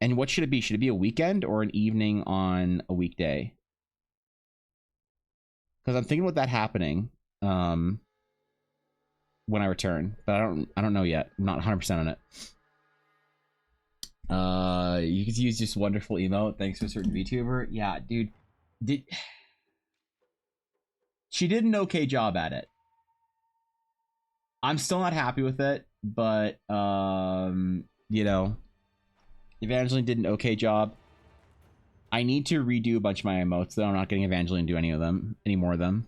And what should it be? Should it be a weekend or an evening on a weekday? Because I'm thinking about that happening when I return, but I don't know yet. I'm not 100% on it. You could use just wonderful emote thanks to a certain VTuber. Yeah, dude. She did an okay job at it. I'm still not happy with it, but you know, Evangeline did an okay job. I need to redo a bunch of my emotes, though. I'm not getting Evangeline to do any more of them.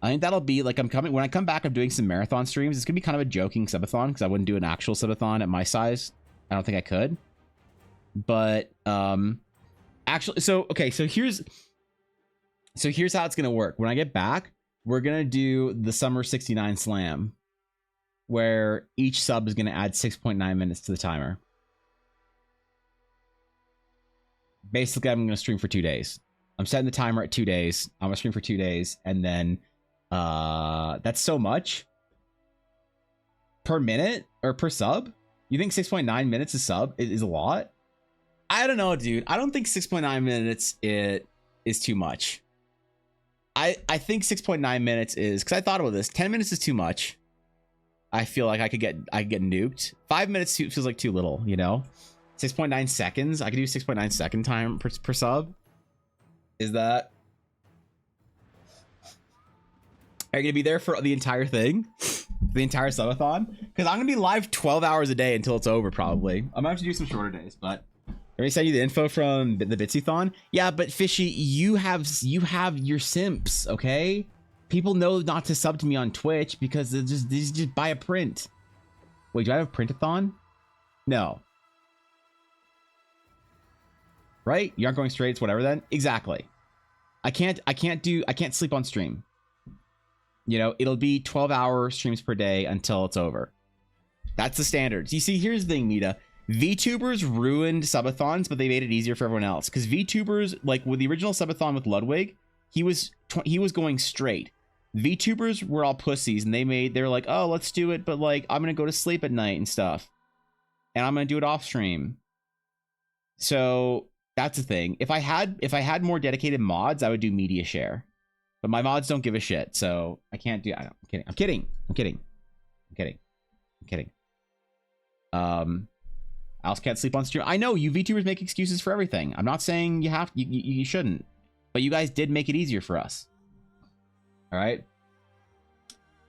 I think that'll be like when I come back, I'm doing some marathon streams. It's gonna be kind of a joking subathon because I wouldn't do an actual subathon at my size. I don't think I could. But actually, so here's how it's gonna work. When I get back, we're gonna do the Summer 69 Slam, where each sub is gonna add 6.9 minutes to the timer. Basically, I'm gonna stream for 2 days. I'm setting the timer at 2 days. I'm gonna stream for 2 days, and then that's so much per minute or per sub. You think 6.9 minutes a sub is a lot? I don't know, dude. I don't think 6.9 minutes is too much. I think 6.9 minutes is, because I thought about this. 10 minutes is too much. I feel like I could get nuked. 5 minutes feels like too little, you know? 6.9 seconds. I could do 6.9 second time per sub. Is that? Are you gonna be there for the entire thing? The entire subathon? Because I'm gonna be live 12 hours a day until it's over, probably. I'm gonna have to do some shorter days, but let me send you the info from the Bitsy-thon. Yeah, but Fishy, you have your simps, okay? People know not to sub to me on Twitch because they just buy a print. Wait, do I have a print-a-thon? No. Right? You aren't going straight, it's whatever then? Exactly. I can't sleep on stream. You know, it'll be 12-hour streams per day until it's over. That's the standards. You see, here's the thing, Nita. VTubers ruined subathons, but they made it easier for everyone else. Because VTubers, like with the original subathon with Ludwig, he was going straight. VTubers were all pussies, and they were like, oh, let's do it, but like I'm gonna go to sleep at night and stuff, and I'm gonna do it off stream. So that's the thing. If I had more dedicated mods, I would do media share, but my mods don't give a shit, so I can't do. I'm kidding. I also can't sleep on stream. I know you VTubers make excuses for everything. I'm not saying you shouldn't, but you guys did make it easier for us. All right.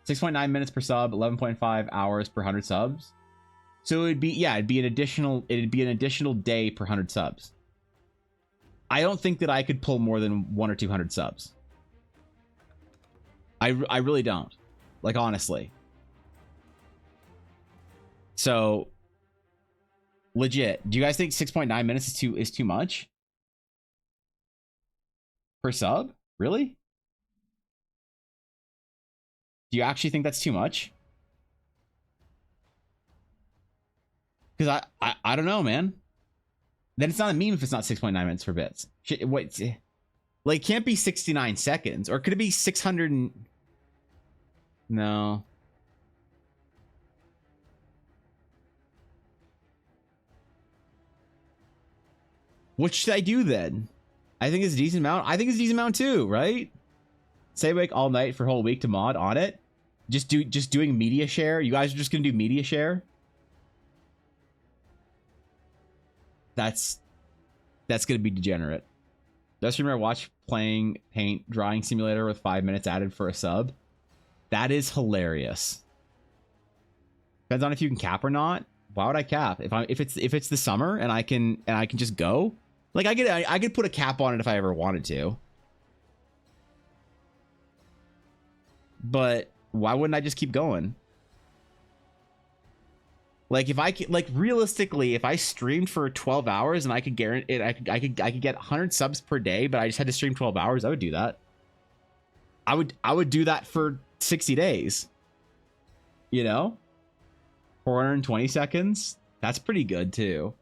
6.9 minutes per sub, 11.5 hours per 100 subs. So it'd be an additional day per 100 subs. I don't think that I could pull more than 100 or 200 subs. I really don't. Like, honestly. So legit, do you guys think 6.9 minutes is too much per sub? Really? Do you actually think that's too much? Because I don't know, man. Then it's not a meme if it's not 6.9 minutes per bits. Wait, like, it can't be 69 seconds, or could it be 600 and... No. What should I do then? I think it's a decent amount. I think it's a decent amount too, right? Stay awake all night for a whole week to mod on it. Just doing media share. You guys are just gonna do media share. That's gonna be degenerate. The streamer I watch playing Paint Drawing Simulator with 5 minutes added for a sub. That is hilarious. Depends on if you can cap or not. Why would I cap? If it's the summer and I can just go, like, I could put a cap on it if I ever wanted to. But why wouldn't I just keep going? Like, if I could, like, realistically, if I streamed for 12 hours and I could guarantee it, I could get 100 subs per day, but I just had to stream 12 hours, I would do that. I would do that for 60 days. You know? 420 seconds? That's pretty good too.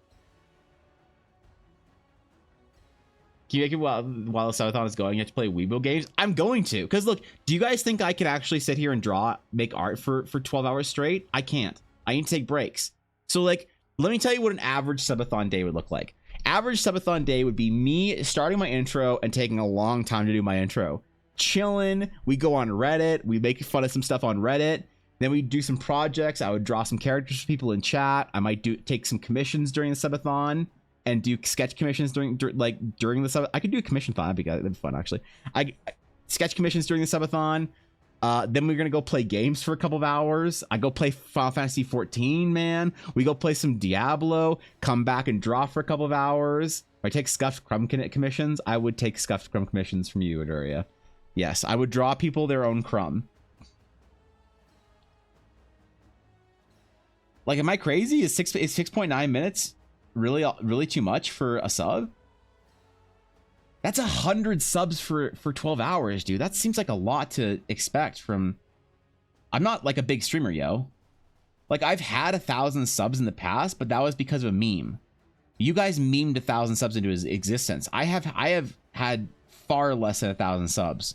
Can you make it while the subathon is going? You have to play Weibo games? I'm going to. Because look, do you guys think I can actually sit here and make art for 12 hours straight? I can't. I need to take breaks. So, like, let me tell you what an average subathon day would look like. Average subathon day would be me starting my intro and taking a long time to do my intro. Chilling. We go on Reddit. We make fun of some stuff on Reddit. Then we do some projects. I would draw some characters for people in chat. I might take some commissions during the subathon and do sketch commissions during the sub. I could do a commission thon. That'd be fun, actually. I sketch commissions during the subathon. Then we're gonna go play games for a couple of hours. I go play Final Fantasy 14, man. We go play some Diablo. Come back and draw for a couple of hours. If I take Scuffed Crumb commissions, I would take Scuffed Crumb commissions from you, Adoria. Yes, I would draw people their own crumb. Like, am I crazy? Is 6.9 minutes really too much for a sub? That's 100 subs for 12 hours, dude. That seems like a lot to expect from... I'm not like a big streamer, yo. Like, I've had 1,000 subs in the past, but that was because of a meme. You guys memed 1,000 subs into his existence. I have had far less than 1,000 subs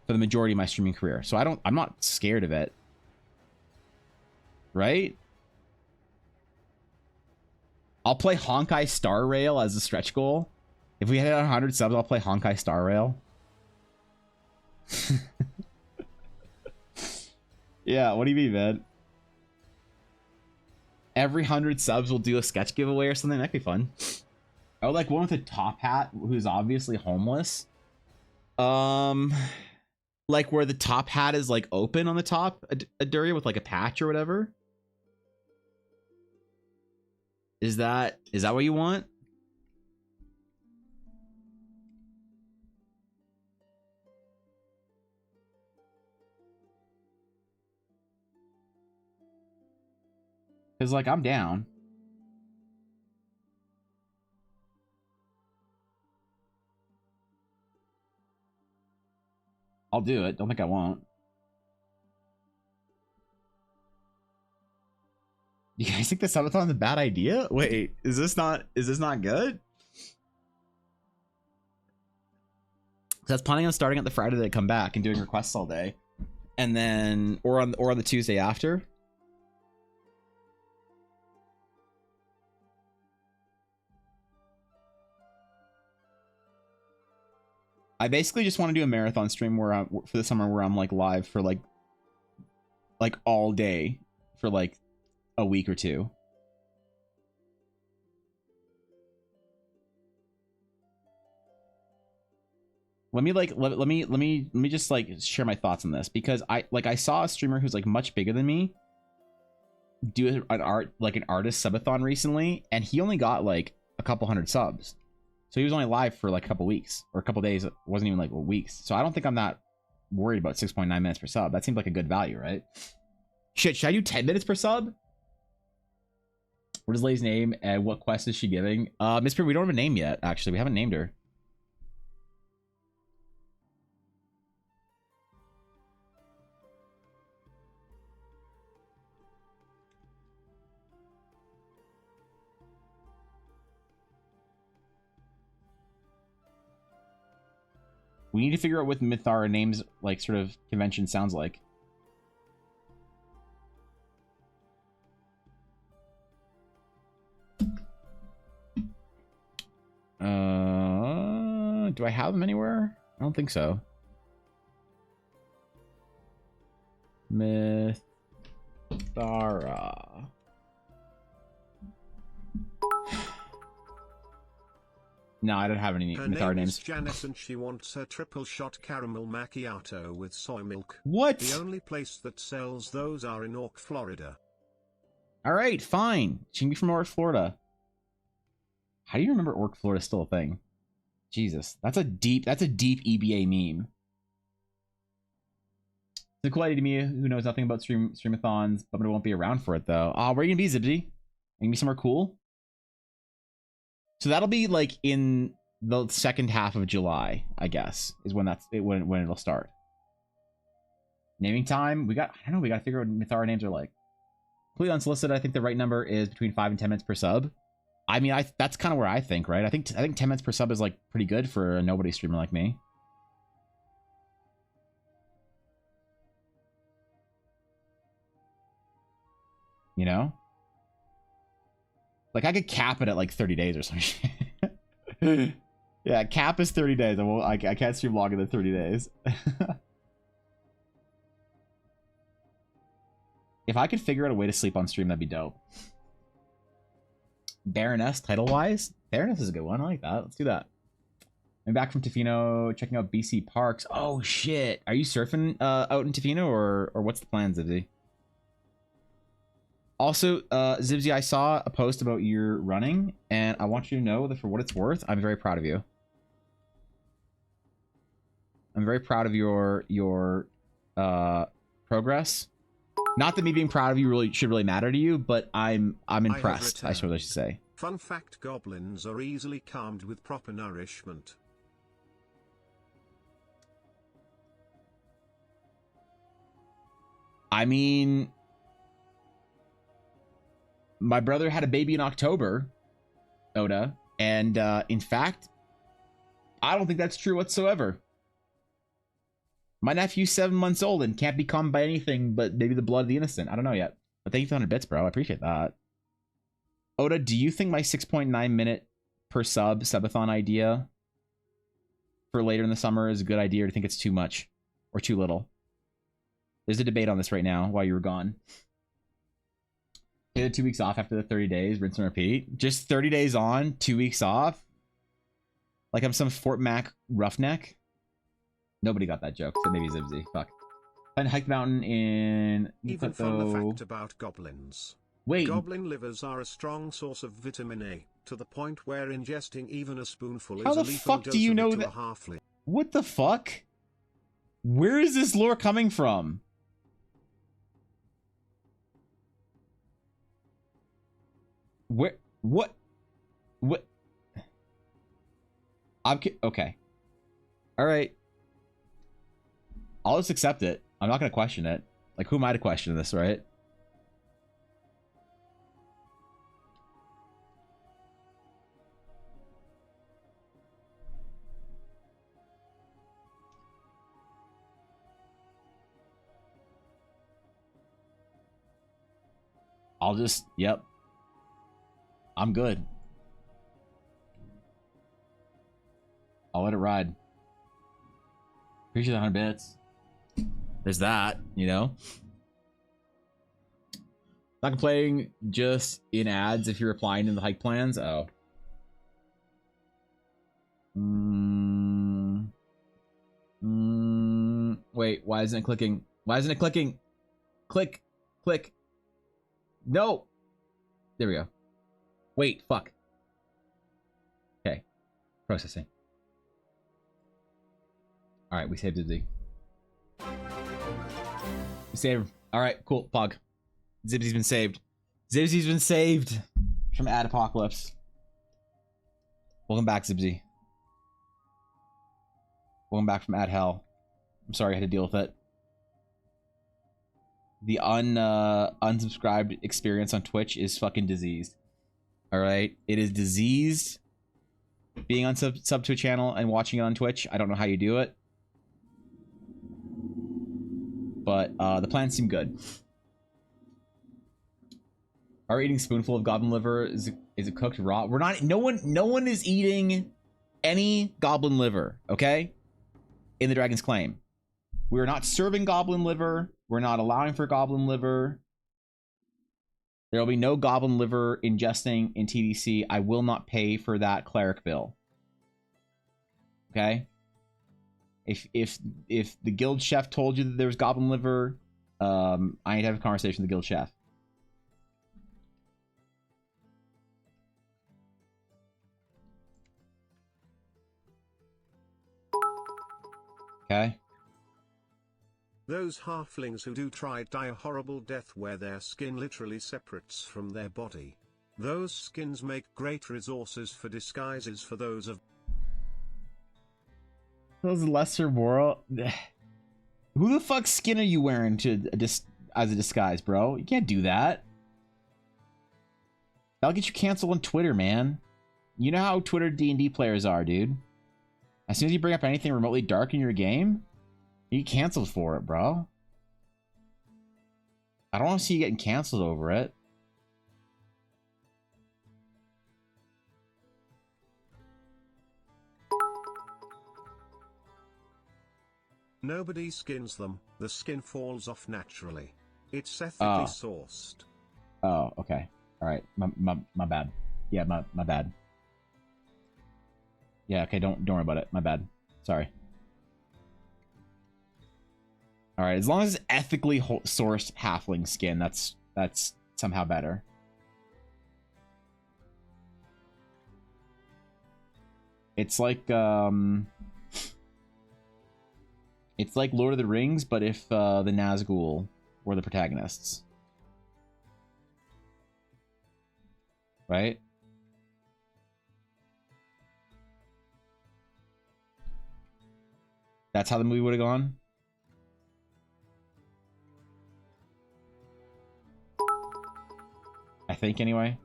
for the majority of my streaming career. So I'm not scared of it. Right? I'll play Honkai Star Rail as a stretch goal. If we hit 100 subs, I'll play Honkai Star Rail. Yeah, what do you mean, man? Every 100 subs we'll do a sketch giveaway or something. That'd be fun. I would like one with a top hat who's obviously homeless. Like where the top hat is like open on the top, a Duria with like a patch or whatever. Is that what you want? Because, like, I'm down. I'll do it. Don't think I won't. You guys think the subathon's a bad idea? Wait, is this not good? So I was planning on starting at the Friday they come back and doing requests all day. and then or on the Tuesday after. I basically just want to do a marathon stream where I'm for the summer where I'm like live for like all day for like a week or two. Let me just like share my thoughts on this, because I saw a streamer who's like much bigger than me do an artist subathon recently, and he only got like a couple hundred subs. So he was only live for like a couple weeks or a couple days. It wasn't even like weeks. So I don't think I'm that worried about 6.9 minutes per sub. That seems like a good value, right? Shit, should I do 10 minutes per sub? What is Lay's name and what quest is she giving? Miss Prim, we don't have a name yet, actually. We haven't named her. We need to figure out what Mythara names, like, sort of convention sounds like. Do I have them anywhere? I don't think so. Mythara. No, I don't have any Mythara names. Janice, and she wants her triple shot caramel macchiato with soy milk. What? The only place that sells those are in Orc, Florida. All right, fine. She can be from Orc, Florida. How do you remember Orc, Florida is still a thing? Jesus, that's a deep EBA meme. It's a cool idea to me who knows nothing about streamathons, but it won't be around for it though. Where are you gonna be, Zibsy? Are you gonna be somewhere cool? So that'll be like in the second half of July, I guess, is when when it'll start. Naming time, I don't know, we gotta figure out what Mythara names are like. Completely unsolicited, I think the right number is between 5 and 10 minutes per sub. I mean, that's kind of where I think, right? I think 10 minutes per sub is like pretty good for a nobody streamer like me. You know? Like I could cap it at like 30 days or something. Yeah, cap is 30 days. I can't stream longer than 30 days. If I could figure out a way to sleep on stream, that'd be dope. Baroness, title-wise? Baroness is a good one. I like that. Let's do that. I'm back from Tofino, checking out BC parks. Oh, shit. Are you surfing out in Tofino, or what's the plan, Zibsy? Also, Zibsy, I saw a post about your running, and I want you to know that for what it's worth, I'm very proud of you. I'm very proud of your progress. Not that me being proud of you should really matter to you, but I'm impressed, I suppose I should say. Fun fact, goblins are easily calmed with proper nourishment. I mean, my brother had a baby in October, Oda, and in fact, I don't think that's true whatsoever. My nephew's 7 months old and can't be calmed by anything but maybe the blood of the innocent. I don't know yet. But thank you for 100 bits, bro. I appreciate that. Oda, do you think my 6.9 minute per subathon idea for later in the summer is a good idea, or do you think it's too much or too little? There's a debate on this right now while you were gone. Take the 2 weeks off after the 30 days, rinse and repeat. Just 30 days on, 2 weeks off? Like I'm some Fort Mac roughneck? Nobody got that joke, so maybe Zibsy. Fuck. And hike the mountain in... Even fun fact about goblins. Wait. Goblin livers are a strong source of vitamin A, to the point where ingesting even a spoonful How is a the lethal fuck dose do you of know it to that? a halfling. What the fuck? Where is this lore coming from? Where? What? What? Okay. All right. I'll just accept it. I'm not going to question it. Like, who am I to question this, right? I'll just, yep. I'm good. I'll let it ride. Appreciate the 100 bits. There's that, you know? Not complaining, just in ads if you're applying in the hike plans. Oh. Wait, why isn't it clicking? Why isn't it clicking? Click. Click. No. There we go. Wait, fuck. Okay. Processing. Alright, we saved the Z. We saved. Alright, cool. Pog. Zibsy's been saved. Zibsy's been saved from Ad Apocalypse. Welcome back, Zibsy. Welcome back from Ad Hell. I'm sorry I had to deal with it. The unsubscribed experience on Twitch is fucking diseased. Alright? It is diseased being on sub to a channel and watching it on Twitch. I don't know how you do it. But the plans seem good. Are we eating a spoonful of goblin liver? Is it cooked raw? We're not. No one is eating any goblin liver. Okay, in the Dragon's Claim, we are not serving goblin liver. We're not allowing for goblin liver. There will be no goblin liver ingesting in TDC. I will not pay for that cleric bill. Okay. If the guild chef told you that there was goblin liver, I need to have a conversation with the guild chef. Okay. Those halflings who do try die a horrible death where their skin literally separates from their body. Those skins make great resources for disguises for those of Those lesser moral. Who the fuck skin are you wearing to as a disguise, bro? You can't do that. That'll get you canceled on Twitter, man. You know how Twitter D&D players are, dude. As soon as you bring up anything remotely dark in your game, you get canceled for it, bro. I don't want to see you getting canceled over it. Nobody skins them, the skin falls off naturally. It's ethically sourced. Oh, okay. Alright, my bad. Yeah, my bad. Yeah, okay, don't worry about it. My bad. Sorry. Alright, as long as it's ethically sourced halfling skin, that's somehow better. It's like Lord of the Rings, but if the Nazgul were the protagonists. Right? That's how the movie would have gone? I think, anyway.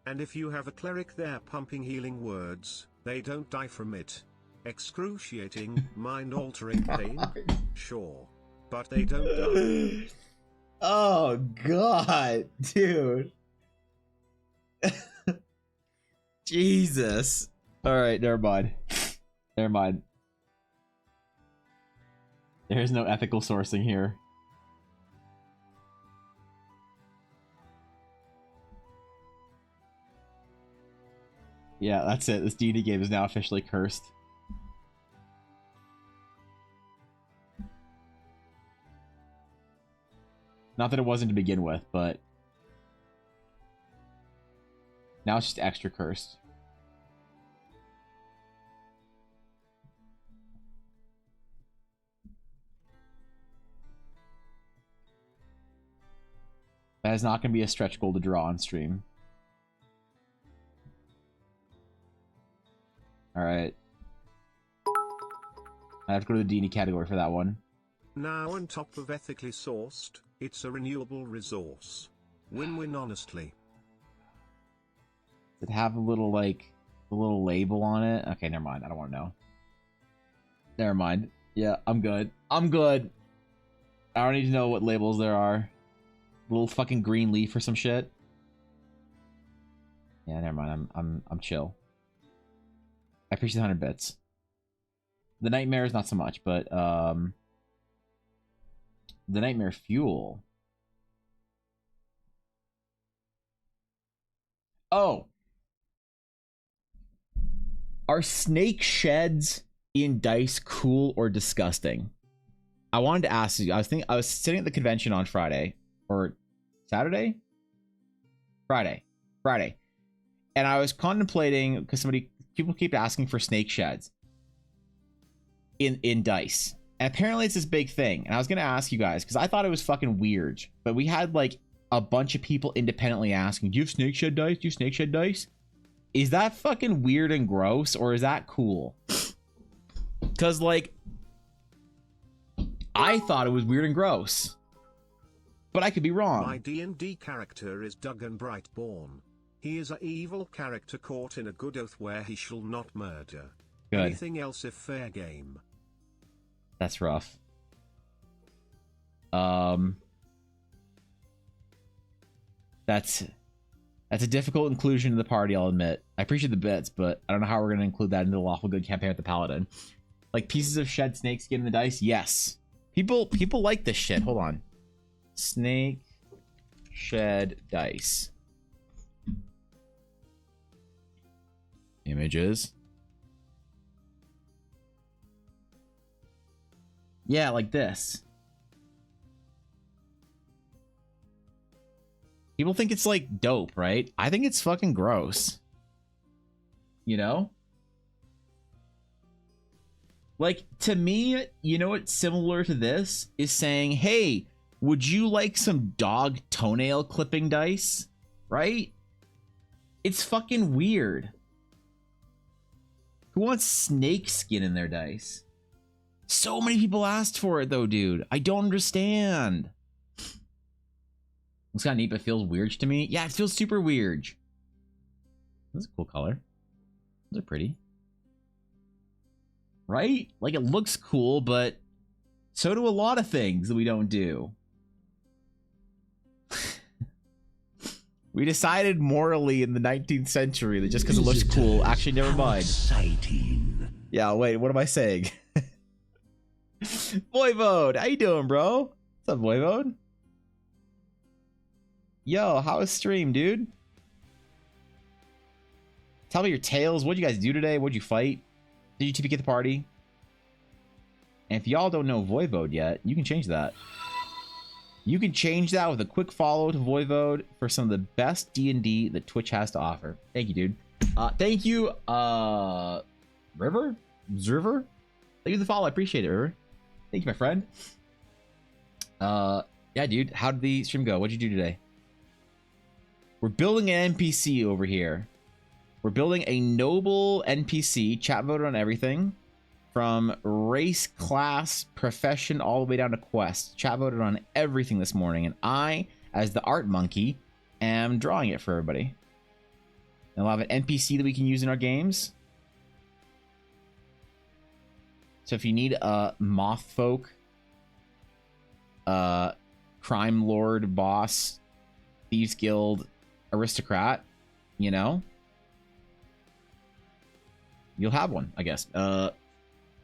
And if you have a cleric there pumping healing words, they don't die from it. Excruciating, mind-altering pain? Sure. But they don't die. Oh, God, dude. Jesus. Alright, never mind. Never mind. There's no ethical sourcing here. Yeah, that's it. This D&D game is now officially cursed. Not that it wasn't to begin with, but now it's just extra cursed. That is not going to be a stretch goal to draw on stream. Alright. I have to go to the D&D category for that one. Now on top of ethically sourced, it's a renewable resource. Win-win honestly. Does it have a little, like, a little label on it? Okay, never mind. I don't want to know. Never mind. Yeah, I'm good. I'm good. I don't need to know what labels there are. little fucking green leaf or some shit. Yeah, never mind. I'm chill. I appreciate the 100 bits. The nightmare is not so much, but the nightmare fuel. Oh, are snake sheds in dice cool or disgusting? I wanted to ask you. I was sitting at the convention on Friday or Saturday. Friday, and I was contemplating because people keep asking for snake sheds in dice, and apparently it's this big thing. And I was gonna ask you guys because I thought it was fucking weird, but we had like a bunch of people independently asking, "Do you have snake shed dice? Do you snake shed dice?" Is that fucking weird and gross, or is that cool? Because like, I thought it was weird and gross, but I could be wrong. My D&D character is Duggan Brightborn. He is a evil character caught in a good oath where he shall not murder. Good. Anything else if fair game. That's rough. That's a difficult inclusion in the party, I'll admit. I appreciate the bits, but I don't know how we're going to include that into the Lawful Good campaign with the Paladin. Like pieces of shed snake skin in the dice? Yes. People like this shit. Hold on. Snake shed dice. Images. Yeah, like this. People think it's like dope, right? I think it's fucking gross. You know? Like, to me, you know what's similar to this is saying, hey, would you like some dog toenail clipping dice? Right? It's fucking weird. Who wants snake skin in their dice? So many people asked for it though, dude. I don't understand. It's kind of neat, but feels weird to me. Yeah, it feels super weird. That's a cool color. Those are pretty. Right? Like, it looks cool, but so do a lot of things that we don't do. We decided morally in the 19th century that just because it looks cool, actually, never mind. Exciting. Yeah, wait, what am I saying? Voivode, how you doing, bro? What's up, Voivode? Yo, how was stream, dude? Tell me your tales. What'd you guys do today? What'd you fight? Did you TPK the party? And if y'all don't know Voivode yet, you can change that. You can change that with a quick follow to Voivode for some of the best D&D that Twitch has to offer. Thank you, dude. Thank you, River? Observer? Thank you for the follow. I appreciate it, River. Thank you, my friend. Yeah, dude. How did the stream go? What'd you do today? We're building an NPC over here. We're building a noble NPC. Chat voted on everything. From race, class, profession, all the way down to quest. Chat voted on everything this morning. And I, as the art monkey, am drawing it for everybody. And we'll have an NPC that we can use in our games. So if you need a moth folk, crime lord, boss, thieves guild, aristocrat, you know, you'll have one, I guess. Had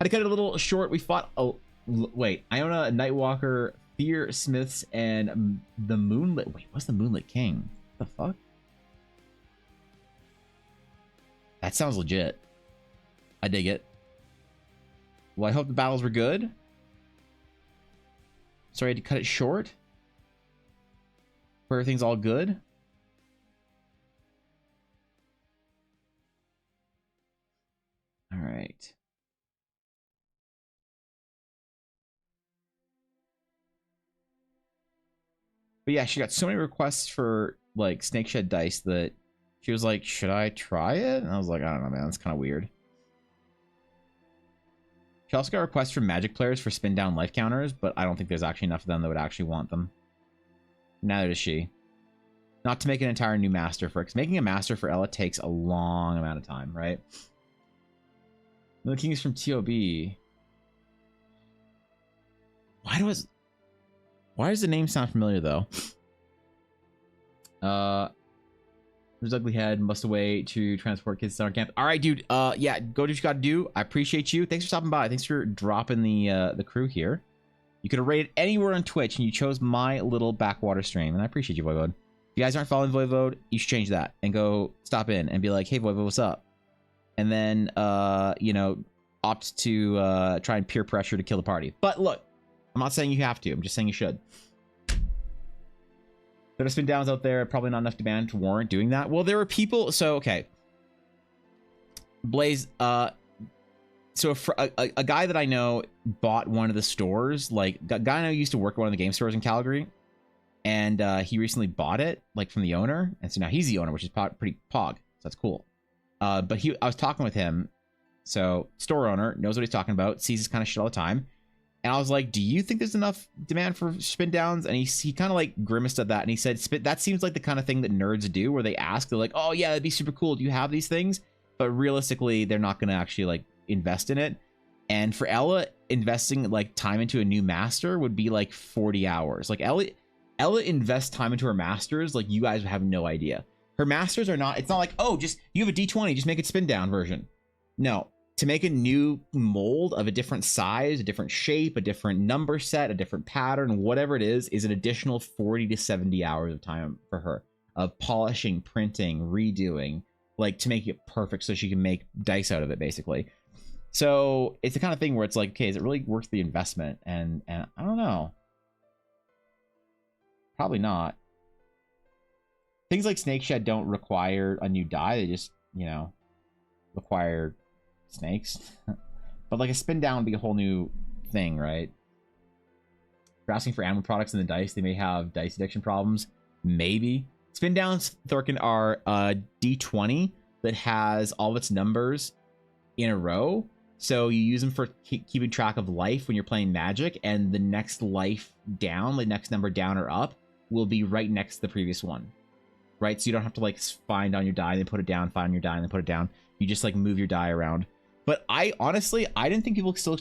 to cut it a little short. We fought. Oh, wait. Iona, Nightwalker, Fear Smiths, and the Moonlit. Wait, what's the Moonlit King? What the fuck? That sounds legit. I dig it. Well, I hope the battles were good. Sorry I had to cut it short. Where everything's all good. All right. But yeah, she got so many requests for like snake shed dice that she was like, should I try it? And I was like, I don't know, man. That's kind of weird. She also got requests from Magic players for spin down life counters, but I don't think there's actually enough of them that would actually want them. Neither does she. Not to make an entire new master for it, because making a master for Ella takes a long amount of time, right? The King is from TOB. Why does the name sound familiar though? There's ugly head must away to transport kids to summer camp. All right, dude. Yeah, go do what you got to do. I appreciate you. Thanks for stopping by. Thanks for dropping the crew here. You could have rated anywhere on Twitch, and you chose my little backwater stream, and I appreciate you, Voivode. If you guys aren't following Voivode, you should change that and go stop in and be like, "Hey, Voivode, what's up?" And then, you know, opt to try and peer pressure to kill the party. But look, I'm not saying you have to. I'm just saying you should. There are spin downs out there, probably not enough demand to warrant doing that. Well, there were people. So okay, Blaze. So a guy that I know bought one of the stores. Like, a guy I know used to work at one of the game stores in Calgary, and he recently bought it, like, from the owner, and so now he's the owner, which is pretty pog. So that's cool. But I was talking with him. So store owner knows what he's talking about, sees this kind of shit all the time. And I was like, do you think there's enough demand for spin downs? And he kind of like grimaced at that. And he said, that seems like the kind of thing that nerds do, where they ask, they're like, oh yeah, that'd be super cool. Do you have these things? But realistically, they're not going to actually like invest in it. And for Ella, investing like time into a new master would be like 40 hours. Like Ella invests time into her masters. Like, you guys have no idea. Her masters are not, it's not like, oh, just, you have a D20, just make it spin down version. No. To make a new mold of a different size, a different shape, a different number set, a different pattern, whatever it is an additional 40 to 70 hours of time for her of polishing, printing, redoing, like, to make it perfect so she can make dice out of it, basically. So it's the kind of thing where it's like, okay, is it really worth the investment? And I don't know. Probably not. Things like Snake Shed don't require a new die. They just, you know, require snakes. But like a spin down would be a whole new thing, right? If you're asking for animal products in the dice, they may have dice addiction problems. Maybe. Spin downs, Thorkin, are a D20 that has all of its numbers in a row. So you use them for keeping track of life when you're playing Magic, and the next life down, the next number down or up, will be right next to the previous one. Right? So you don't have to like find on your die and then put it down, find on your die and then put it down. You just like move your die around. But I honestly didn't think people still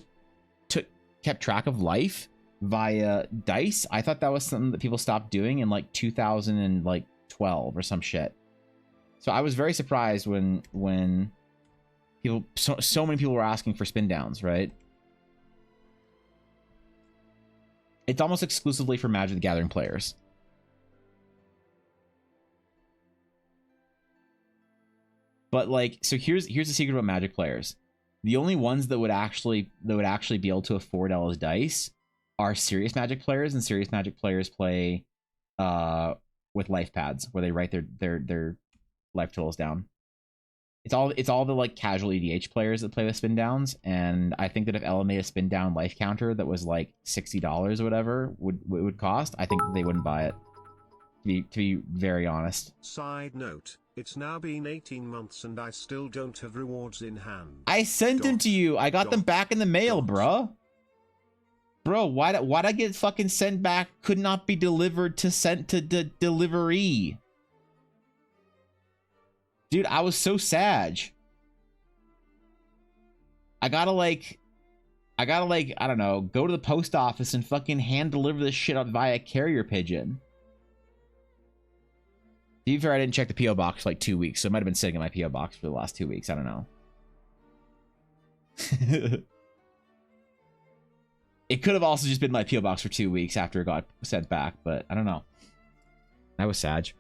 kept track of life via dice. I thought that was something that people stopped doing in like 2012 or some shit. So I was very surprised when people, so many people were asking for spin downs, right? It's almost exclusively for Magic the Gathering players. But like, so here's the secret about Magic players. The only ones that would actually be able to afford Ella's dice are serious Magic players, and serious Magic players play with life pads where they write their life totals down. It's all the like casual EDH players that play with spin downs, and I think that if Ella made a spin down life counter that was like $60 or whatever would cost, I think they wouldn't buy it. To be very honest. Side note, it's now been 18 months and I still don't have rewards in hand. I sent them to you. I got them back in the mail, bro. Bro, why'd I get fucking sent back? Could not be delivered to sent to delivery. Dude, I was so sad. I gotta like, I don't know, go to the post office and fucking hand deliver this shit out via carrier pigeon. To be fair, I didn't check the P.O. box for like 2 weeks, so it might have been sitting in my P.O. box for the last 2 weeks. I don't know. It could have also just been my P.O. box for 2 weeks after it got sent back, but I don't know. That was sad.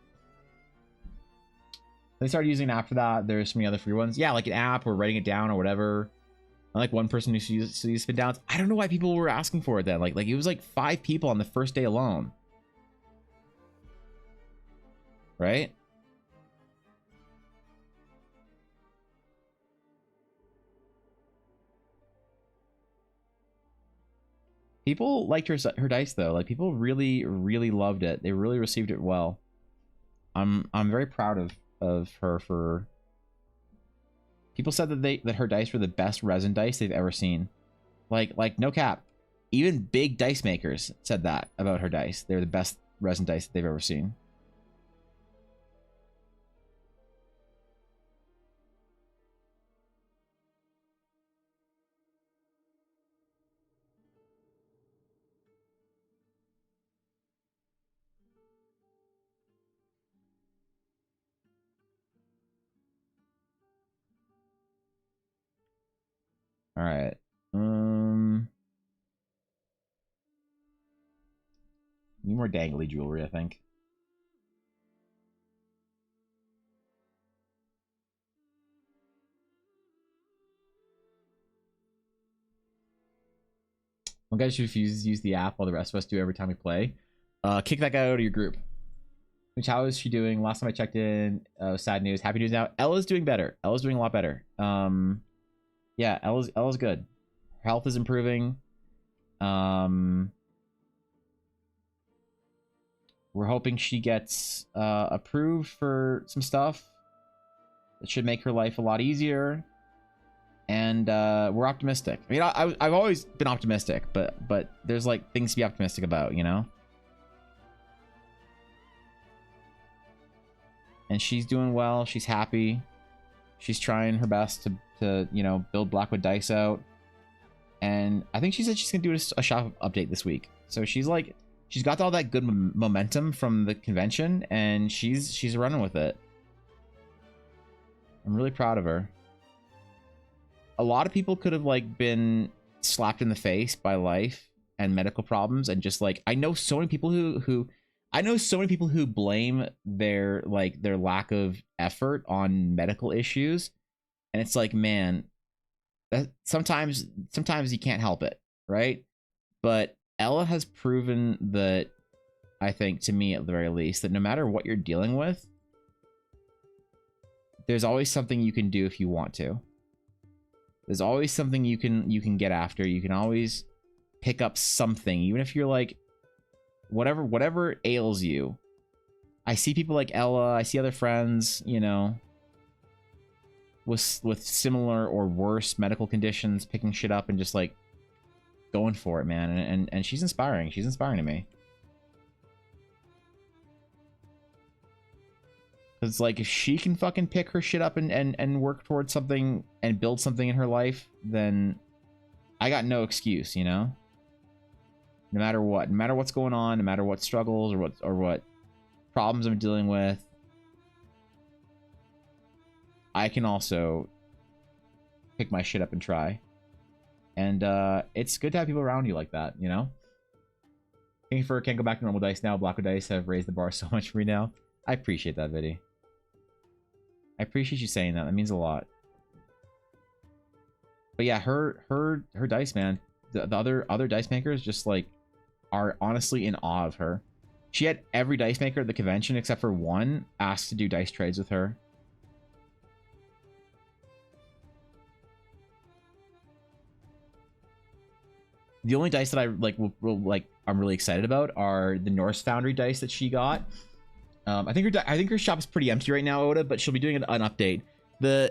They started using an app for that. There's so many other free ones. Yeah, like an app or writing it down or whatever. I like one person who used to use spin downs. I don't know why people were asking for it then. Like it was like 5 people on the first day alone. Right? People liked her dice though. Like people really loved it. They really received it well. I'm very proud of her for. People said that her dice were the best resin dice they've ever seen. Like no cap. Even big dice makers said that about her dice. They're the best resin dice that they've ever seen. All right. Need more dangly jewelry, I think. One guy should refuse to use the app while the rest of us do every time we play. Kick that guy out of your group. Which, how is she doing? Last time I checked in, sad news. Happy news now. Ella's doing better. Ella's doing a lot better. Yeah, Ella's good. Her health is improving. We're hoping she gets approved for some stuff that should make her life a lot easier. And we're optimistic. I mean, I've always been optimistic, but there's like things to be optimistic about, you know? And she's doing well. She's happy. She's trying her best to you know, build Blackwood Dice out. And I think she said she's gonna do a shop update this week. So she's got all that good momentum from the convention, and she's running with it. I'm really proud of her. A lot of people could have like been slapped in the face by life and medical problems, and just like I know so many people who blame their lack of effort on medical issues, and it's like, man, that sometimes you can't help it, right? But Ella has proven that, I think, to me at the very least, that no matter what you're dealing with, there's always something you can do if you want to. There's always something you can get after. You can always pick up something, even if you're like, whatever ails you. I see people like Ella, I see other friends, you know, with similar or worse medical conditions, picking shit up and just like going for it, man. And she's inspiring. She's inspiring to me. It's like, if she can fucking pick her shit up and work towards something and build something in her life, then I got no excuse, you know? No matter what, no matter what's going on, no matter what struggles or what problems I'm dealing with, I can also pick my shit up and try. And it's good to have people around you like that, you know? Thank you for can't go back to normal dice now. Blackwood Dice have raised the bar so much for me now. I appreciate that, Viddy. I appreciate you saying that. That means a lot. But yeah, her dice, man. The other dice makers just like are honestly in awe of her. She had every dice maker at the convention except for one asked to do dice trades with her. The only dice that I I'm really excited about are the Norse Foundry dice that she got. I think her shop is pretty empty right now, Oda, but she'll be doing an update.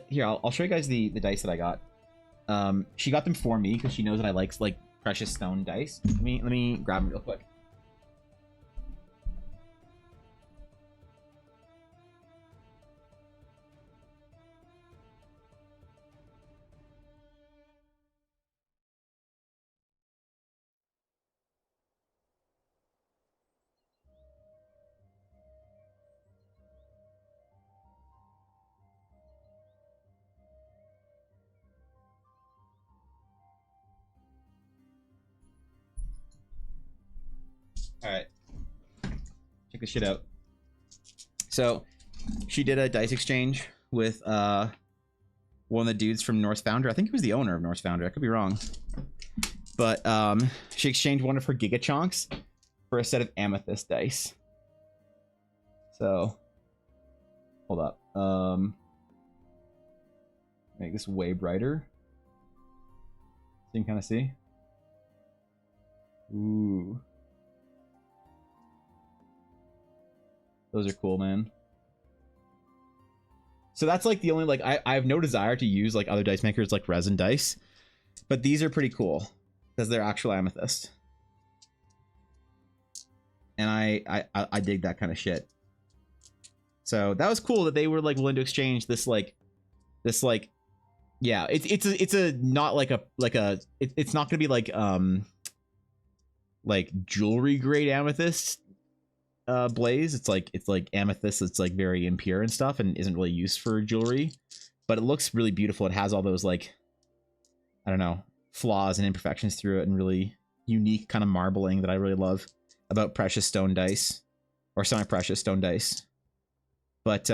Here, I'll show you guys the dice that I got. She got them for me because she knows that I like precious stone dice. Let me grab them real quick. All right, check this shit out. So she did a dice exchange with one of the dudes from Norse Founder. I think he was the owner of Norse Founder. I could be wrong, but she exchanged one of her Giga Chonks for a set of amethyst dice. So hold up, make this way brighter so you can kind of see. Ooh. Those are cool, man. So that's like the only, like, I have no desire to use like other dice makers like resin dice, but these are pretty cool because they're actual amethyst. And I dig that kind of shit. So that was cool that they were like willing to exchange this yeah, it's a not like a it's not gonna be like jewelry grade amethyst blaze. It's like amethyst. It's like very impure and stuff and isn't really used for jewelry, but it looks really beautiful. It has all those like I don't know, flaws and imperfections through it, and really unique kind of marbling that I really love about precious stone dice or semi-precious stone dice. But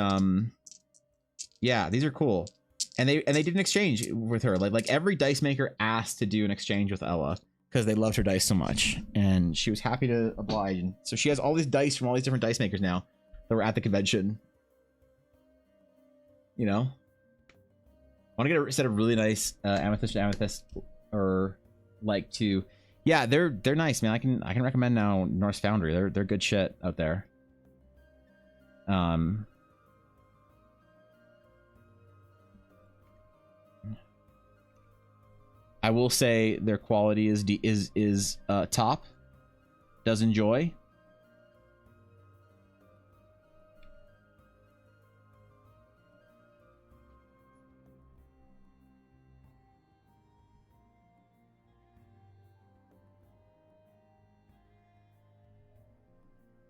yeah, these are cool. And they did an exchange with her. Like every dice maker asked to do an exchange with Ella because they loved her dice so much, and she was happy to oblige. And so she has all these dice from all these different dice makers now that were at the convention. You know, I want to get a set of really nice amethyst, or like to, yeah, they're nice, man. I can recommend now Norse Foundry. They're good shit out there. I will say their quality is top. Does enjoy.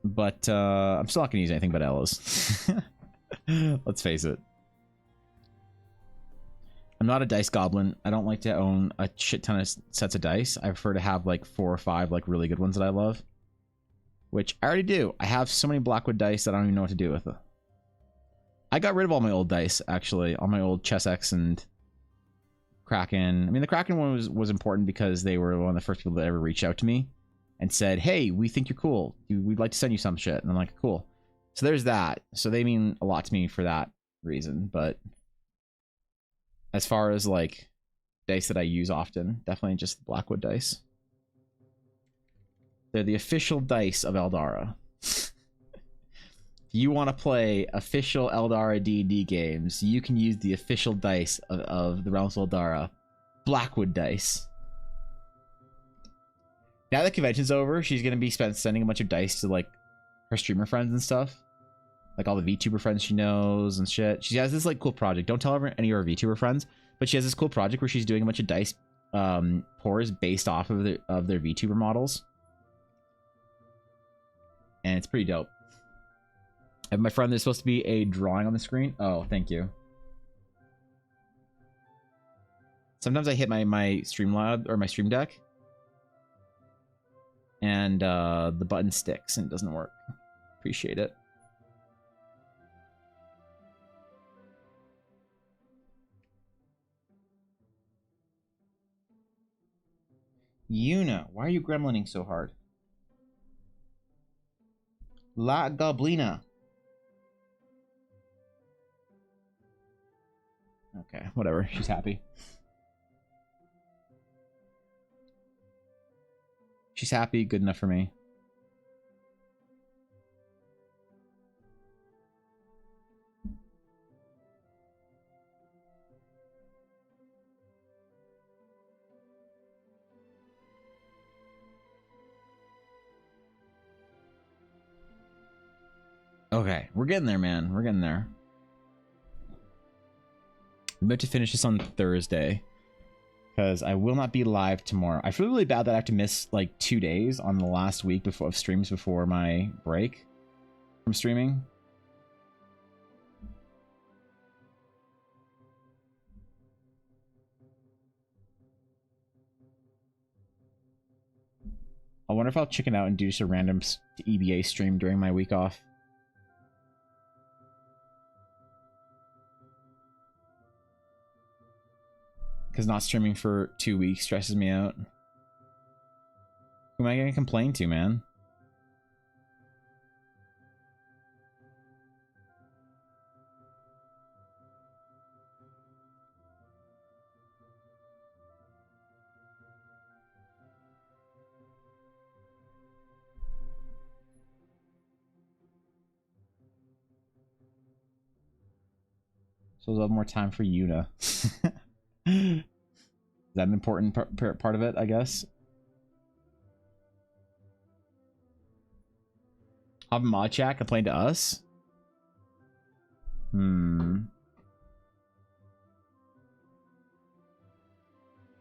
But I'm still not gonna use anything but Ella's. Let's face it. I'm not a dice goblin. I don't like to own a shit ton of sets of dice. I prefer to have like 4 or 5 like really good ones that I love. Which I already do. I have so many Blackwood dice that I don't even know what to do with it. I got rid of all my old dice, actually. All my old Chessex and Kraken. I mean, the Kraken one was important because they were one of the first people that ever reached out to me and said, hey, we think you're cool. We'd like to send you some shit. And I'm like, cool. So there's that. So they mean a lot to me for that reason. But as far as like dice that I use often, definitely just Blackwood dice. They're the official dice of Eldara. If you want to play official Eldara D&D games, you can use the official dice of the Realms of Eldara. Blackwood dice. Now that convention's over, she's going to be sending a bunch of dice to like her streamer friends and stuff. Like all the VTuber friends she knows and shit. She has this like cool project. Don't tell her any of her VTuber friends, but she has this cool project where she's doing a bunch of dice pours based off of their VTuber models. And it's pretty dope. I have my friend, there's supposed to be a drawing on the screen. Oh, thank you. Sometimes I hit my Streamlab or my Stream Deck, and the button sticks and it doesn't work. Appreciate it. Yuna, why are you gremlining so hard? La Goblina. Okay, whatever. She's happy. She's happy. Good enough for me. Okay, we're getting there, man. We're getting there. I'm about to finish this on Thursday, because I will not be live tomorrow. I feel really bad that I have to miss like 2 days on the last week of streams before my break from streaming. I wonder if I'll chicken out and do just a random EBA stream during my week off. Because not streaming for 2 weeks stresses me out. Who am I going to complain to, man? So we'll have more time for Yuna. Is that an important part of it, I guess? Have mod chat complain to us?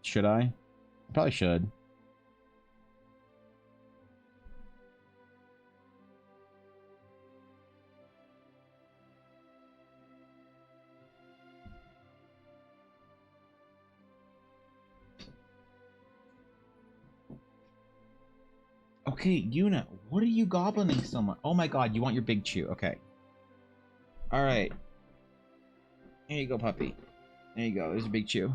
Should I? I probably should. Okay, Yuna, what are you goblining so much? Oh my god, you want your big chew. Okay. Alright. There you go, puppy. There you go. There's a big chew.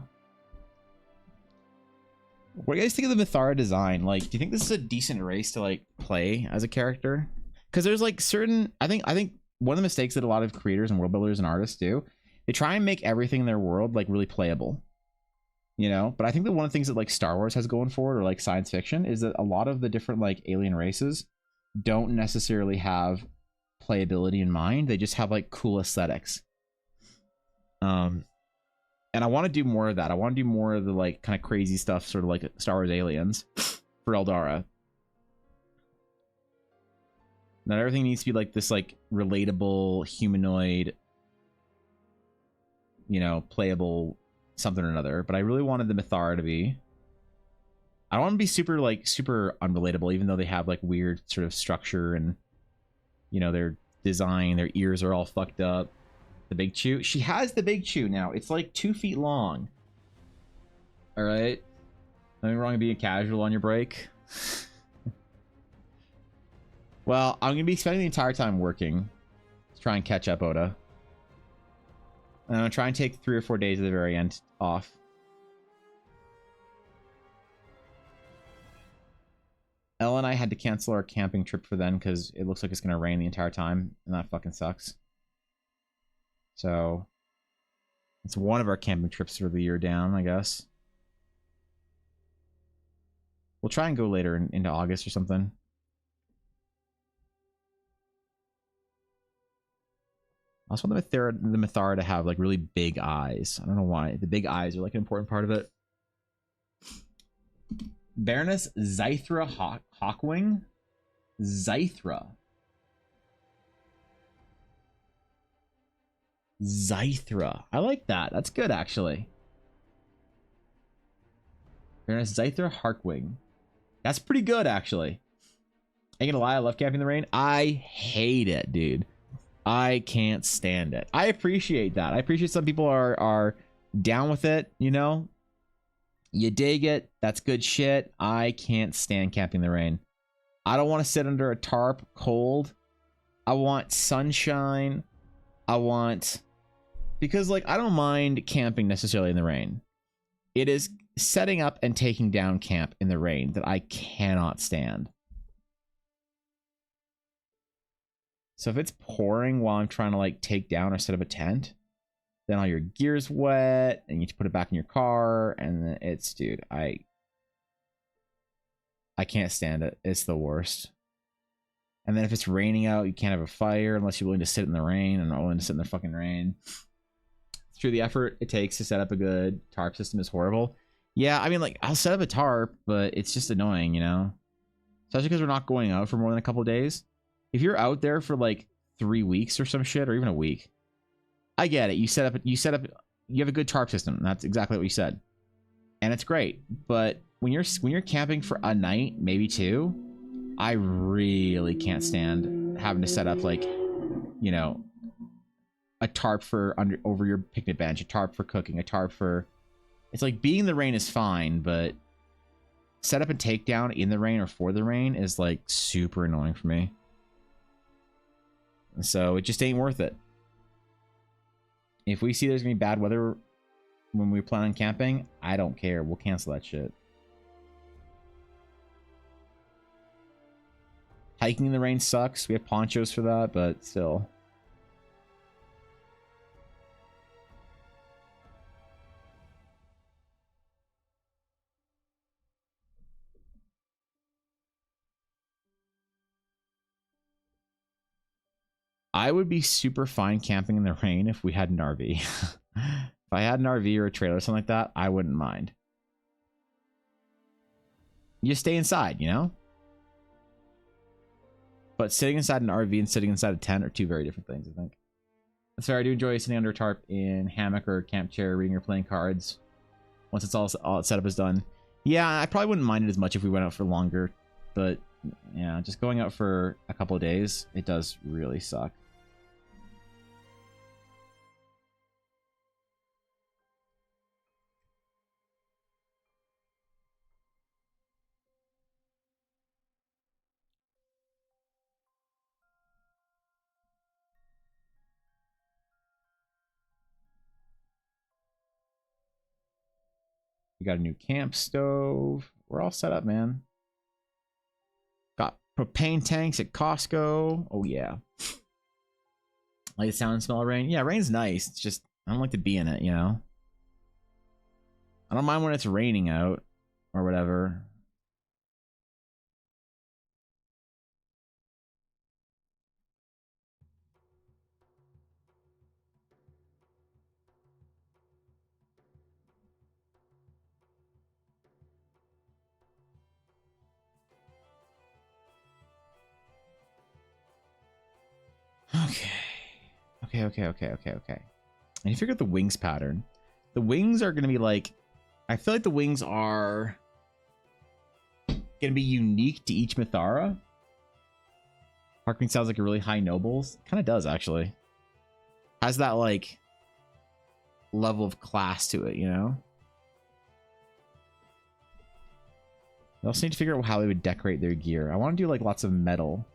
What do you guys think of the Mithara design? Like, do you think this is a decent race to like play as a character? Because there's like certain, I think one of the mistakes that a lot of creators and world builders and artists do, they try and make everything in their world like really playable. You know, but I think that one of the things that like Star Wars has going for it, or like science fiction, is that a lot of the different like alien races don't necessarily have playability in mind. They just have like cool aesthetics. And I want to do more of that. I want to do more of the like kind of crazy stuff, sort of like Star Wars Aliens for Eldara. Not everything needs to be like this like relatable humanoid, you know, playable something or another. But I really wanted the Mithara to be. I don't want to be super like super unrelatable, even though they have like weird sort of structure and, you know, their design, their ears are all fucked up. The big chew. She has the big chew now. It's like 2 feet long. All right. Nothing wrong with being casual on your break. Well, I'm going to be spending the entire time working to try and catch up, Oda. And I'm going to try and take 3 or 4 days at the very end off. Ella and I had to cancel our camping trip for then because it looks like it's going to rain the entire time. And that fucking sucks. So it's one of our camping trips for the year down, I guess. We'll try and go later into August or something. I also want the Mithara to have like really big eyes. I don't know why. The big eyes are like an important part of it. Baroness Zythra Hawkwing? Zythra. Zythra. I like that. That's good, actually. Baroness Zythra Harkwing. That's pretty good, actually. Ain't gonna lie, I love camping in the rain. I hate it, dude. I can't stand it. I appreciate that. I appreciate some people are down with it, you know? You dig it. That's good shit. I can't stand camping in the rain. I don't want to sit under a tarp cold. I want sunshine. I want... Because, like, I don't mind camping necessarily in the rain. It is setting up and taking down camp in the rain that I cannot stand. So if it's pouring while I'm trying to, like, take down or set up a tent, then all your gear's wet, and you need to put it back in your car, and it's, dude, I can't stand it. It's the worst. And then if it's raining out, you can't have a fire unless you're willing to sit in the rain, and not willing to sit in the fucking rain. It's true, the effort it takes to set up a good tarp system is horrible. Yeah, I mean, like, I'll set up a tarp, but it's just annoying, you know? Especially because we're not going out for more than a couple of days. If you're out there for, like, 3 weeks or some shit, or even a week, I get it. You have a good tarp system. That's exactly what you said. And it's great. But when you're camping for a night, maybe 2, I really can't stand having to set up, like, you know, a tarp for over your picnic bench, a tarp for cooking, a tarp for... It's like being in the rain is fine, but set up and take down in the rain or for the rain is like super annoying for me. So it just ain't worth it. If we see there's gonna be bad weather when we plan on camping, I don't care. We'll cancel that shit. Hiking in the rain sucks. We have ponchos for that, but still. I would be super fine camping in the rain if we had an RV. If I had an RV or a trailer or something like that, I wouldn't mind. You stay inside, you know? But sitting inside an RV and sitting inside a tent are 2 very different things, I think. That's fair. I do enjoy sitting under a tarp in hammock or camp chair, reading or playing cards. Once it's all set up is done. Yeah, I probably wouldn't mind it as much if we went out for longer. But, yeah, just going out for a couple of days, it does really suck. got a new camp stove. We're all set up, man. Got propane tanks at Costco. Oh yeah. Like the sound and smell of rain. Yeah, rain's nice. It's just I don't like to be in it, you know. I don't mind when it's raining out or whatever. Okay. And you figure out the wings pattern. The wings are gonna be like, I feel like the wings are gonna be unique to each Mithara. Parking sounds like a really high nobles. Kind of does actually. Has that like level of class to it, you know? They also need to figure out how they would decorate their gear. I want to do like lots of metal.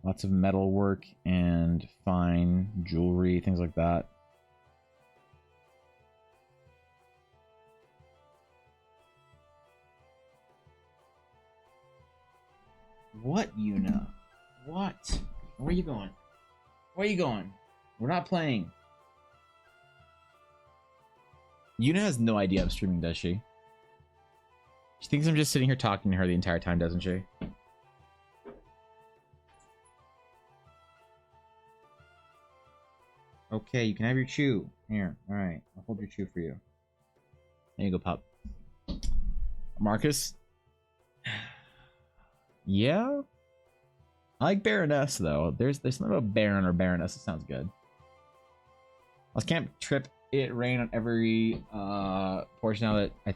Lots of metal work and fine jewelry, things like that. What, Yuna? What? Where are you going? Where are you going? We're not playing. Yuna has no idea I'm streaming, does she? She thinks I'm just sitting here talking to her the entire time, doesn't she? Okay, you can have your chew. Here, alright. I'll hold your chew for you. There you go, pup. Marcus? Yeah? I like Baroness, though. There's something about Baron or Baroness that sounds good. I can't trip it rain on every portion now that I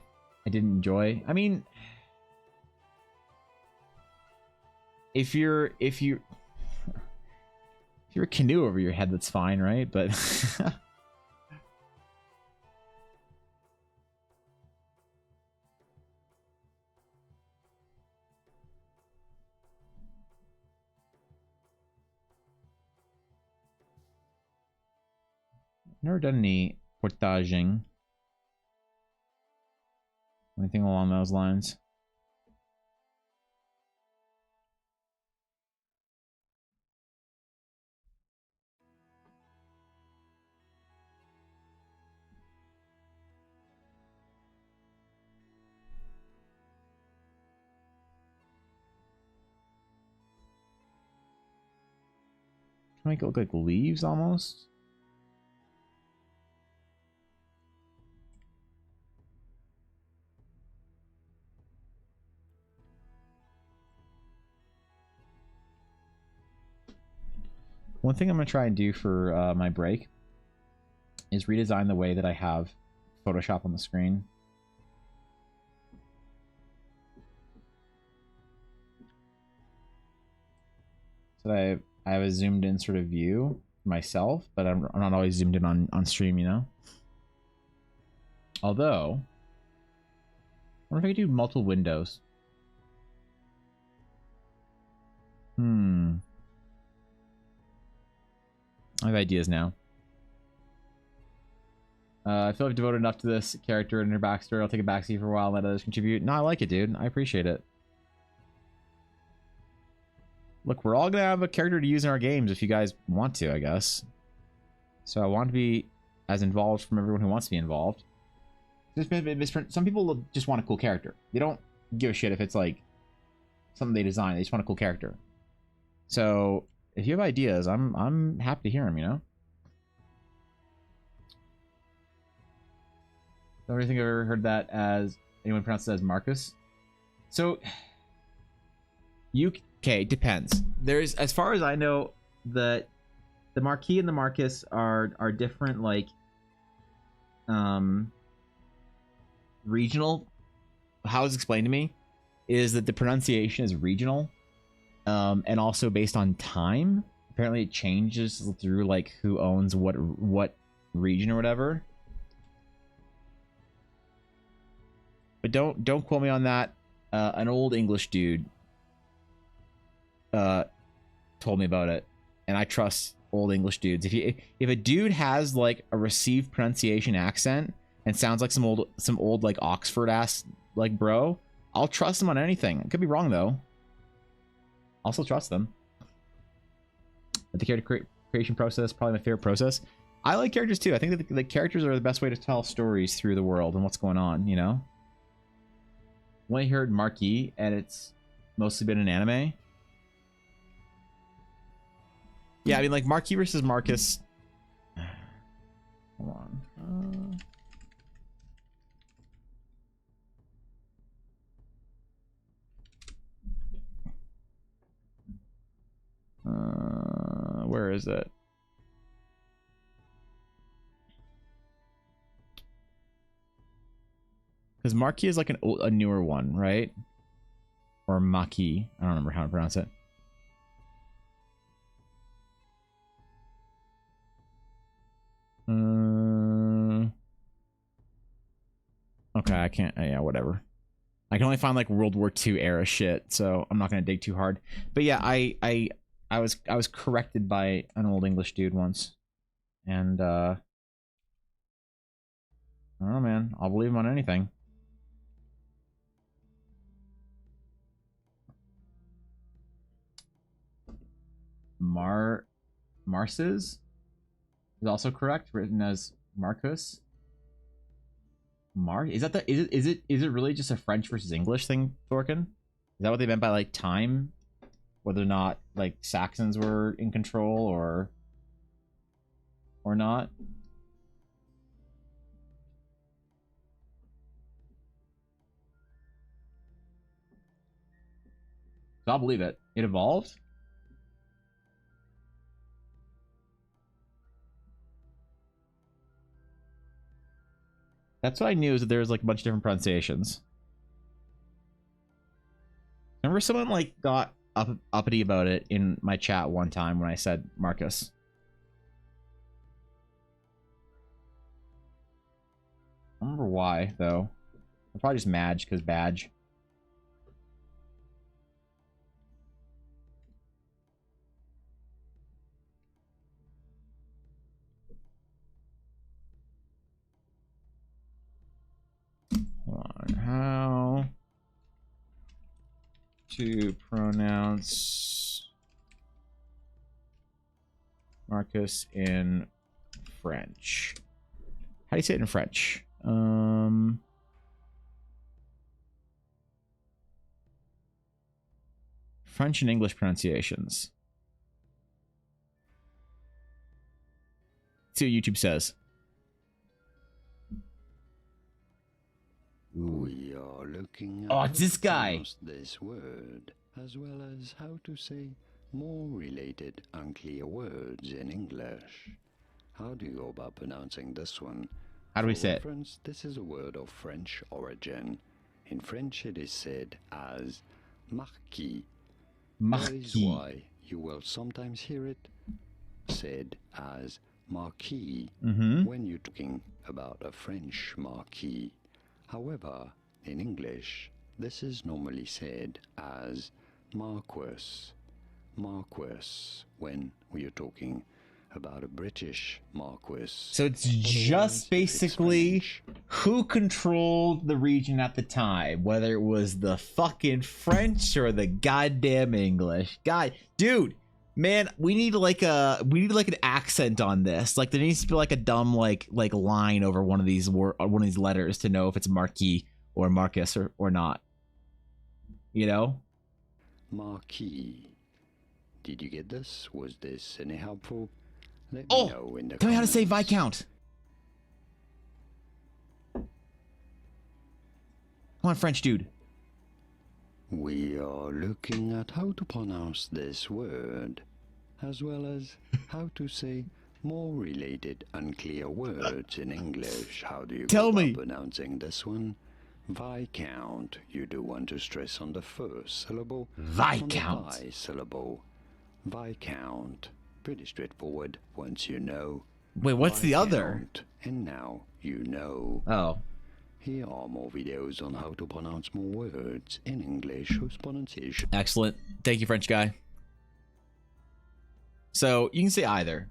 didn't enjoy. I mean, if you're a canoe over your head, that's fine, right? But never done any portaging. Anything along those lines. Can make it look like leaves almost? One thing I'm going to try and do for my break is redesign the way that I have Photoshop on the screen. So that I have a zoomed in sort of view myself, but I'm not always zoomed in on stream, you know? Although, I wonder if I could do multiple windows. I have ideas now. I feel I've devoted enough to this character and her backstory. I'll take a backseat for a while and let others contribute. No, I like it, dude. I appreciate it. Look, we're all gonna have a character to use in our games if you guys want to, I guess. So I want to be as involved from everyone who wants to be involved. Some people just want a cool character. They don't give a shit if it's like something they design. They just want a cool character. So if you have ideas, I'm happy to hear them, you know? Don't really think I've ever heard that as anyone pronounce it as Marcus. So okay, depends. There's, as far as I know, the Marquis and the Marcus are different, like regional. How it's explained to me is that the pronunciation is regional, and also based on time. Apparently it changes through like who owns what region or whatever. but don't quote me on that. An old English dude told me about it, and I trust old English dudes. If a dude has like a received pronunciation accent and sounds like some old like Oxford ass like bro, I'll trust him on anything. I could be wrong though. I'll still trust them. But the character creation process, probably my favorite process. I like characters too. I think that the characters are the best way to tell stories through the world and what's going on, you know? When I heard Marquis, and it's mostly been an anime. Yeah, I mean, like, Marquis versus Marcus. Hold on. Where is it? Because Marquis is like a newer one, right? Or Maki. I don't remember how to pronounce it. Okay, I can't. Yeah, whatever. I can only find like World War II era shit, so I'm not gonna dig too hard. But yeah, I was corrected by an old English dude once, and I don't know, man. I'll believe him on anything. Marces is also correct, written as Marcus. Is that the is it really just a French versus English thing, Thorkin? Is that what they meant by like time? Whether or not like Saxons were in control or not? So I'll believe it. It evolved? That's what I knew, is that there was like a bunch of different pronunciations. Remember someone like got uppity about it in my chat one time when I said Marcus. I don't remember why though. I'm probably just Madge because badge. How to pronounce Marcus in French? How do you say it in French? French and English pronunciations. Let's see what YouTube says. We are looking at Oh, it's this guy. This word, as well as how to say more related unclear words in English. How do you go about pronouncing this one? How do we For say it? reference, this is a word of French origin. In French, it is said as marquis. That is Marquis. why you will sometimes hear it said as marquis when you're talking about a French marquis. However, in English, this is normally said as marquis. Marquis when we are talking about a British marquis. So it's just basically who controlled the region at the time, whether it was the fucking French or the goddamn English. God, dude, man, we need like an accent on this. Like there needs to be like a dumb like line over one of these letters to know if it's Marquis or Marcus or not. You know? Marquis. Did you get this? Was this any helpful? Let Oh, me know in the tell me how to say comments. Viscount. Come on, French dude. We are looking at how to pronounce this word, as well as how to say more related unclear words in English. How do you Tell go me. about pronouncing this one? Viscount. You do want to stress on the first syllable. Viscount. On the I syllable. Viscount. Pretty straightforward once you know. Wait, what's the other? Viscount. And now you know. Oh. Here are more videos on how to pronounce more words in English whose pronunciation. Excellent. Thank you, French guy. So you can say either.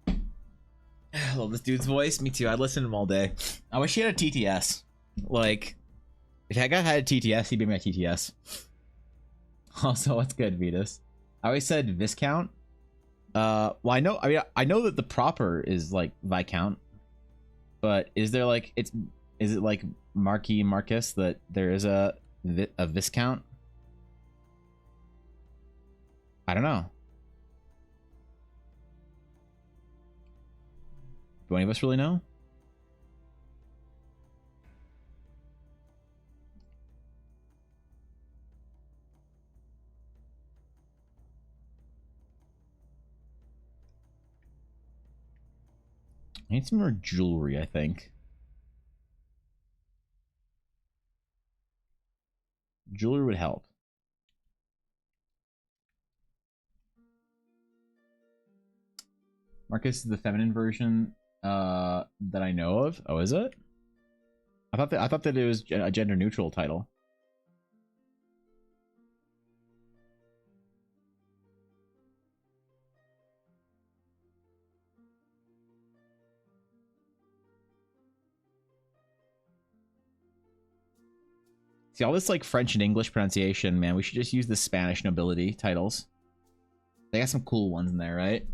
I love this dude's voice. Me too. I listen to him all day. I wish he had a TTS. Like, if that guy had a TTS, he'd be my TTS. Also, what's good, Vetus? I always said Viscount. Well, I know that the proper is like Viscount, but is there like is it like Marquis Marcus that there is a Viscount? I don't know. Do any of us really know? I need some more jewelry, I think. Jewelry would help. Marcus is the feminine version that I know of. Oh, is it? I thought that it was a gender neutral title. See, all this like French and English pronunciation, man, we should just use the Spanish nobility titles. They got some cool ones in there, right?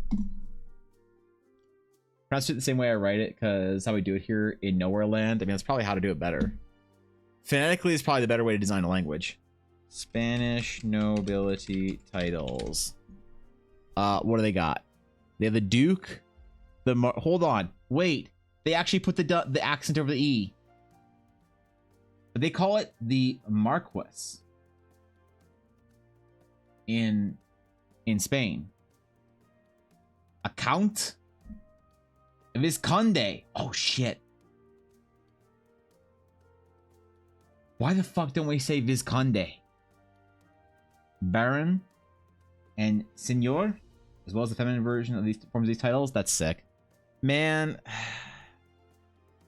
Pronounce it the same way I write it, because how we do it here in Nowhere Land. I mean, that's probably how to do it better. Phonetically is probably the better way to design a language. Spanish nobility titles. What do they got? They have the Duke. Hold on. Wait. They actually put the accent over the E. But they call it the Marquess in Spain. A Count? Visconde. Oh shit. Why the fuck don't we say Visconde? Baron and Senor, as well as the feminine version of these forms of these titles. That's sick. Man,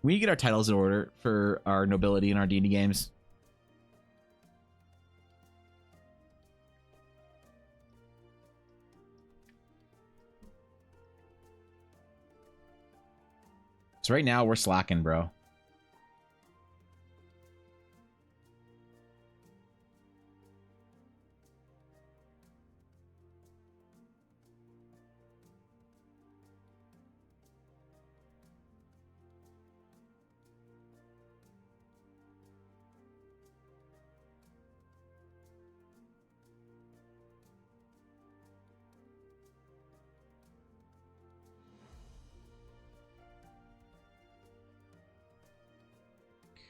we need to get our titles in order for our nobility in our D&D games. So right now we're slacking, bro.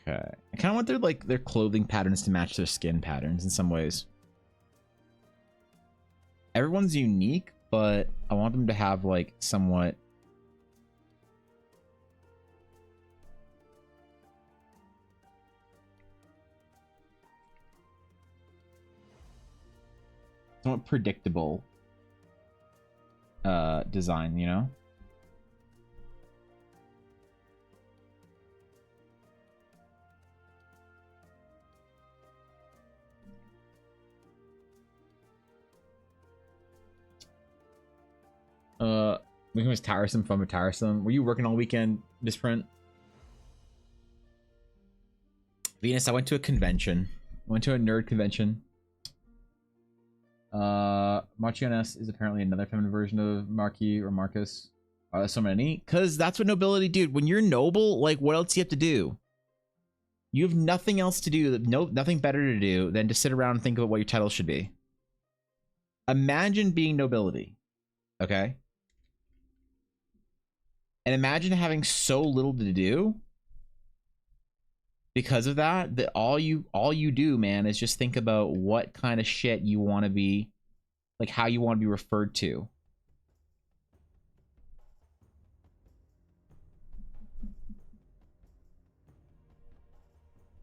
Okay. I kind of want their clothing patterns to match their skin patterns in some ways. Everyone's unique, but I want them to have like somewhat predictable design, you know? Making was tiresome from a tiresome. Were you working all weekend, Misprint? Venus, I went to a convention. I went to a nerd convention. Marchioness is apparently another feminine version of Marquis or Marcus. There's so many. Because that's what nobility, dude. When you're noble, like, what else do you have to do? You have nothing else to do, nothing better to do than to sit around and think about what your title should be. Imagine being nobility. Okay? And imagine having so little to do because of that all you do, man, is just think about what kind of shit you want to be, like how you want to be referred to.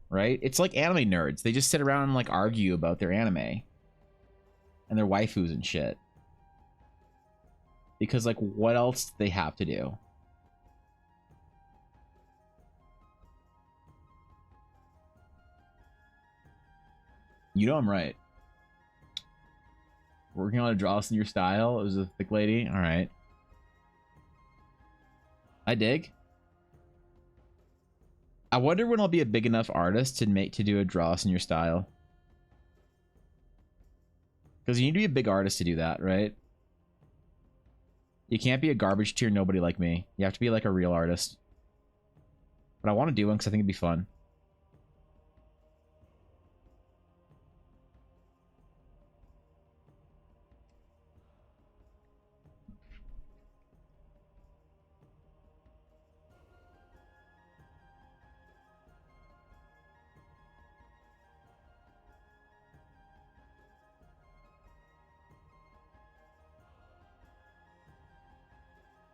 Right? It's like anime nerds. They just sit around and like argue about their anime and their waifus and shit. Because like what else do they have to do? You know I'm right. Working on a draws in your style. It was a thick lady. All right. I dig. I wonder when I'll be a big enough artist to do a draws in your style. Because you need to be a big artist to do that, right? You can't be a garbage tier nobody like me. You have to be like a real artist. But I want to do one because I think it'd be fun.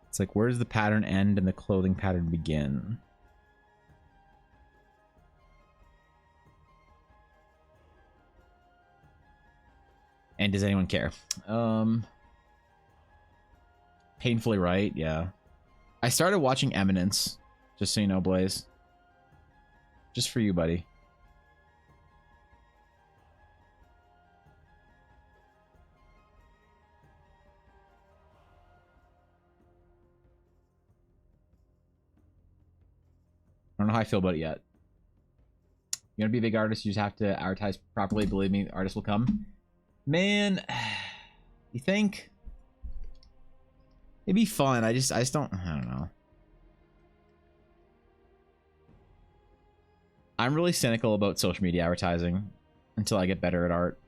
It's like, where does the pattern end and the clothing pattern begin? And does anyone care? Painfully right, yeah. I started watching Eminence, just so you know, Blaze. Just for you, buddy. I don't know how I feel about it yet. You want to be a big artist, you just have to advertise properly. Believe me, artists will come. Man, you think? It'd be fun. I just don't know. I'm really cynical about social media advertising until I get better at art.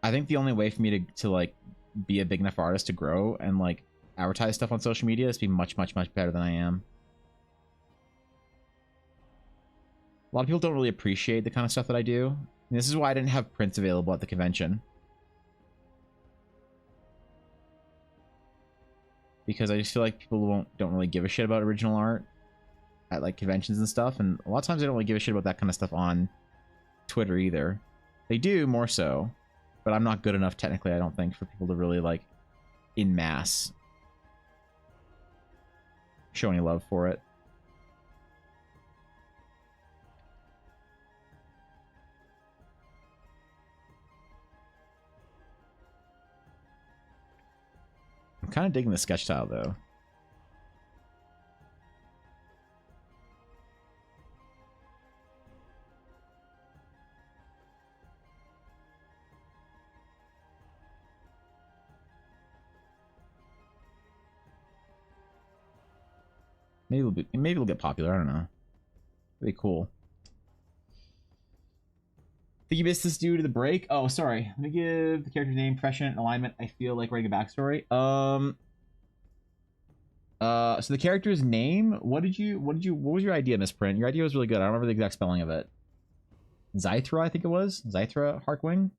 I think the only way for me to like be a big enough artist to grow and like advertise stuff on social media is to be much better than I am. A lot of people don't really appreciate the kind of stuff that I do. And this is why I didn't have prints available at the convention. Because I just feel like people don't really give a shit about original art at like conventions and stuff. And a lot of times they don't really give a shit about that kind of stuff on Twitter either. They do more so, but I'm not good enough technically, I don't think, for people to really like in mass show any love for it. I'm kind of digging the sketch style though. Maybe it'll get popular. I don't know. It'd be cool. Think you missed this due to the break? Oh, sorry. Let me give the character's name, profession, and alignment. I feel like writing a backstory. So the character's name. What was your idea, Misprint? Your idea was really good. I don't remember the exact spelling of it. Zythra, I think it was. Zythra Harkwing.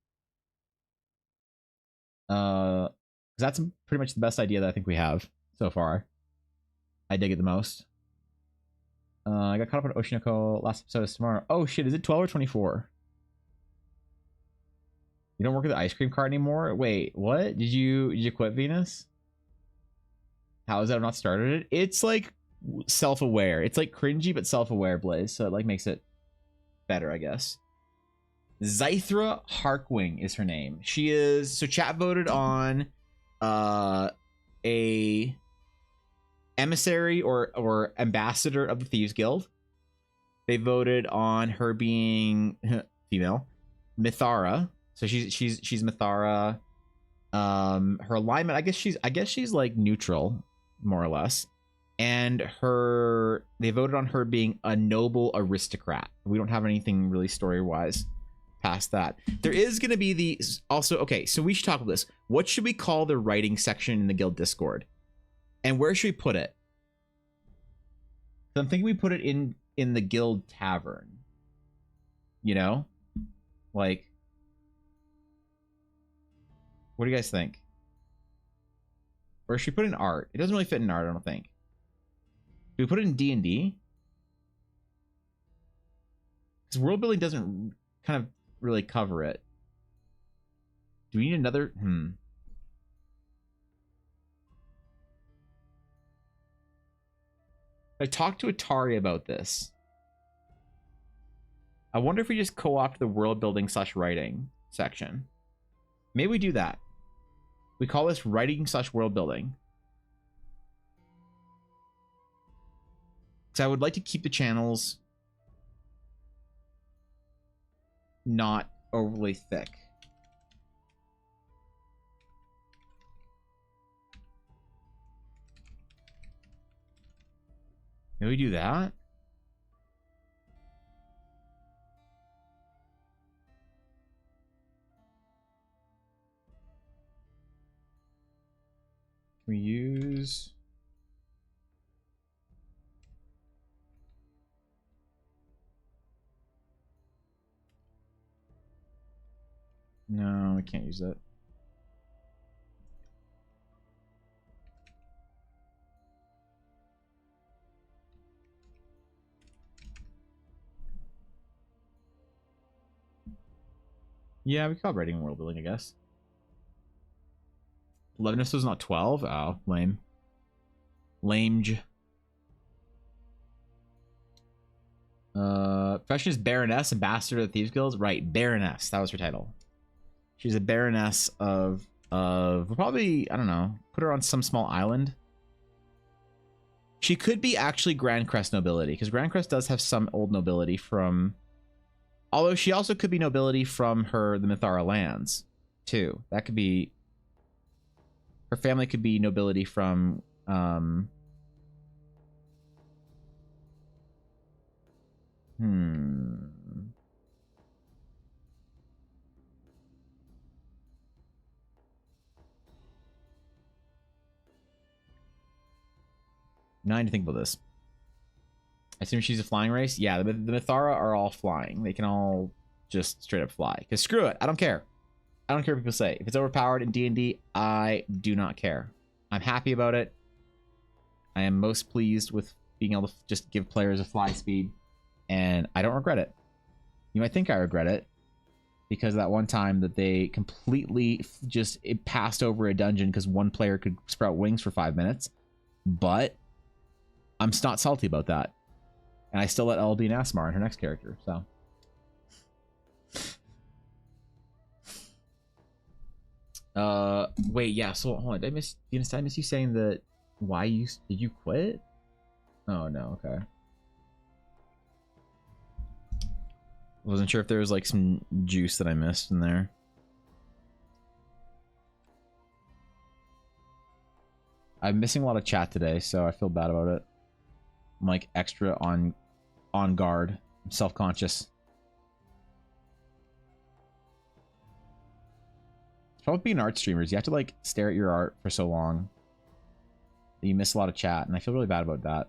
That's pretty much the best idea that I think we have so far. I dig it the most. I got caught up on Oshinoko. Last episode is tomorrow. Oh shit, is it 12 or 24? You don't work at the ice cream cart anymore? Wait, what? Did you quit Venus? How is that I've not started it? It's like self-aware. It's like cringy but self-aware, Blaze. So it like makes it better, I guess. Zythra Harkwing is her name. She is so chat voted on a emissary or ambassador of the Thieves Guild. They voted on her being female, Mithara. So she's Mithara. Her alignment, I guess she's like neutral, more or less. And they voted on her being a noble aristocrat. We don't have anything really story-wise past that. There is going to be okay, so we should talk about this. What should we call the writing section in the guild Discord? And where should we put it? So I'm thinking we put it in the guild tavern. You know? Like, what do you guys think? Or should we put it in art? It doesn't really fit in art, I don't think. Do we put it in D&D? Because world building doesn't kind of really cover it. Do we need another? I talked to Atari about this. I wonder if we just co-opt the world building / writing section. Maybe we do that. We call this writing / world building. Because I would like to keep the channels not overly thick. Can we do that? Can we use... No, we can't use that. Yeah, we call it writing and world building, I guess. 11 was not 12? Oh, lame. Lame. Profession is Baroness, Ambassador of the Thieves Guild. Right, Baroness. That was her title. She's a Baroness of probably, I don't know, put her on some small island. She could be actually Grand Crest nobility, because Grand Crest does have some old nobility from... Although she also could be nobility from the Mithara lands, too. That could be... Her family could be nobility from... Now I need to think about this. I assume she's a flying race? Yeah, the Mithara are all flying. They can all just straight up fly. Because screw it, I don't care. I don't care what people say. If it's overpowered in D&D, I do not care. I'm happy about it. I am most pleased with being able to just give players a fly speed. And I don't regret it. You might think I regret it. Because that one time that they completely just passed over a dungeon because one player could sprout wings for 5 minutes. But I'm not salty about that. And I still let Elle be an Asmar in her next character, so. Wait, yeah, so hold on. Did I miss you saying that did you quit? Oh no, okay. Wasn't sure if there was like some juice that I missed in there. I'm missing a lot of chat today, so I feel bad about it. I'm like extra on guard. I'm self-conscious. It's probably being art streamers. You have to like stare at your art for so long that you miss a lot of chat, and I feel really bad about that.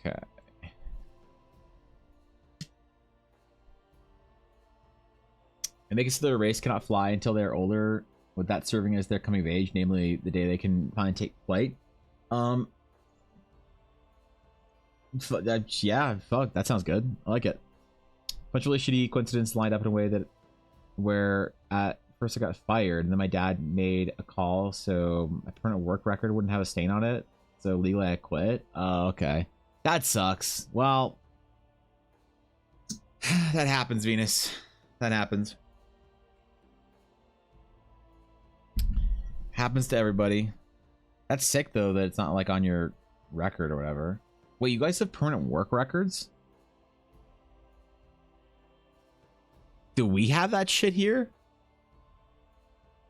Okay. It makes it so their race cannot fly until they're older, with that serving as their coming of age, namely the day they can finally take flight. Yeah, fuck, that sounds good. I like it. Bunch of really shitty coincidences lined up in a way that where at first I got fired, and then my dad made a call so my permanent work record wouldn't have a stain on it. So legally I quit. Oh, okay. That sucks. Well, that happens, Venus. That happens. Happens to everybody. That's sick, though, that it's not, like, on your record or whatever. Wait, you guys have permanent work records? Do we have that shit here?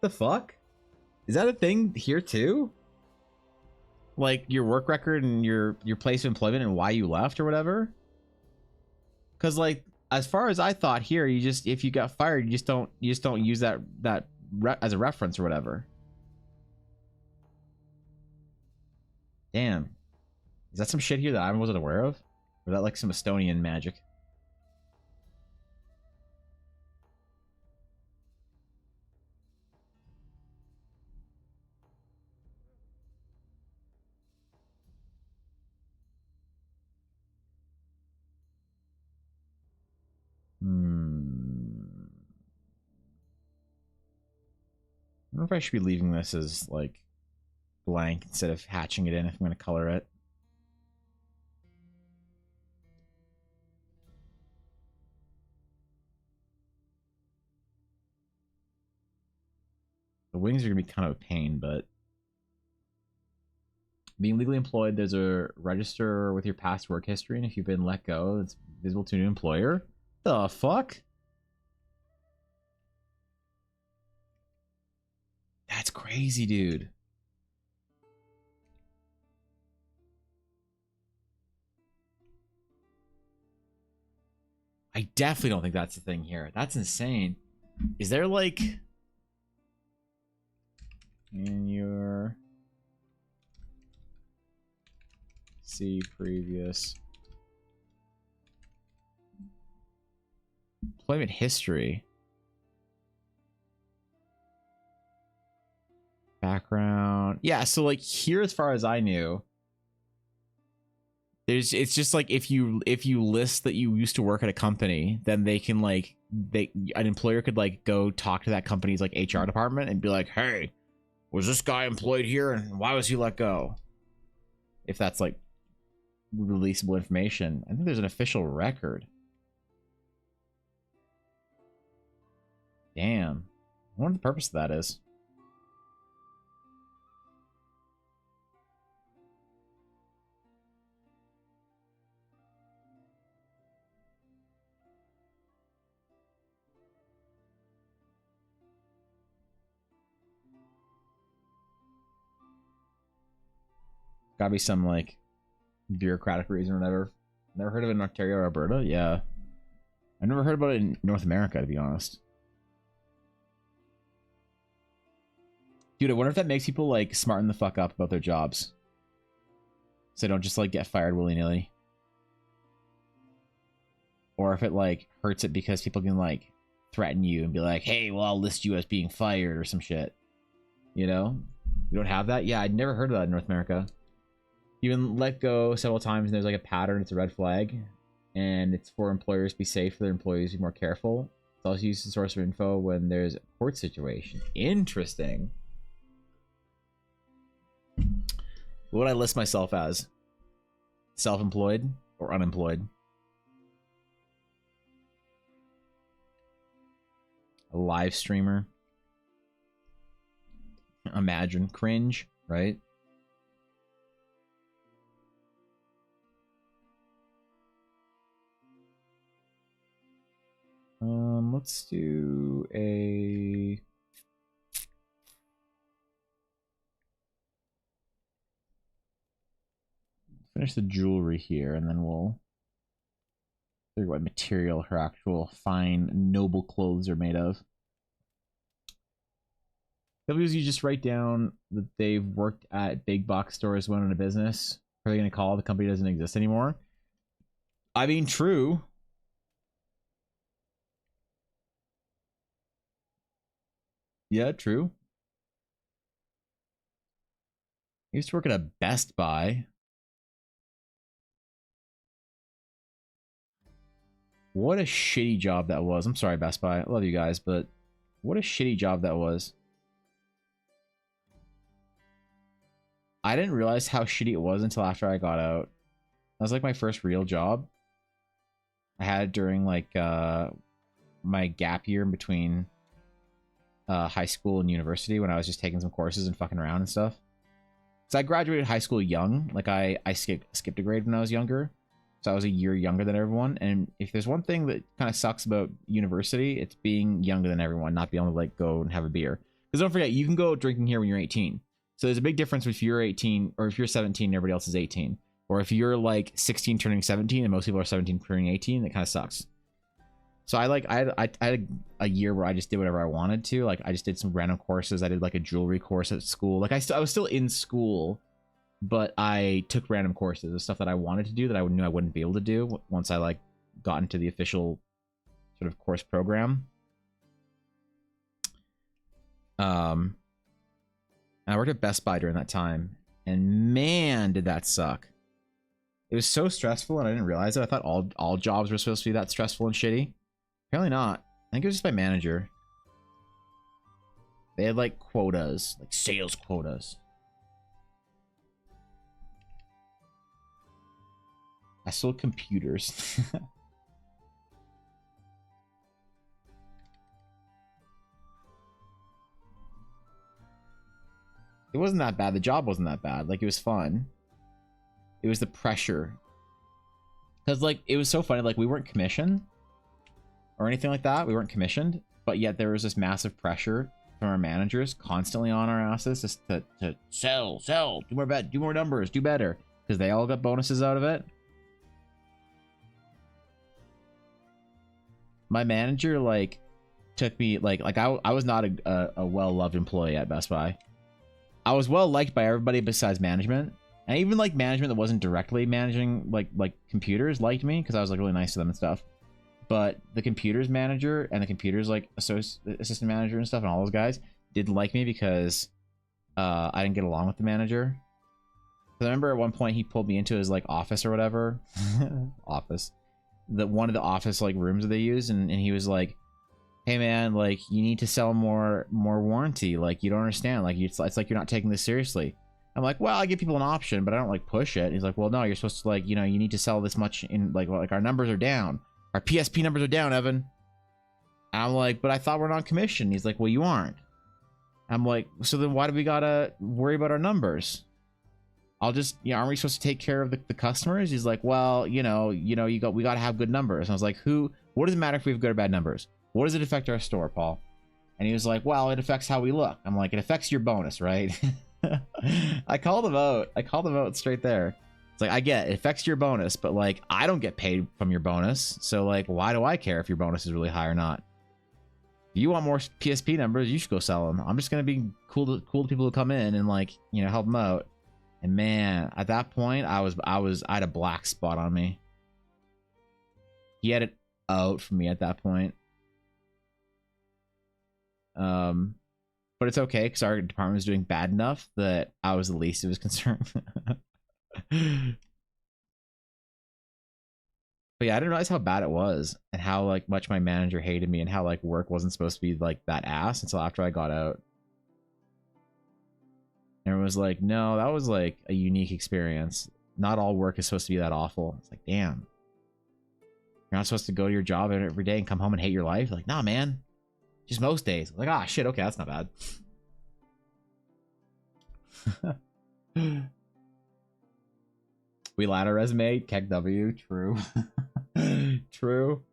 The fuck? Is that a thing here, too? Like your work record and your place of employment and why you left or whatever? Because like as far as I thought here, you just, if you got fired, you just don't use that as a reference or whatever. Damn, is that some shit here that I wasn't aware of? Or is that like some Estonian magic? wonder if I should be leaving this as like blank instead of hatching it in if I'm going to color it. The wings are going to be kind of a pain, but being legally employed, there's a register with your past work history, and if you've been let go, it's visible to a new employer. The fuck? That's crazy, dude. I definitely don't think that's the thing here. That's insane. Is there like in your see previous employment history, background? Yeah, so like here, as far as I knew, it's just like if you list that you used to work at a company, then they can like an employer could like go talk to that company's like HR department and be like, hey, was this guy employed here and why was he let go? If that's like releasable information. I think there's an official record. Damn. I wonder what the purpose of that is. Gotta be some like bureaucratic reason or whatever. Never heard of it in Ontario or Alberta? Yeah. I never heard about it in North America, to be honest. Dude, I wonder if that makes people like smarten the fuck up about their jobs. So they don't just like get fired willy-nilly. Or if it like hurts it because people can like threaten you and be like, hey, well, I'll list you as being fired or some shit. You know? We don't have that? Yeah, I'd never heard of that in North America. You've been let go several times and there's like a pattern, it's a red flag. And it's for employers to be safe, for their employees to be more careful. It's also used as a source of info when there's a court situation. Interesting. What would I list myself as? Self-employed or unemployed? A live streamer. Imagine. Cringe, right? Let's do a... Finish the jewelry here, and then we'll figure what material her actual fine, noble clothes are made of. W's, you just write down that they've worked at big box stores, went on a business. Are they going to call the company doesn't exist anymore? I mean, true. Yeah, true. I used to work at a Best Buy. What a shitty job that was. I'm sorry, Best Buy. I love you guys, but what a shitty job that was. I didn't realize how shitty it was until after I got out. That was like my first real job I had during like my gap year in between high school and university, when I was just taking some courses and fucking around and stuff. So I graduated high school young. Like I skipped a grade when I was younger. So I was a year younger than everyone. And if there's one thing that kind of sucks about university, it's being younger than everyone, not being able to like go and have a beer. Because don't forget, you can go drinking here when you're 18. So there's a big difference if you're 18 or if you're 17 and everybody else is 18. Or if you're like 16 turning 17 and most people are 17 turning 18, it kind of sucks. So I had a year where I just did whatever I wanted to. Like I just did some random courses. I did like a jewelry course at school. Like I was still in school, but I took random courses, the stuff that I wanted to do that I knew I wouldn't be able to do once I like got into the official sort of course program. I worked at Best Buy during that time, and man, did that suck. It was so stressful, and I didn't realize it. I thought all jobs were supposed to be that stressful and shitty. Apparently not. I think it was just my manager. They had like quotas, like sales quotas. I sold computers. It wasn't that bad. The job wasn't that bad. Like, it was fun. It was the pressure. Because, like, it was so funny. Like, we weren't commissioned or anything like that. We weren't commissioned. But yet there was this massive pressure from our managers constantly on our asses just to sell, do more numbers, do better. Because they all got bonuses out of it. My manager, like, took me, like I was not a well-loved employee at Best Buy. I was well-liked by everybody besides management. And even, like, management that wasn't directly managing, like computers liked me because I was, like, really nice to them and stuff. But the computers manager and the computers, like, assistant manager and stuff and all those guys didn't like me because I didn't get along with the manager. I remember at one point he pulled me into his, like, office or whatever. Office. One of the office, like, rooms that they use, and he was like, hey man, like, you need to sell more warranty. Like, you don't understand. Like, it's like you're not taking this seriously. I'm like, well, I give people an option, but I don't, like, push it. He's like, well, no, you're supposed to, like, you know, you need to sell this much in, like our numbers are down. Our PSP numbers are down, Evan. And I'm like, but I thought we're not commissioned. He's like, well, you aren't. I'm like, so then why do we gotta worry about our numbers? I'll just, you know, aren't we supposed to take care of the customers? He's like, well, we gotta have good numbers. And I was like, what does it matter if we have good or bad numbers? What does it affect our store, Paul? And he was like, well, it affects how we look. I'm like, it affects your bonus, right? I called him out. I called him out straight there. It's like, I get it affects your bonus, but, like, I don't get paid from your bonus. So, like, why do I care if your bonus is really high or not? If you want more PSP numbers, you should go sell them. I'm just going to be cool to people who come in and, like, you know, help them out. And man, at that point, I had a black spot on me. He had it out for me at that point. But it's okay because our department was doing bad enough that I was the least of his concern. But yeah, I didn't realize how bad it was and how, like, much my manager hated me and how, like, work wasn't supposed to be, like, that ass until after I got out. Everyone was like, no, that was, like, a unique experience. Not all work is supposed to be that awful. It's like, damn. You're not supposed to go to your job every day and come home and hate your life? Like, nah, man. Just most days. Like, ah, shit, okay, that's not bad. We lied our resume. Keck W. True. True.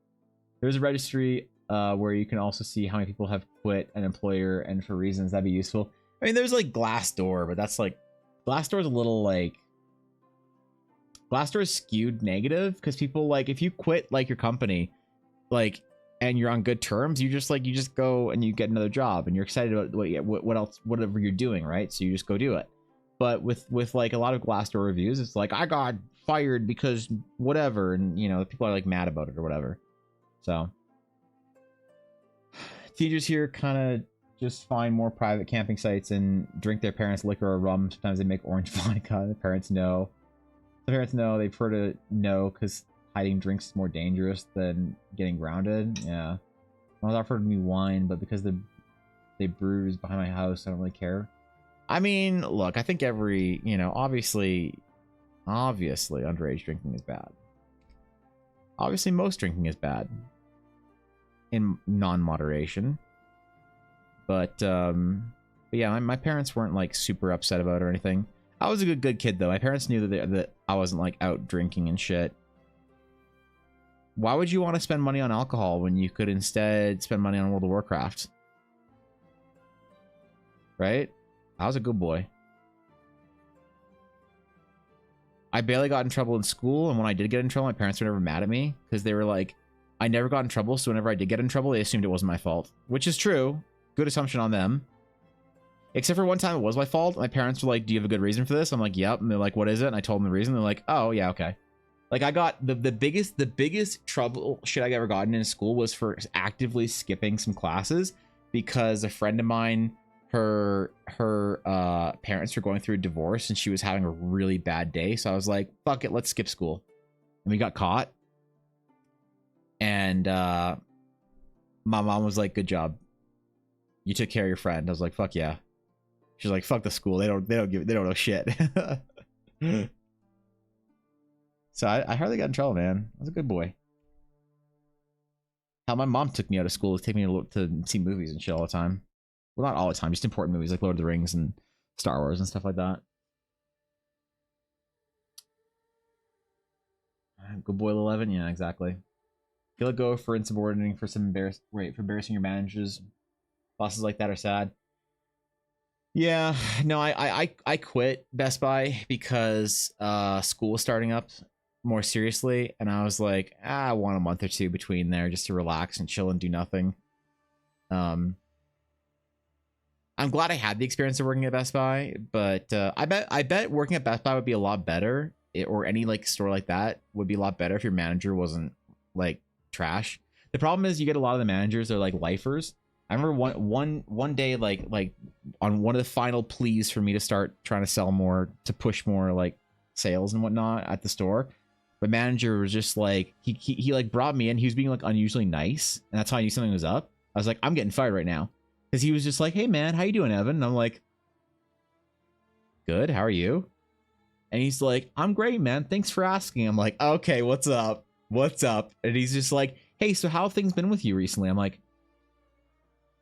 There's a registry where you can also see how many people have quit an employer and for reasons. That'd be useful. I mean, there's, like, Glassdoor, but that's, like, Glassdoor's a little, like, Glassdoor is skewed negative because people, like, if you quit, like, your company, like, and you're on good terms, you just go and you get another job and you're excited about what else, whatever you're doing, right? So you just go do it. But with like a lot of Glassdoor reviews, it's like, I got fired because whatever, and, you know, people are, like, mad about it or whatever. So teenagers here kind of just find more private camping sites and drink their parents' liquor or rum. Sometimes they make orange vodka. The parents know. The parents know. They prefer to know because hiding drinks is more dangerous than getting grounded. Yeah. I was offered me wine, but because they brews behind my house, I don't really care. I mean, look, I think every, you know, obviously underage drinking is bad. Obviously, most drinking is bad in non-moderation. But yeah, my parents weren't, like, super upset about it or anything. I was a good kid, though. My parents knew that I wasn't, like, out drinking and shit. Why would you want to spend money on alcohol when you could instead spend money on World of Warcraft? Right? I was a good boy. I barely got in trouble in school, and when I did get in trouble, my parents were never mad at me because they were like, I never got in trouble, so whenever I did get in trouble, they assumed it wasn't my fault, which is true. Good assumption on them. Except for one time it was my fault. My parents were like, do you have a good reason for this? I'm like, yep. And they're like, what is it? And I told them the reason. They're like, oh, yeah, okay. Like, I got the biggest trouble shit I ever gotten in school was for actively skipping some classes because a friend of mine, her parents were going through a divorce and she was having a really bad day. So I was like, fuck it, let's skip school. And we got caught. And my mom was like, good job. you took care of your friend. I was like, fuck yeah. She's like, fuck the school. They don't know shit. So I hardly got in trouble, man. I was a good boy. How my mom took me out of school to take me to see movies and shit all the time. Well, not all the time, just important movies like Lord of the Rings and Star Wars and stuff like that. Good boy 11, yeah, exactly. Feel let go for insubordinating for some for embarrassing your managers. Bosses like that are sad. Yeah, no, I quit Best Buy because school was starting up more seriously, and I was like, I want a month or two between there just to relax and chill and do nothing. I'm glad I had the experience of working at Best Buy, but I bet working at Best Buy would be a lot better, or any like store like that would be a lot better if your manager wasn't like trash. The problem is you get a lot of the managers, they're like lifers. I remember one day, like on one of the final pleas for me to start trying to sell more, to push more like sales and whatnot at the store, the manager was just like, he like brought me in. He was being like unusually nice, and that's how I knew something was up. I was like, I'm getting fired right now, because he was just like, hey man, how you doing, Evan? And I'm like, good, how are you? And he's like, I'm great, man, thanks for asking. I'm like, okay, what's up? And he's just like, hey, so how have things been with you recently? I'm like,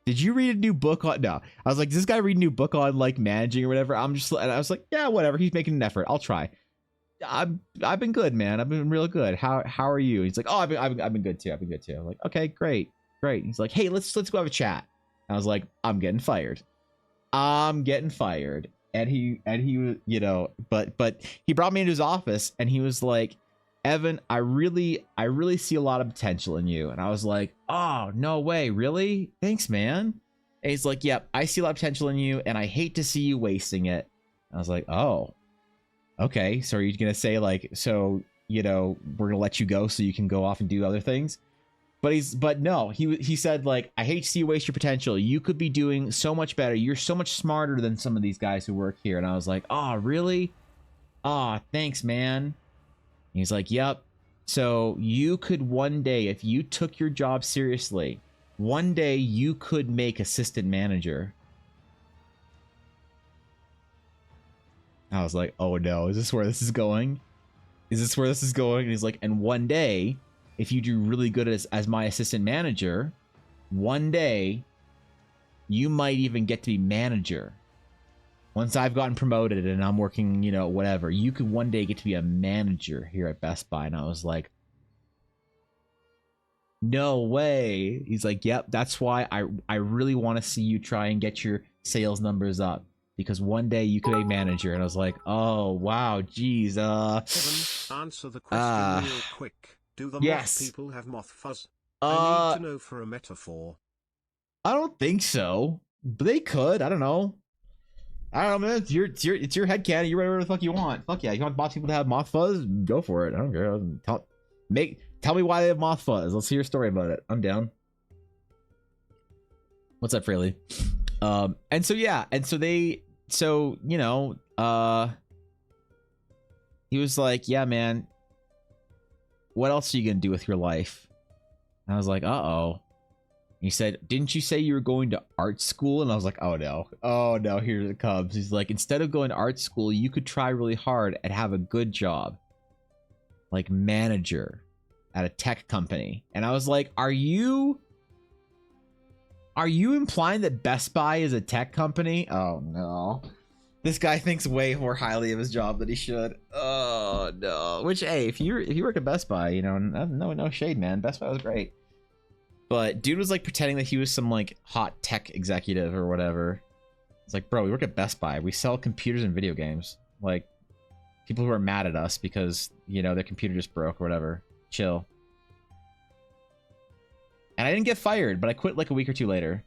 did you read a new book on? No, I was like, does this guy read a new book on like managing or whatever? And I was like, yeah, whatever. He's making an effort. I'll try. I've been good, man. I've been real good. How are you? He's like, oh, I've been good too. I'm like, okay, great. He's like, hey, let's go have a chat. And I was like, I'm getting fired. And he, but he brought me into his office, and he was like, Evan, I really see a lot of potential in you. And I was like, oh, no way, really? Thanks, man. And he's like, yep, I see a lot of potential in you, and I hate to see you wasting it. And I was like, oh, okay. So are you gonna say like, so we're gonna let you go so you can go off and do other things? But no, he said like, I hate to see you waste your potential. You could be doing so much better. You're so much smarter than some of these guys who work here. And I was like, oh, really? Oh, thanks, man. He's like, yep. So you could one day, if you took your job seriously, one day you could make assistant manager. I was like, oh no, is this where this is going? And he's like, and one day, if you do really good as my assistant manager, one day you might even get to be manager. Once I've gotten promoted and I'm working, whatever, you could one day get to be a manager here at Best Buy. And I was like, no way. He's like, yep, that's why I really want to see you try and get your sales numbers up, because one day you could be a manager. And I was like, oh, wow, geez. Kevin, answer the question real quick. Do the moth people have moth fuzz? I need to know for a metaphor. I don't think so, but they could. I don't know, man. It's your headcanon. You write whatever the fuck you want. Fuck yeah. You want moth people to have moth fuzz? Go for it. I don't care. Tell me why they have moth fuzz. Let's hear a story about it. I'm down. What's up, Fraley? And so yeah, he was like, yeah, man, what else are you gonna do with your life? And I was like, uh-oh. He said, didn't you say you were going to art school? And I was like, oh no, here it comes. He's like, instead of going to art school, you could try really hard and have a good job, like manager at a tech company. And I was like, are you implying that Best Buy is a tech company? Oh no. This guy thinks way more highly of his job than he should. Oh no. Which, hey, if you work at Best Buy, no shade, man. Best Buy was great. But dude was like pretending that he was some like hot tech executive or whatever. It's like, bro, we work at Best Buy. We sell computers and video games. Like, people who are mad at us because, their computer just broke or whatever. Chill. And I didn't get fired, but I quit like a week or two later,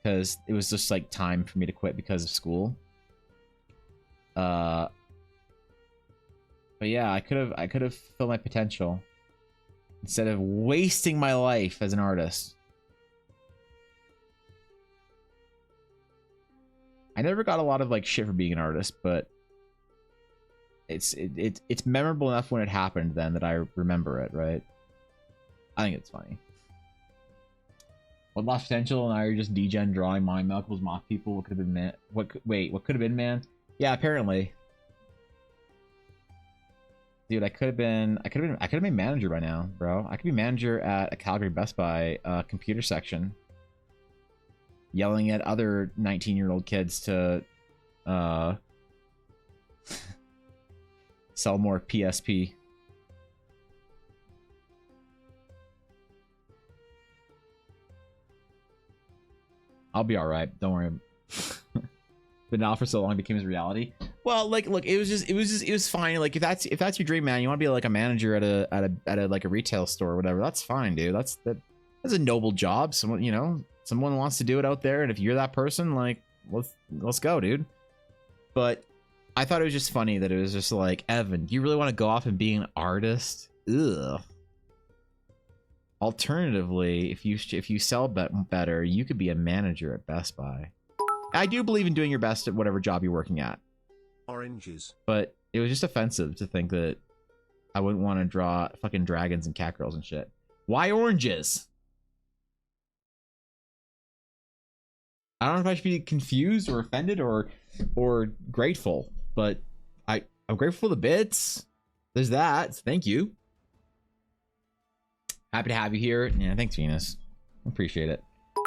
because it was just like time for me to quit because of school. But yeah, I could have filled my potential instead of wasting my life as an artist. I never got a lot of like shit for being an artist, but it's memorable enough when it happened then that I remember it, right? I think it's funny. What lost potential? And now you're just degen drawing mind Malcolm's mock people. What could have been man? Wait, what could have been man? Yeah, apparently. Dude, I could have been manager by now, bro. I could be manager at a Calgary Best Buy computer section, yelling at other 19-year-old kids to sell more PSP. I'll be all right. Don't worry. But now for so long it became his reality. Well, like, look, it was fine. Like, if that's your dream, man, you want to be like a manager at a like a retail store or whatever. That's fine, dude. That's a noble job. Someone wants to do it out there, and if you're that person, like, let's go, dude. But I thought it was just funny that it was just like, Evan, do you really want to go off and be an artist? Ugh. Alternatively, if you sell better, you could be a manager at Best Buy. I do believe in doing your best at whatever job you're working at. Oranges. But it was just offensive to think that I wouldn't want to draw fucking dragons and cat girls and shit. Why oranges? I don't know if I should be confused or offended or grateful, but I'm grateful for the bits. There's that. Thank you. Happy to have you here. Yeah, thanks, Venus. Appreciate it.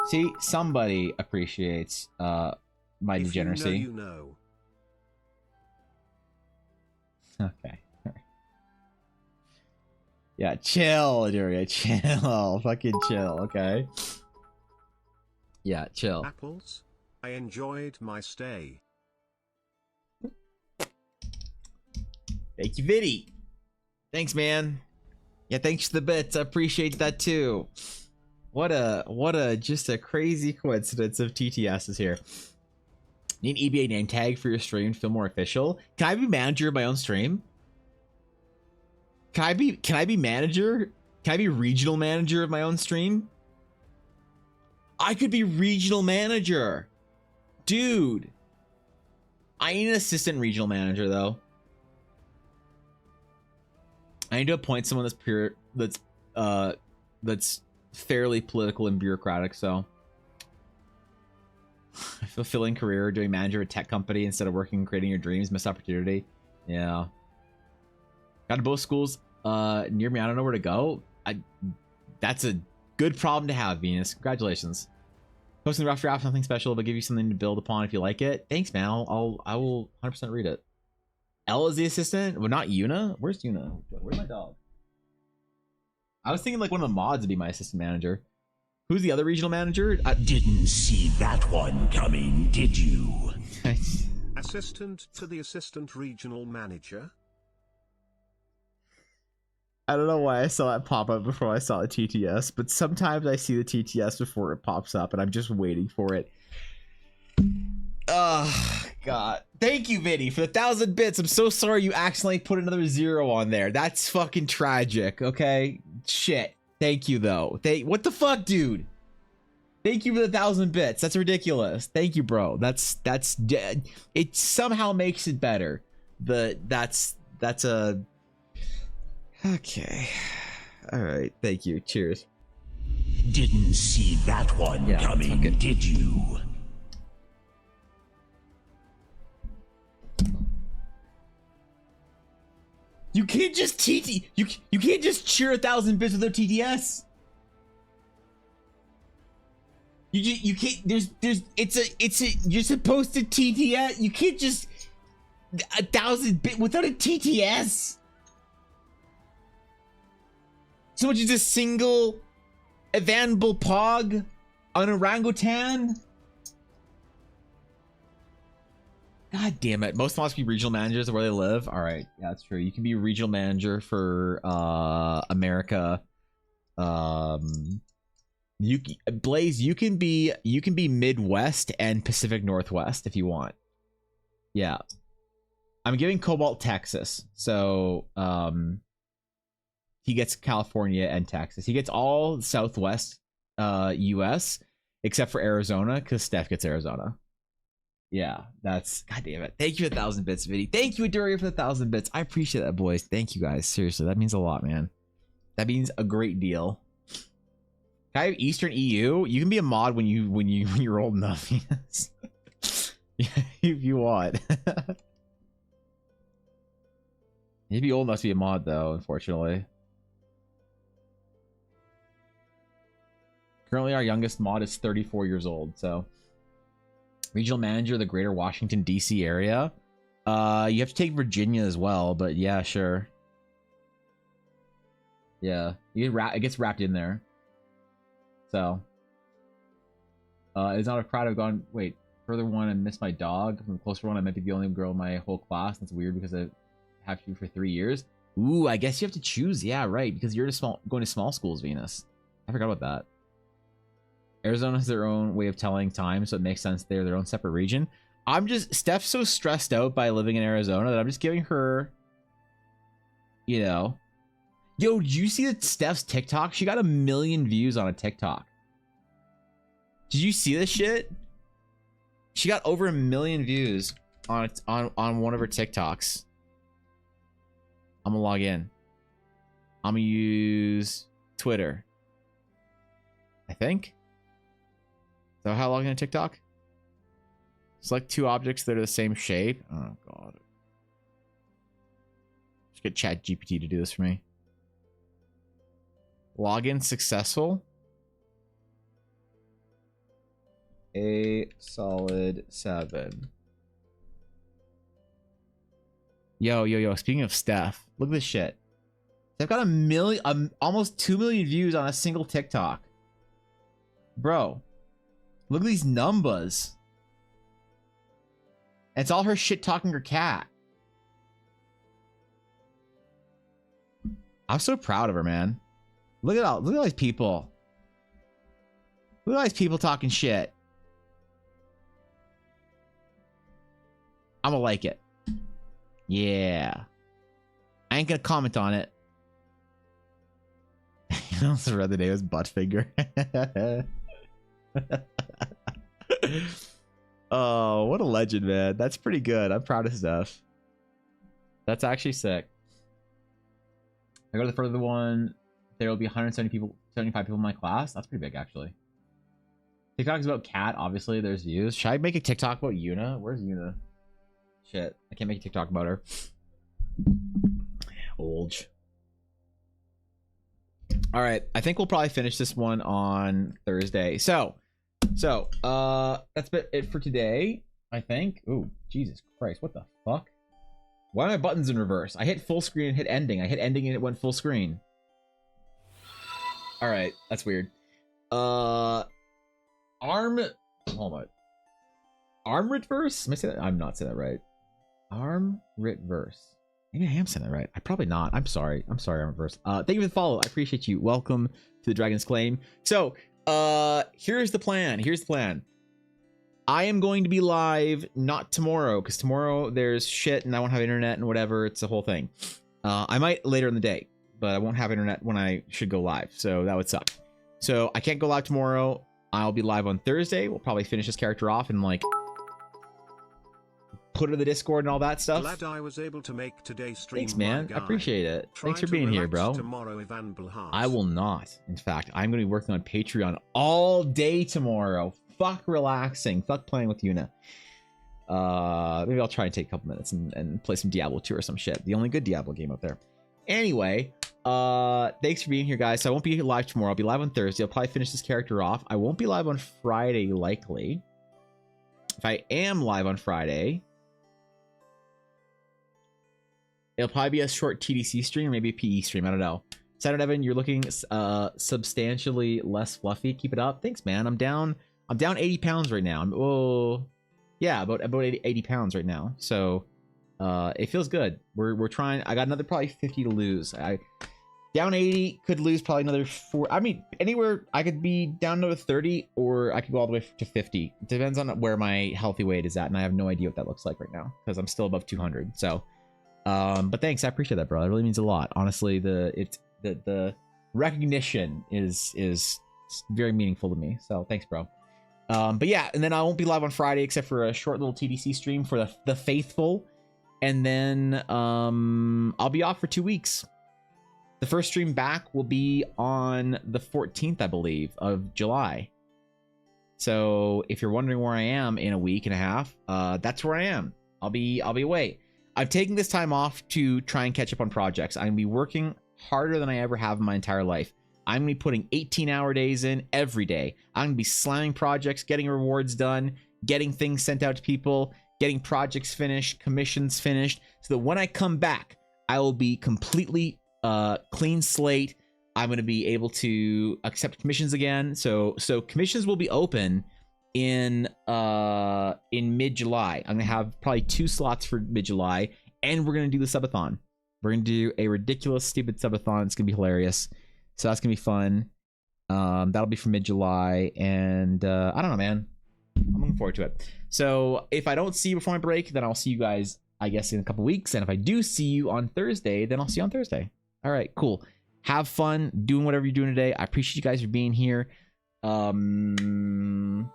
See, somebody appreciates my degeneracy. You know. Okay. Yeah, chill, Aduria. Chill. Fucking chill, okay? Yeah, chill. Apples. I enjoyed my stay. Thank you, Viddy. Thanks, man. Yeah, thanks for the bits. I appreciate that too. What a just a crazy coincidence of TTS is here. Need an EBA name tag for your stream to feel more official. Can I be manager of my own stream? Can I be manager? Can I be regional manager of my own stream? I could be regional manager. Dude. I need an assistant regional manager though. I need to appoint someone that's fairly political and bureaucratic, so a fulfilling career doing manager of a tech company instead of working and creating your dreams. Missed opportunity. Yeah. Got to both schools near me. I don't know where to go. That's a good problem to have, Venus. Congratulations. Posting the rough draft, nothing special, but give you something to build upon if you like it. Thanks, man. I will 100% read it. Elle is the assistant. Well, not Yuna. Where's Yuna? Where's my dog? I was thinking like one of the mods would be my assistant manager. Who's the other regional manager? Didn't see that one coming, did you? Assistant to the assistant regional manager. I don't know why I saw that pop up before I saw the TTS, but sometimes I see the TTS before it pops up and I'm just waiting for it. Oh, God. Thank you, Vinny, for the 1,000 bits. I'm so sorry you accidentally put another 0 on there. That's fucking tragic, okay? Shit. Thank you, though. What the fuck, dude? Thank you for the 1,000 bits. That's ridiculous. Thank you, bro. That's dead. It somehow makes it better. That's a... Okay. All right. Thank you. Cheers. Didn't see that one coming, did you? You can't just you can't just cheer 1,000 bits with their TTS. You can't. It's a. You're supposed to TTS. You can't just 1,000 bit without a TTS. So much as a single Evanbal Pog on orangutan. God damn it. Most must be regional managers where they live. All right. Yeah, that's true. You can be a regional manager for America. Blaze, you can be Midwest and Pacific Northwest if you want. Yeah. I'm giving Cobalt Texas. So he gets California and Texas. He gets all Southwest US except for Arizona because Steph gets Arizona. Yeah, that's... God damn it. Thank you for 1,000 bits, Viddy. Thank you, Aduria, for the 1,000 bits. I appreciate that, boys. Thank you, guys. Seriously, that means a lot, man. That means a great deal. Can I have Eastern EU? You can be a mod when you're old enough. Yes. Yeah, if you want. You'd be old enough to be a mod though, unfortunately. Currently our youngest mod is 34 years old, so regional manager of the greater Washington DC area. You have to take Virginia as well, but yeah, sure. Yeah, it gets wrapped in there. So it's not a crowd. I've gone further one and missed my dog. From the closer one, I might be the only girl in my whole class. That's weird because I have to for 3 years. Ooh, I guess you have to choose. Yeah, right, because you're going to small schools, Venus. I forgot about that. Arizona has their own way of telling time, so it makes sense they're their own separate region. Steph's so stressed out by living in Arizona that I'm just giving her, you know. Yo, did you see that Steph's TikTok? She got 1 million views on a TikTok. Did you see this shit? She got over 1 million views on one of her TikToks. I'm gonna log in. I'm gonna use Twitter, I think. So how long in TikTok? Select 2 objects that are the same shape. Oh god. Just get ChatGPT to do this for me. Login successful. A solid 7. Yo. Speaking of Steph, look at this shit. They've got almost 2 million views on a single TikTok. Bro. Look at these numbers. It's all her shit talking her cat. I'm so proud of her, man. Look at all these people. Look at all these people talking shit. I'm gonna like it. Yeah. I ain't gonna comment on it. You know, the other day was butt finger. Oh, what a legend, man. That's pretty good. I'm proud of Steph. That's actually sick. I go to the further one. There will be 175 people in my class. That's pretty big, actually. TikTok is about cat. Obviously, there's views. Should I make a TikTok about Yuna? Where's Yuna? Shit. I can't make a TikTok about her. Olge. All right. I think we'll probably finish this one on Thursday. So that's it for today, I think. Ooh, Jesus Christ. What the fuck? Why are my buttons in reverse? I hit full screen and hit ending. I hit ending and it went full screen. All right. That's weird. Hold on. Armritverse? Am I saying that? I'm not saying that right. Armritverse. Maybe I am saying that right. I probably not. I'm sorry. Armritverse. Thank you for the follow. I appreciate you. Welcome to the Dragon's Claim. So, here's the plan. I am going to be live not tomorrow, because tomorrow there's shit and I won't have internet and whatever. It's a whole thing. I might later in the day, but I won't have internet when I should go live, so that would suck. So I can't go live tomorrow. I'll be live on Thursday. We'll probably finish this character off and like put it in the Discord and all that stuff. Glad I was able to make today's stream. Thanks, man. I appreciate it. Thanks for being here, bro. Tomorrow, I will not. In fact, I'm going to be working on Patreon all day tomorrow. Fuck relaxing. Fuck playing with Yuna. Maybe I'll try and take a couple minutes and play some Diablo 2 or some shit. The only good Diablo game out there. Anyway, thanks for being here, guys. So I won't be live tomorrow. I'll be live on Thursday. I'll probably finish this character off. I won't be live on Friday, likely. If I am live on Friday, it'll probably be a short TDC stream or maybe a PE stream. I don't know. Saturday, Evan, you're looking substantially less fluffy. Keep it up. Thanks, man. I'm down 80 pounds right now. About 80 pounds right now. So it feels good. We're trying. I got another probably 50 to lose. I down 80, could lose probably another 4. I mean, anywhere I could be down to 30 or I could go all the way to 50. It depends on where my healthy weight is at, and I have no idea what that looks like right now because I'm still above 200. So but thanks, I appreciate that, bro. It really means a lot. Honestly, the recognition is very meaningful to me. So thanks, bro. But yeah, and then I won't be live on Friday except for a short little TDC stream for the faithful, and then I'll be off for 2 weeks. The first stream back will be on the 14th, I believe, of July. So if you're wondering where I am in a week and a half, that's where I am. I'll be away. I've taken this time off to try and catch up on projects. I'm gonna be working harder than I ever have in my entire life. I'm gonna be putting 18-hour days in every day. I'm gonna be slamming projects, getting rewards done, getting things sent out to people, getting projects finished, commissions finished, so that when I come back, I will be completely clean slate. I'm going to be able to accept commissions again. So commissions will be open in mid-July. I'm going to have probably 2 slots for mid-July, and we're going to do the subathon. We're going to do a ridiculous, stupid subathon. It's going to be hilarious. So that's going to be fun. That'll be for mid-July, and I don't know, man. I'm looking forward to it. So if I don't see you before my break, then I'll see you guys, I guess, in a couple weeks. And if I do see you on Thursday, then I'll see you on Thursday. All right, cool. Have fun doing whatever you're doing today. I appreciate you guys for being here. Ella's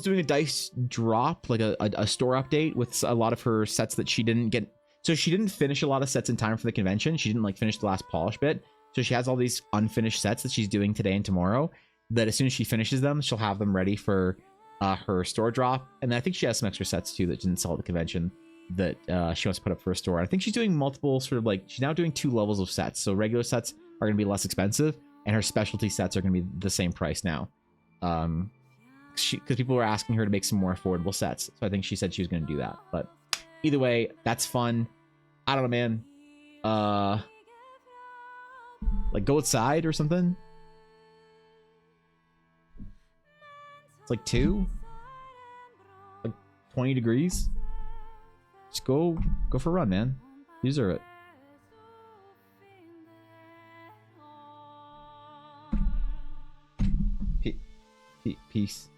doing a dice drop, like a store update with a lot of her sets that she didn't get. So she didn't finish a lot of sets in time for the convention. She didn't like finish the last polish bit. So she has all these unfinished sets that she's doing today and tomorrow, that as soon as she finishes them, she'll have them ready for her store drop. And I think she has some extra sets too that didn't sell at the convention that she wants to put up for a store. I think she's doing multiple sort of like, she's now doing 2 levels of sets. So regular sets are going to be less expensive, and her specialty sets are going to be the same price now. Because people were asking her to make some more affordable sets. So I think she said she was going to do that. But either way, that's fun. I don't know, man. Like go outside or something. It's like 2, like 20 degrees. Just go for a run, man. You deserve it. Peace.